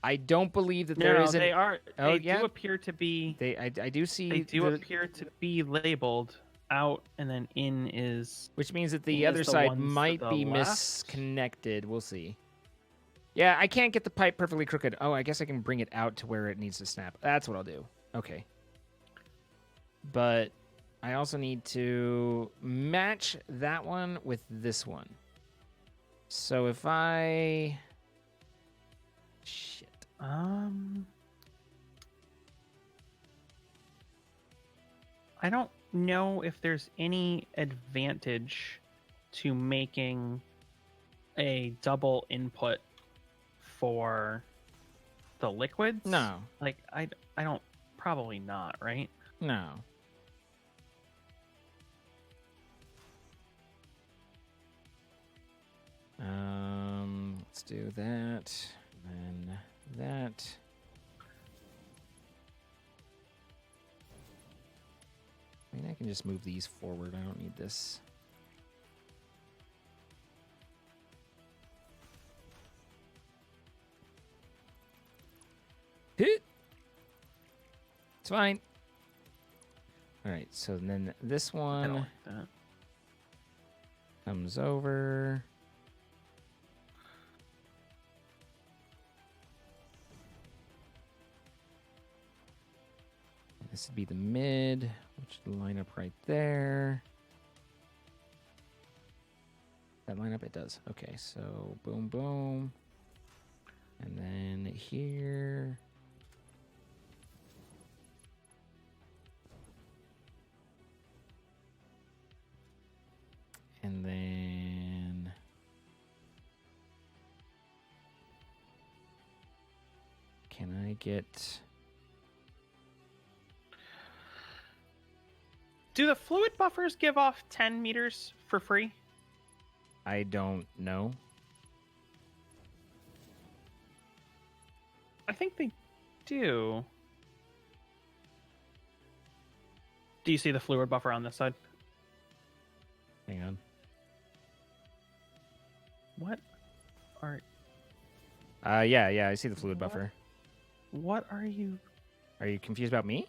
I don't believe that No, is. they are. Oh, They yeah? do appear to be. I do see. They do appear to be labeled out, and then in is. Which means that the is other the side ones to might the be left? misconnected. We'll see. Yeah, I can't get the pipe perfectly crooked. Oh, I guess I can bring it out to where it needs to snap. That's what I'll do. Okay. But I also need to match that one with this one. So if I... Shit. I don't know if there's any advantage to making a double input for the liquids. No. Like I don't, probably not, right? No. Let's do that. Then that. I mean, I can just move these forward. I don't need this. It's fine. All right, so then this I don't one like that. comes over. This would be the mid, which would line up right there. That line up? It does. Okay, so boom, boom. And then here. And then... Can I get... Do the fluid buffers give off 10 meters for free? I don't know. I think they do. Do you see the fluid buffer on this side? Hang on. What are Yeah, I see the fluid buffer. what are you? Are you confused about me?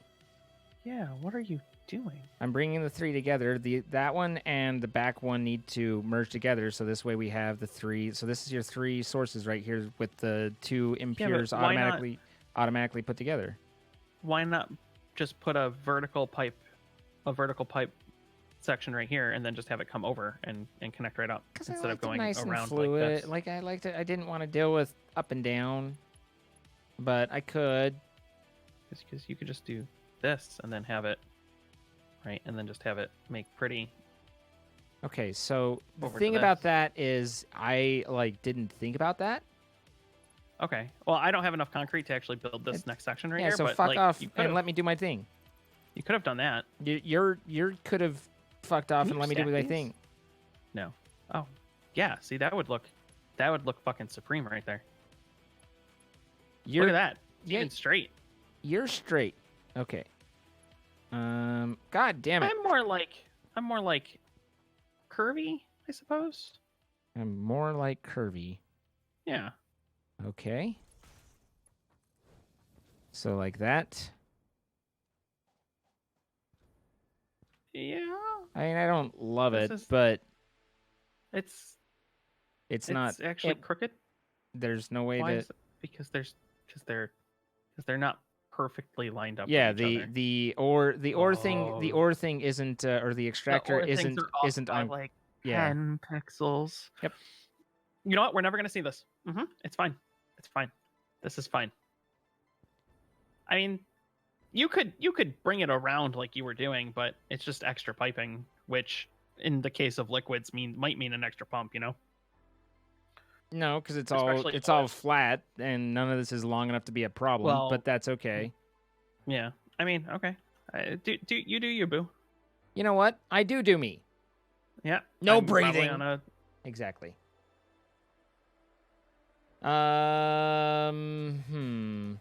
Yeah, what are you doing? I'm bringing the three together. That one and the back one need to merge together, so this way we have the three. So this is your three sources right here with the two impures why not- automatically put together. Why not just put a vertical pipe section right here, and then just have it come over and connect right up instead of going nice around and fluid. like this? Like I liked it. I didn't want to deal with up and down, but I could. Because you could just do this and then have it right, and then just have it make pretty. Okay, so the Over to thing about this. that is I didn't think about that. Okay, well, I don't have enough concrete to actually build this next section right Yeah, here. so but fuck like, off you and let me do my thing. You could have done that. You could have fucked off Can and you let me do stack my these? thing. No. Oh, yeah. See, that would look fucking supreme right there. You're Look at that. It's yeah. even straight. You're straight. Okay. God damn it. I'm more like curvy, I suppose. I'm more like curvy. Yeah. Okay. So like that. Yeah. I mean, I don't love This it, is- but It's it's not. actually it- crooked. There's no way Why to. is it? Because they're not perfectly lined up. Yeah, with each other. the ore thing, the Oh. ore thing isn't, or the extractor The ore things isn't are off isn't by, on. like Yeah. 10 pixels. Yep. You know what? We're never gonna see this. It's fine. It's fine. This is fine. I mean, you could bring it around like you were doing, but it's just extra piping, which in the case of liquids might mean an extra pump. You know. No, because it's Especially all oil. flat, and none of this is long enough to be a problem. Well- but that's okay. Yeah. I mean, okay. Do you boo? You know what? I do me. Yeah. No I'm probably breathing. on a Exactly. Hmm.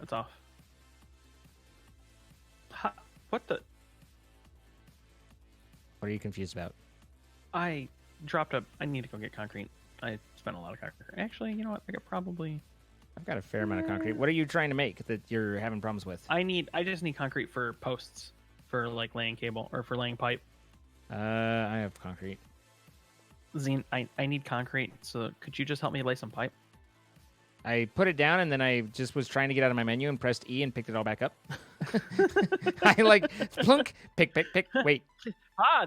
It's off. What the? What are you confused about? I dropped a. I need to go get concrete. I spent a lot of concrete. Actually, you know what? I could probably. I've got a fair amount of concrete. What are you trying to make that you're having problems with? I just need concrete for posts, for like laying cable or for laying pipe. I have concrete. Zine, I need concrete. So could you just help me lay some pipe? I put it down and then I just was trying to get out of my menu and pressed E and picked it all back up. I like plunk, pick. Wait,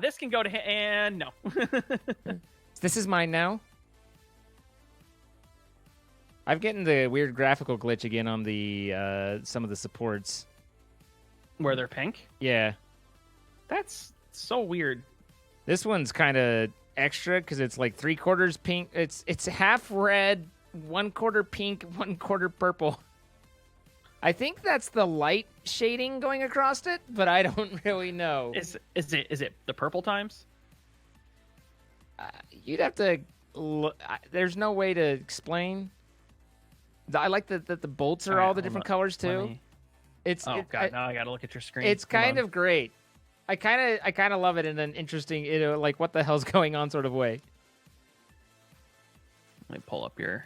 This can go to and no. this is mine now. I'm getting the weird graphical glitch again on the some of the supports. Where they're pink? Yeah, That's so weird. this one's kind of extra because it's like 3/4 pink. It's half red, 1/4 pink, 1/4 purple. I think that's the light shading going across it, but I don't really know. Is it the purple times? You'd have to. There's no way to explain. I like that the bolts are All right, all the hold different on. colors Let too. me- It's Oh god, now I gotta look at your screen. it's Hold kind on. of great. I kind of love it in an interesting, like what the hell's going on sort of way. Let me pull up your.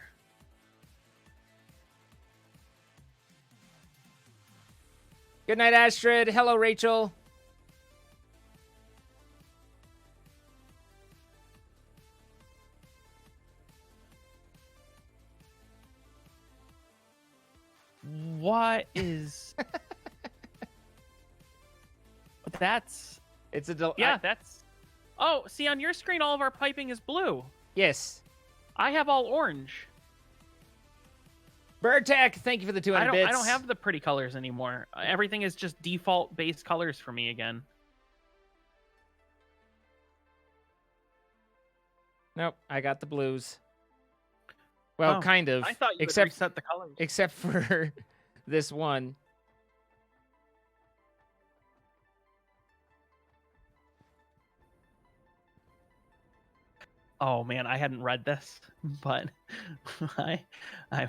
Good night, Astrid. Hello, Rachel. What is? That's It's a that's. Oh, see on your screen, all of our piping is blue. yes. I have all orange. Birdtech, thank you for the 200 bits. I don't have the pretty colors anymore. Everything is just default base colors for me again. Nope, I got the blues. Well, Oh, kind of. I thought you except would reset the colors. except for this one. Oh man, I hadn't read this, but I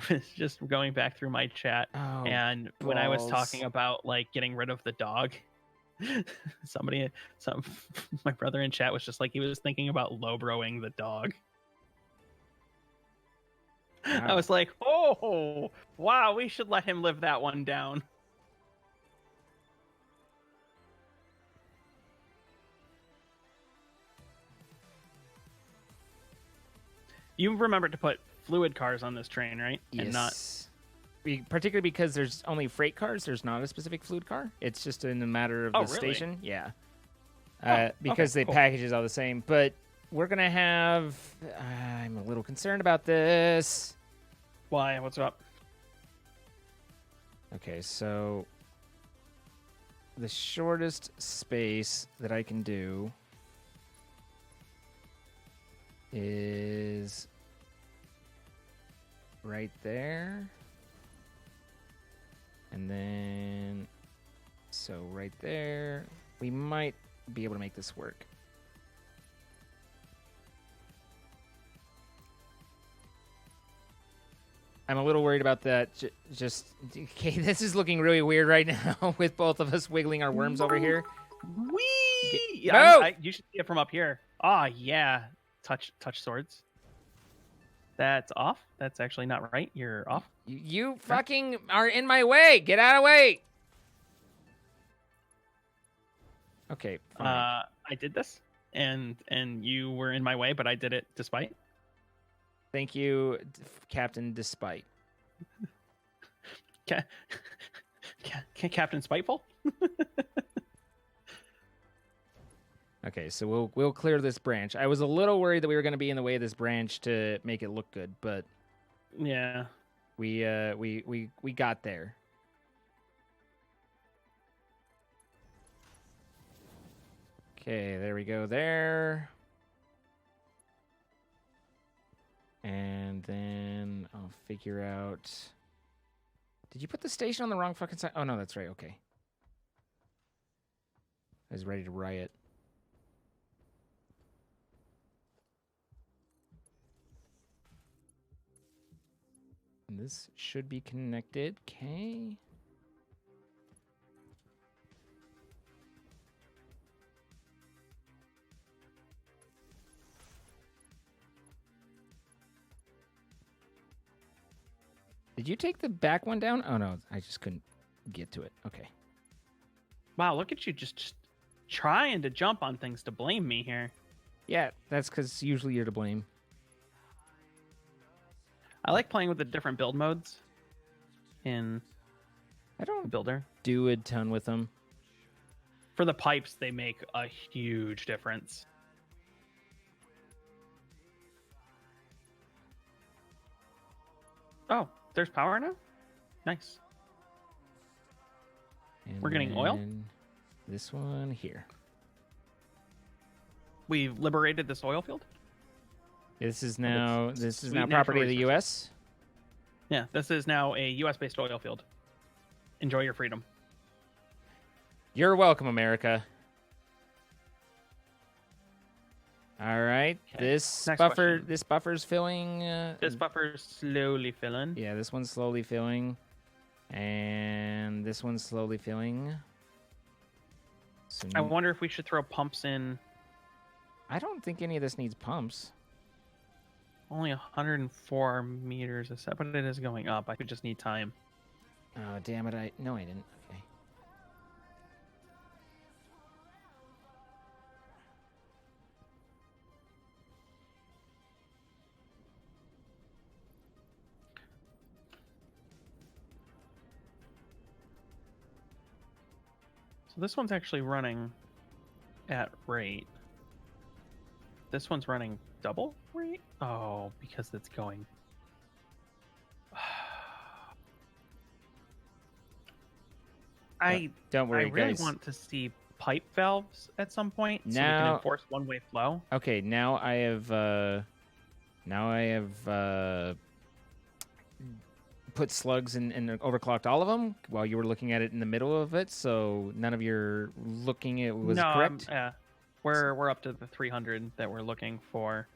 was just going back through my chat, Oh, and when I was balls. talking about like getting rid of the dog, my brother in chat was just like he was thinking about low broing the dog. I Wow. was like, oh wow, we should let him live that one down. You remember to put fluid cars on this train, right? yes. And not Particularly because there's only freight cars. There's not a specific fluid car. It's just in a matter of Oh, the really? station. Yeah. Oh, Because okay, the cool. package is all the same. But we're gonna have. I'm a little concerned about this. why? What's up? Okay, so the shortest space that I can do is right there. And then, so right there, we might be able to make this work. I'm a little worried about that. Okay, this is looking really weird right now with both of us wiggling our worms over here. Wee! No! You should see it from up here. Ah, yeah. Touch swords. That's off. That's actually not right. You're off. You fucking are in my way. Get out of the way. Okay. Fine. I did this, and you were in my way, but I did it despite. Thank you, Captain Despite. Captain Spiteful. Okay, so we'll clear this branch. I was a little worried that we were going to be in the way of this branch to make it look good, but Yeah. we got there. Okay, there we go there. And then I'll figure out. Did you put the station on the wrong fucking side? Oh, no, that's right. Okay. I was ready to riot. And this should be connected. Okay. Did you take the back one down? Oh, no. I just couldn't get to it. Okay. Wow, look at you just trying to jump on things to blame me here. Yeah, that's because usually you're to blame. I like playing with the different build modes in I don't Builder. do a ton with them. For the pipes, they make a huge difference. Oh, there's power now? Nice. And We're getting oil? then This one here. We've liberated this oil field? This is Of now its this is sweet now natural property of the resources. U.S. Yeah, this is now a US-based oil field. Enjoy your freedom. You're welcome, America. All right, Okay, this next buffer question. this buffer's filling. This buffer's slowly filling. Yeah, this one's slowly filling, and this one's slowly filling. So I wonder if we should throw pumps in. I don't think any of this needs pumps. Only 104 meters a second, but it is going up. I could just need time. Oh damn it! I didn't. Okay. So this one's actually running at rate. This one's running double rate? Oh, because it's going. Don't worry, I really guys. want to see pipe valves at some point so we can Now- enforce one-way flow. Okay, now I have put slugs and overclocked all of them while you were looking at it in the middle of it, so none of your looking it was no, correct. yeah, we're up to the 300 that we're looking for.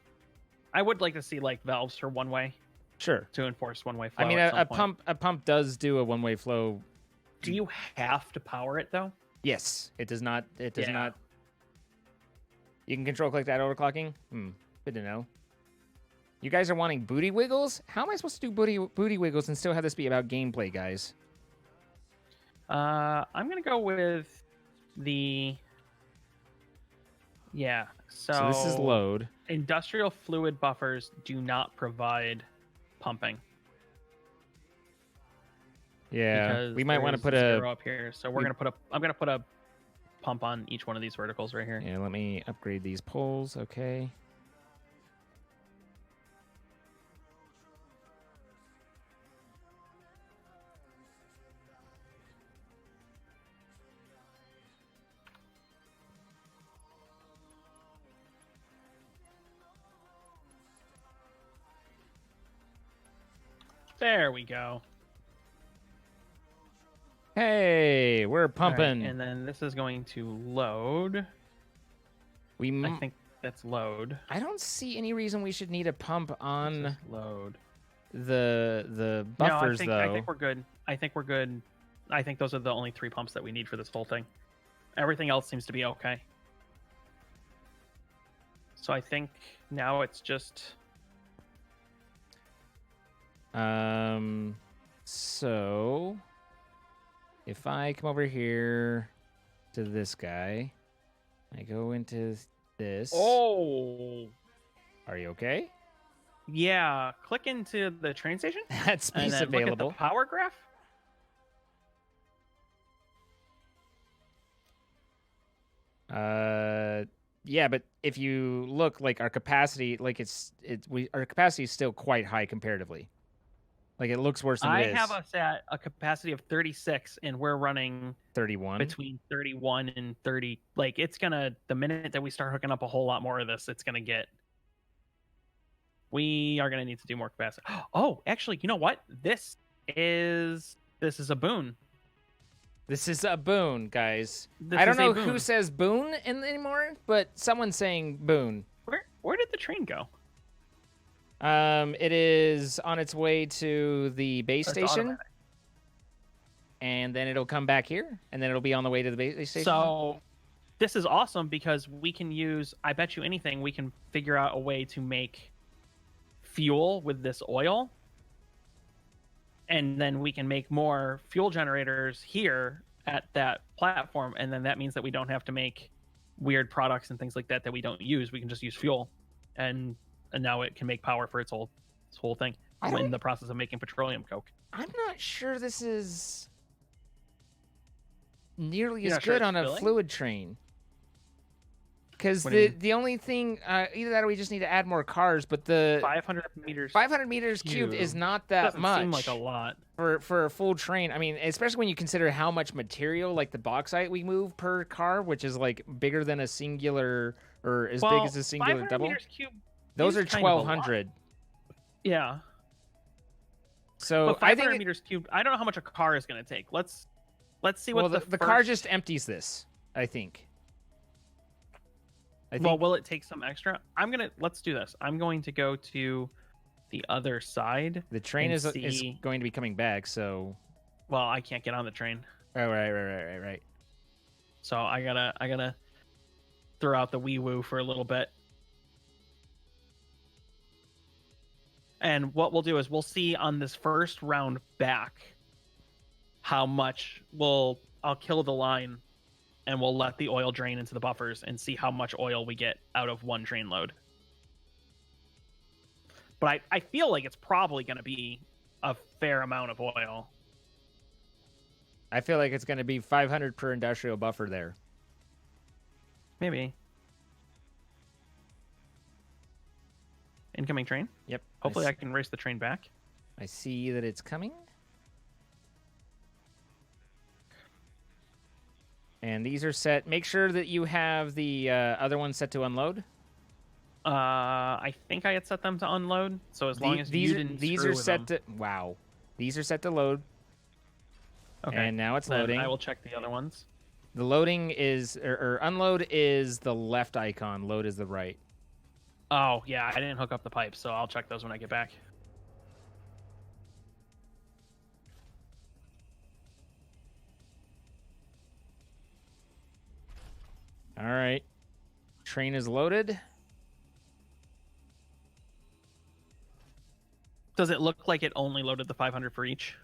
I would like to see like valves for one-way Sure. to enforce one-way flow. I mean, at some a point. pump does do a one-way flow. Do you have to power it though? Yes, it does not. It does Yeah. not. You can control click that overclocking. Good to know. You guys are wanting booty wiggles? How am I supposed to do booty wiggles and still have this be about gameplay, guys? I'm gonna go with the. Yeah. So this is load. Industrial fluid buffers do not provide pumping. Yeah, because we might want to there's put zero a. up here. So we're we- gonna put a. I'm gonna put a pump on each one of these verticals right here. Yeah, let me upgrade these poles. Okay. There we go. Hey, we're All right, pumping. and then this is going to load. we. I think that's load. I don't see any reason we should need a pump This on is load. the buffers, no, I though. think we're good. I think we're good. I think those are the only 3 pumps that we need for this whole thing. Everything else seems to be okay. So I think now it's just So if I come over here to this guy, I go into this. oh Are you okay? yeah. Click into the train station That space and then look at available. the power graph. Yeah, but if you look, like, our capacity, like, our capacity is still quite high comparatively. Like, it looks worse than I it is. have us at a capacity of 36, and we're running 31. between 31 and 30. Like it's gonna the minute that we start hooking up a whole lot more of this, it's gonna get We are going to need to do more capacity. Oh, actually, you know what? This is a boon. This is a boon, guys. This I don't is a know boon. who says boon anymore, but someone's saying boon. Where did the train go? It is on its way to the base It's station, automatic. and then it'll come back here, and then it'll be on the way to the base station. So this is awesome because we can use, I bet you anything, we can figure out a way to make fuel with this oil. And then we can make more fuel generators here at that platform. And then that means that we don't have to make weird products and things like that we don't use. We can just use fuel. And now it can make power for its whole thing in the process of making petroleum coke. I'm not sure this is nearly You're as not sure good it's on a filling? fluid train. Because What do you mean? the only thing, either that or we just need to add more cars, but the 500 meters 500 meters cubed is not that doesn't much seem like a lot. for a full train. I mean, especially when you consider how much material, like the bauxite we move per car, which is like bigger than a singular or as big as a singular 500 double. meters cubed Those is are kind of a lot. 1,200. Yeah. So But I 500 think meters cubed, I don't know how much a car is going to take. Let's see what well, the car first- just empties this. I think. Well, will it take some extra? Let's do this. I'm going to go to the other side. the train and is see- going to be coming back. So Well, I can't get on the train. oh, right. So I gotta throw out the wee woo for a little bit. And what we'll do is we'll see on this first round back how much I'll kill the line and we'll let the oil drain into the buffers and see how much oil we get out of one train load. But I feel like it's probably going to be a fair amount of oil. I feel like it's going to be 500 per industrial buffer there. Maybe. Incoming train? Yep. Hopefully I can race the train back. I see that it's coming. And these are set. Make sure that you have the other one set to unload. I think I had set them to unload. So as long as you didn't these screw are with set them. to wow. These are set to load. Okay. And now it's Then loading. I will check the other ones. The loading is or unload is the left icon. Load is the right. Oh yeah, I didn't hook up the pipes, so I'll check those when I get back. All right. Train is loaded. Does it look like it only loaded the 500 for each?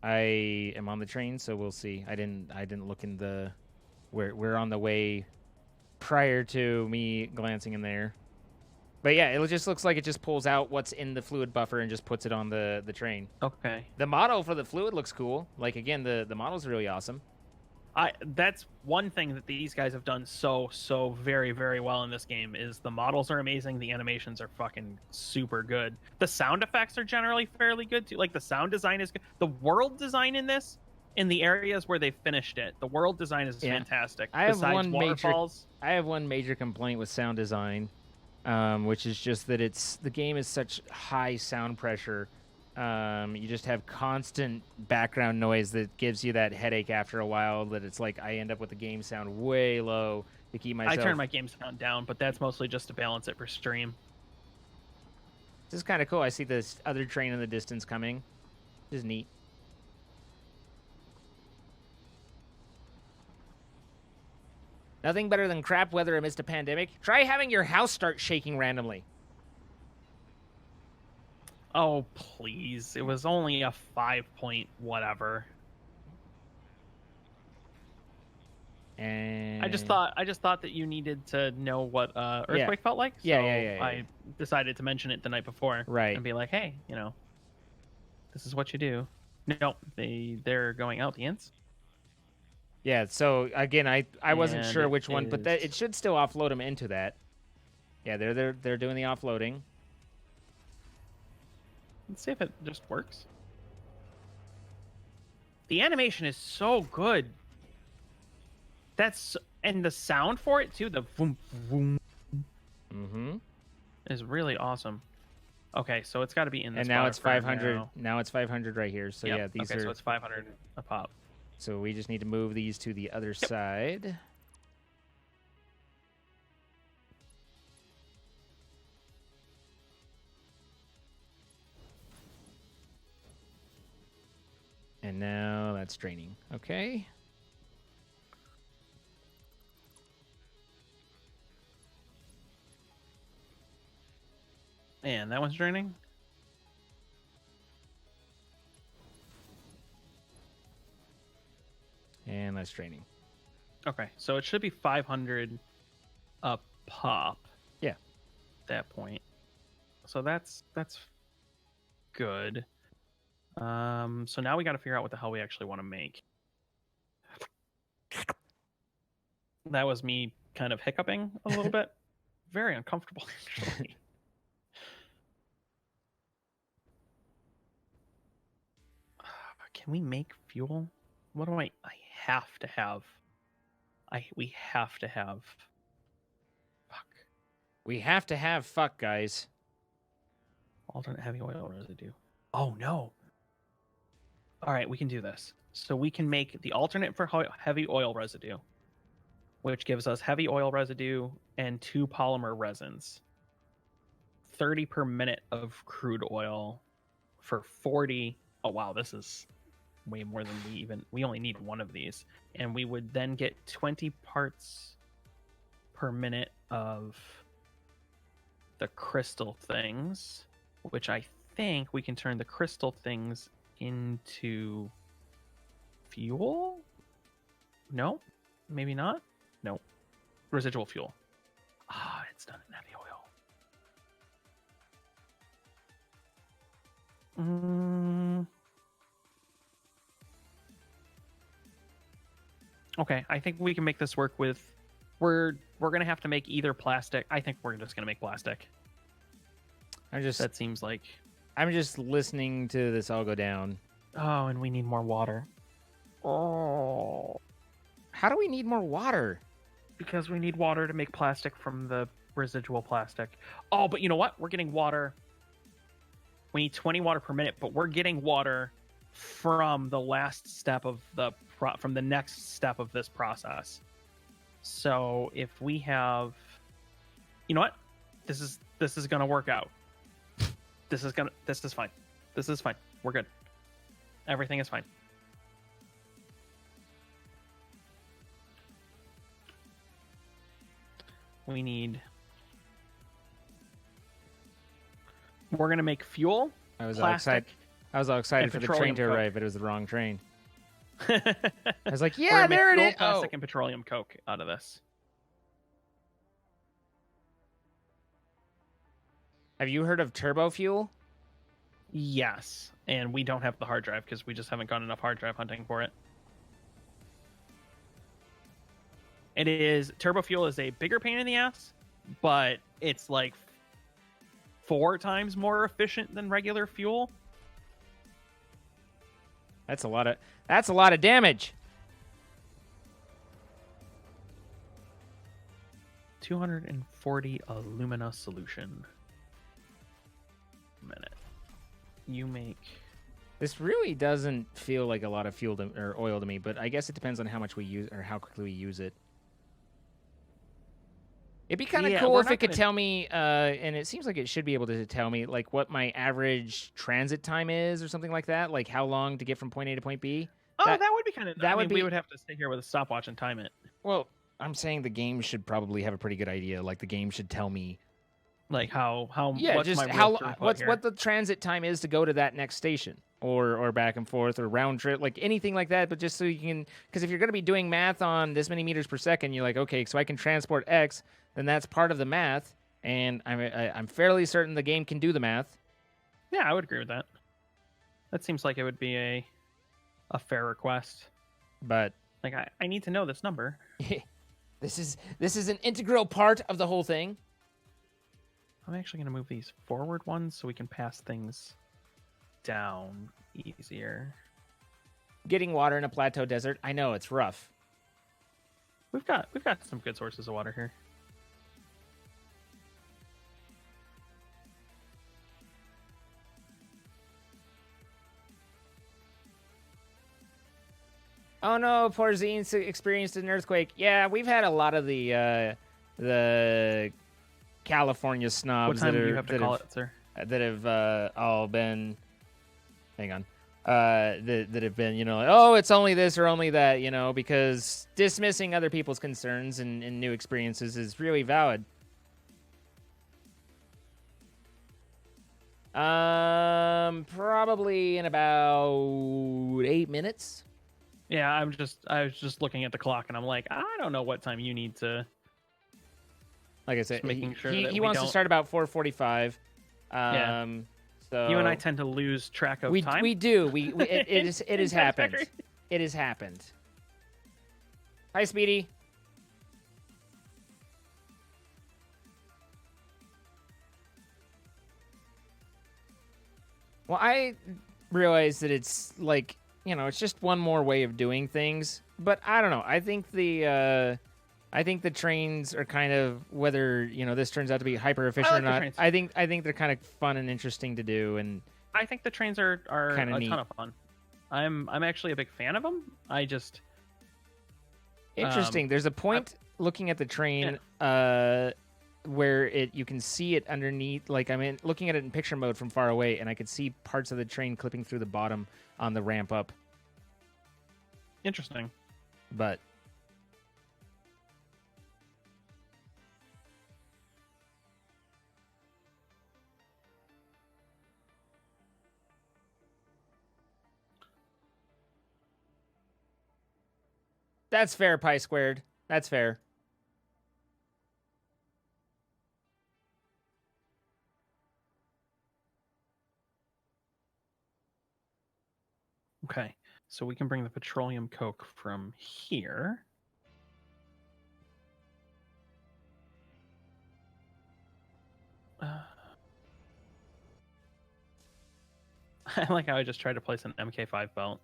I am on the train, so we'll see. I didn't look in the we're on the way prior to me glancing in there. But yeah, it just looks like it just pulls out what's in the fluid buffer and just puts it on the train. Okay. The model for the fluid looks cool. Like again, the model's really awesome. That's one thing that these guys have done so very, very well in this game is the models are amazing, the animations are fucking super good. The sound effects are generally fairly good too. Like the sound design is good. The world design in this, in the areas where they finished it, the world design is fantastic. I have Besides waterfalls. I have one major complaint with sound design, which is just that the game is such high sound pressure. You just have constant background noise that gives you that headache after a while. That it's like I end up with the game sound way low to keep myself. I turn my game sound down, but that's mostly just to balance it for stream. This is kind of cool. I see this other train in the distance coming. This is neat. Nothing better than crap weather amidst a pandemic. Try having your house start shaking randomly. Oh, please. It was only a 5 point whatever. And I just thought that you needed to know what earthquake felt like. So Yeah. I decided to mention it the night before. Right. And be like, hey, this is what you do. No, they're going out the ends. Yeah, so again, I wasn't And sure it which one, but that is- it should still offload them into that. Yeah, they're doing the offloading. Let's see if it just works. The animation is so good. And the sound for it too, the boom boom Mm-hmm. is really awesome. Okay, so it's got to be in this. And now it's spot 500. now. Now it's 500 right here. So Yep. yeah, these okay, are. so it's 500 a pop. So we just need to move these to the other side. And now that's draining. Okay. And that one's draining. And that's draining. Okay, so it should be 500 a pop. Yeah. At that point. So that's good. So now we got to figure out what the hell we actually want to make. That was me kind of hiccuping a little bit. Very uncomfortable, actually. Can we make fuel? What do I have to have? We have to have. Fuck. We have to have fuck, guys. Alternate heavy oil residue. Oh no. All right, we can do this. So we can make the alternate for heavy oil residue, which gives us heavy oil residue and 2 polymer resins. 30 per minute of crude oil for 40. Oh wow, this is way more than we only need one of these. And we would then get 20 parts per minute of the crystal things, which I think we can turn the crystal things into fuel? No? Maybe not? No. Residual fuel. Ah, it's done in heavy oil. Okay, I think we can make this work with... We're gonna have to make either plastic. I think we're just gonna make plastic. That seems like... I'm just listening to this all go down. Oh, and we need more water. Oh. How do we need more water? Because we need water to make plastic from the residual plastic. Oh, but you know what? We're getting water. We need 20 water per minute, but we're getting water from the last step of from the next step of this process. So if we have, you know what? This is gonna work out. This is fine. This is fine. We're good. Everything is fine. We're gonna make fuel. I was plastic, all excited for the train to coke. arrive, but it was the wrong train. I I was like, yeah, there it is. Plastic and petroleum coke out of this. Have you heard of turbo fuel? Yes, and we don't have the hard drive because we just haven't gone enough hard drive hunting for it. Turbo fuel is a bigger pain in the ass, but it's like 4 times more efficient than regular fuel. That's a lot of damage. 240 alumina solution. Minute. You make... This really doesn't feel like a lot of fuel or oil to me, but I guess it depends on how much we use or how quickly we use it. It'd be kind of cool if it could tell me, and it seems like it should be able to tell me, like, what my average transit time is or something like that, like how long to get from point A to point B. Oh, that would be kind of... We would have to stay here with a stopwatch and time it. Well, I'm saying the game should probably have a pretty good idea. Like, the game should tell me... Like how what's what the transit time is to go to that next station, or back and forth, or round trip, like anything like that. But just so you can, because if you're going to be doing math on this many meters per second, you're like, okay, so I can transport X, then that's part of the math, and I'm fairly certain the game can do the math. Yeah, I would agree with that. That seems like it would be a fair request. But like I need to know this number. This is an integral part of the whole thing. I'm actually going to move these forward ones so we can pass things down easier. Getting water in a plateau desert, I know it's rough. We've got some good sources of water here. Oh no, poor Zine's experienced an earthquake. Yeah, we've had a lot of the California snobs What time that do you are have to call it, sir? that have all been. Hang on. That have been, like, oh, it's only this or only that, because dismissing other people's concerns and new experiences is really valid. Probably in about 8 minutes. Yeah, I was just looking at the clock and I'm like, I don't know what time you need to. Like I said, Just making sure he that we wants to don't- start about 4:45. Yeah. So You and I tend to lose track of time. we do. It has In happened. Factory. It has happened. Hi, Speedy. Well, I realize that it's like, it's just one more way of doing things, but I don't know. I think the trains are kind of, whether, this turns out to be hyper efficient like or the not. trains. I think they're kind of fun and interesting to do, and I think the trains are Kinda a neat. ton of fun. I'm actually a big fan of them. I just interesting. There's a point looking at the train where you can see it underneath. Like, looking at it in picture mode from far away, and I could see parts of the train clipping through the bottom on the ramp up. interesting. But that's fair, Pi Squared. That's fair. Okay, so we can bring the petroleum coke from here. I like how I just tried to place an MK5 belt.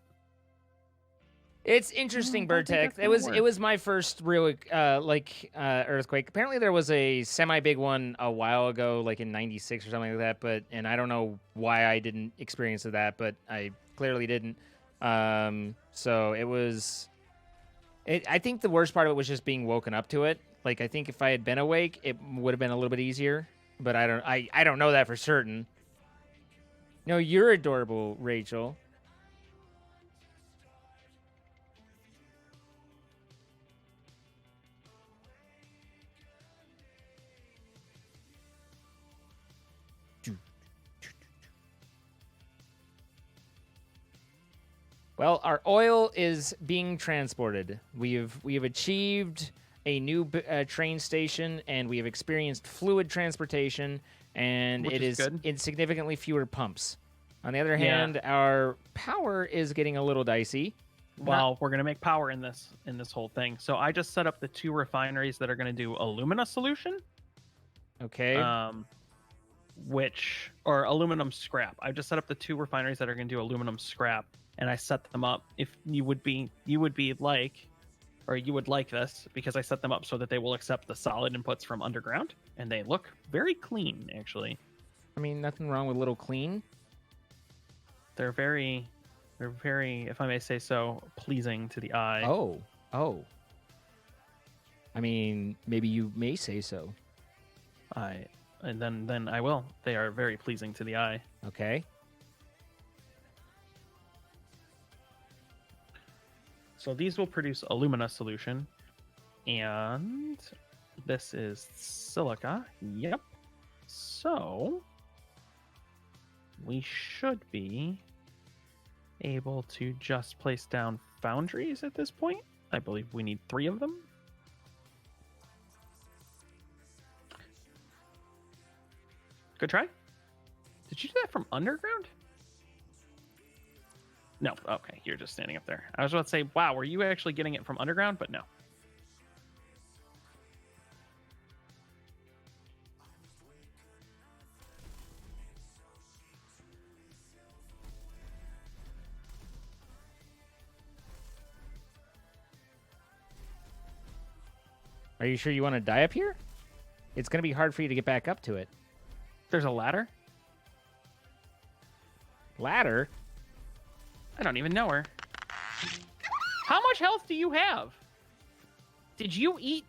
It's interesting, I don't think Burtech. that's It gonna was work. it was my first real earthquake. Apparently there was a semi big one a while ago, like in '96 or something like that. And I don't know why I didn't experience that, but I clearly didn't. So it was. I think the worst part of it was just being woken up to it. Like, I think if I had been awake, it would have been a little bit easier. But I don't know that for certain. No, you're adorable, Rachel. Well, our oil is being transported. We have achieved a new train station, and we have experienced fluid transportation, and Which it is is good. in significantly fewer pumps. On the other Yeah. hand, our power is getting a little dicey. Well, we're gonna make power in this whole thing. So I just set up the 2 refineries that are gonna do alumina solution. Okay. Or aluminum scrap. I just set up the 2 refineries that are going to do aluminum scrap, and I set them up. If you would like this, because I set them up so that they will accept the solid inputs from underground, and they look very clean. Actually, I mean, nothing wrong with a little clean. they're very, if I may say so, pleasing to the eye. Oh. I mean, maybe you may say so. And then I will. They are very pleasing to the eye. Okay. So these will produce alumina solution, and this is silica. Yep. So we should be able to just place down foundries at this point. I believe we need 3 of them. Good try. Did you do that from underground? No. Okay, you're just standing up there. I was about to say, wow, were you actually getting it from underground? But no. Are you sure you want to die up here? It's going to be hard for you to get back up to it. There's a ladder? Ladder? I don't even know her. How much health do you have? Did you eat?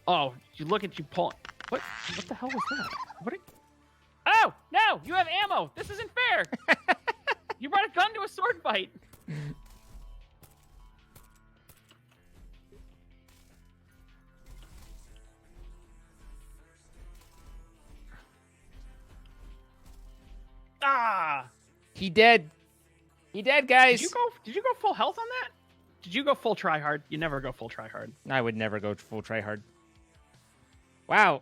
Oh, you look at you pull. What the hell was that? Oh, no, you have ammo. This isn't fair. You brought a gun to a sword fight. Ah! He dead. He dead, guys. Did you go full health on that? Did you go full try hard? You never go full try hard. I would never go full try hard. Wow.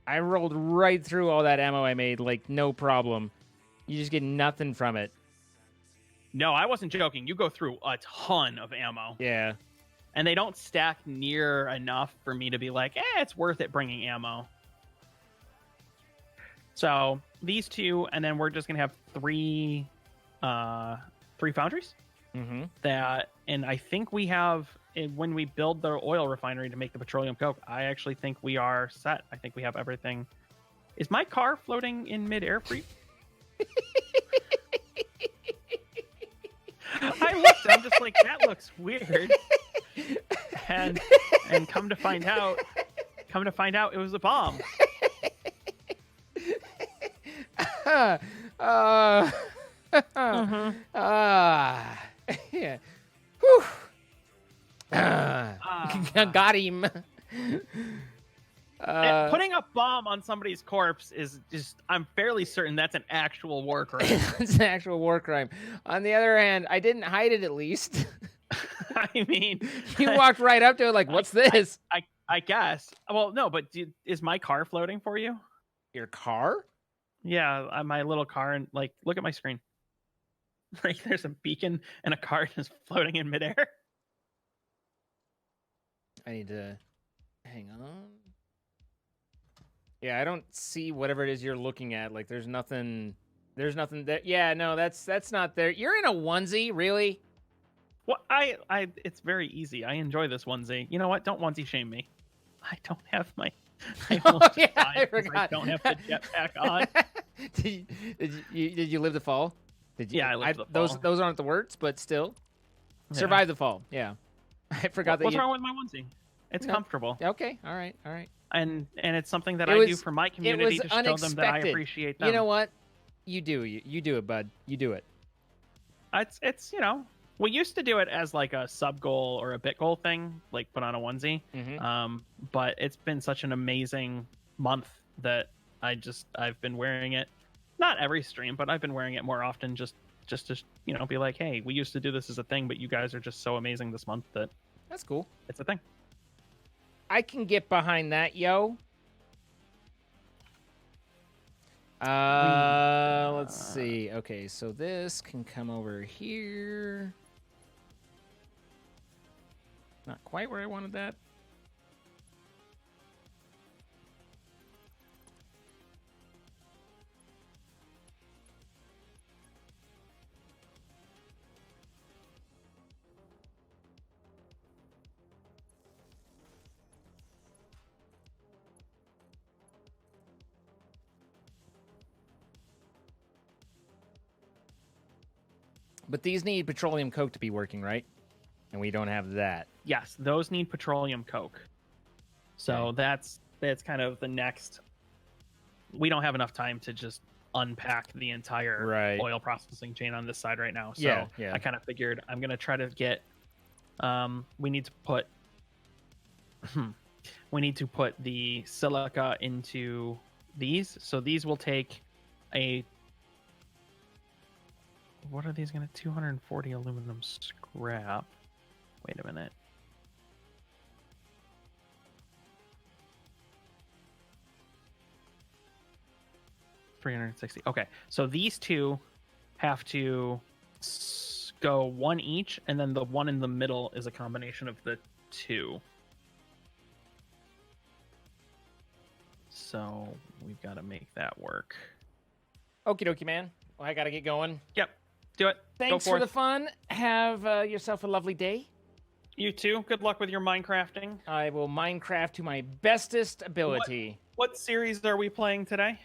I rolled right through all that ammo I made, like, no problem. You just get nothing from it. No, I wasn't joking. You go through a ton of ammo. Yeah. And they don't stack near enough for me to be like, it's worth it bringing ammo. So these two, and then we're just going to have three foundries. Mm-hmm. And I think we have, when we build the oil refinery to make the petroleum coke, I actually think we are set. I think we have everything. Is my car floating in midair for you? I looked, I'm just like, that looks weird. And come to find out, it was a bomb. Yeah. Whew. Got him. Putting a bomb on somebody's corpse is just, I'm fairly certain that's an actual war crime. It's an actual war crime. On the other hand, I didn't hide it at least. I mean, You walked right up to it like, what's this? I guess. Well, no, but is my car floating for you? Your car? Yeah, my little car, and like, look at my screen. Like, there's a beacon and a car just floating in midair. I need to hang on. Yeah, I don't see whatever it is you're looking at. Like, there's nothing there. Yeah, no, that's not there. You're in a onesie, really? Well, it's very easy. I enjoy this onesie. You know what? Don't onesie shame me. I don't have my. I forgot. I don't have the jetpack on. Did you live the fall? Did you? Yeah, I lived the fall. Those aren't the words, but still, Yeah. survive the fall. Yeah, I forgot What's that. wrong with my onesie? It's comfortable. Okay, all right. And it's something that It I was- do for my community to show them that I unexpected. appreciate them. You know what? You do it, bud. You do it. It's we used to do it as like a sub goal or a bit goal thing, like put on a onesie. Mm-hmm. But it's been such an amazing month that I've been wearing it. Not every stream, but I've been wearing it more often just to be like, hey, we used to do this as a thing, but you guys are just so amazing this month that That's cool. it's a thing. I can get behind that, yo. Let's see. Okay, so this can come over here. Not quite where I wanted that. But these need petroleum coke to be working, right? And we don't have that. Yes, those need petroleum coke. So Okay. that's kind of the next. We don't have enough time to just unpack the entire Right. oil processing chain on this side right now. So Yeah. I kind of figured I'm gonna try to get. We need to put. We need to put the silica into these. So these will take a. What are these gonna? 240 aluminum scrap. Wait a minute. $360. Okay, so these two have to go one each, and then the one in the middle is a combination of the two. So we've got to make that work. Okie dokie, man. Well, I gotta get going. Yep, do it. Thanks go for forth. the fun. Have yourself a lovely day. You too. Good luck with your Minecrafting. I will Minecraft to my bestest ability. What series are we playing today?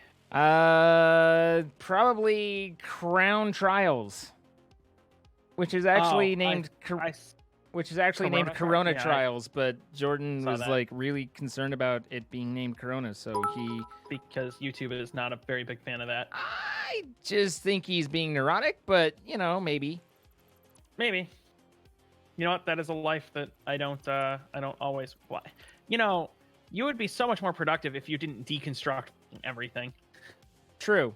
Probably Crown Trials. which is actually Oh, named I s- which is actually named Corona Corona Tri- yeah, I Trials, but Jordan saw was that. like really concerned about it being named Corona, so he. because YouTube is not a very big fan of that. I just think he's being neurotic, but you know, maybe. Maybe. You know what? That is a life that I don't always. Why? You know, you would be so much more productive if you didn't deconstruct everything. True,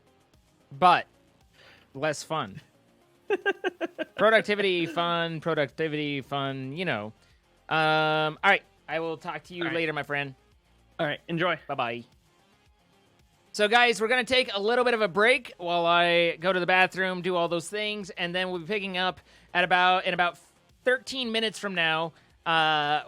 but less fun. productivity, fun. You know. All right. I will talk to you All right. later, my friend. All right, enjoy. Bye bye. So, guys, we're going to take a little bit of a break while I go to the bathroom, do all those things, and then we'll be picking up in about 13 minutes from now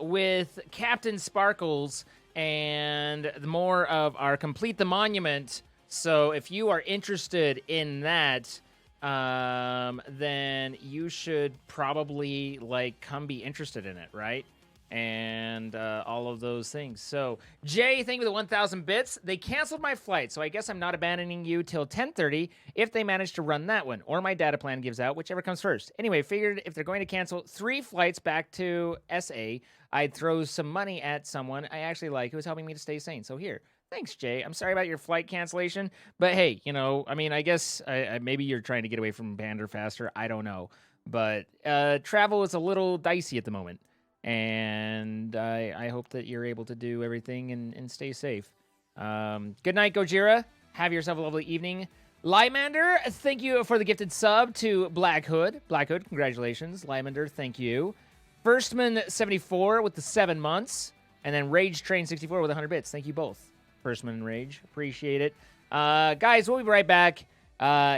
with Captain Sparkles and more of our Complete the Monument. So, if you are interested in that, then you should probably come be interested in it, right? And all of those things. So, Jay, thank you for the 1,000 bits. They canceled my flight, so I guess I'm not abandoning you till 10:30 if they manage to run that one, or my data plan gives out, whichever comes first. Anyway, figured if they're going to cancel 3 flights back to SA, I'd throw some money at someone I actually like who is helping me to stay sane. So here. Thanks, Jay. I'm sorry about your flight cancellation, but hey, you know, I mean, I guess maybe you're trying to get away from Bander faster. I don't know. But travel is a little dicey at the moment. And I hope that you're able to do everything and stay safe. Good night, Gojira. Have yourself a lovely evening. Lymander, thank you for the gifted sub to Black Hood. Black Hood, congratulations. Lymander, thank you. Firstman74 with the 7 months. And then Rage Train 64 with 100 bits. Thank you both, Firstman and Rage. Appreciate it. Guys, we'll be right back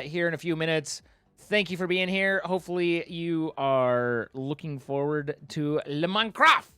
here in a few minutes. Thank you for being here. Hopefully you are looking forward to Le Minecraft.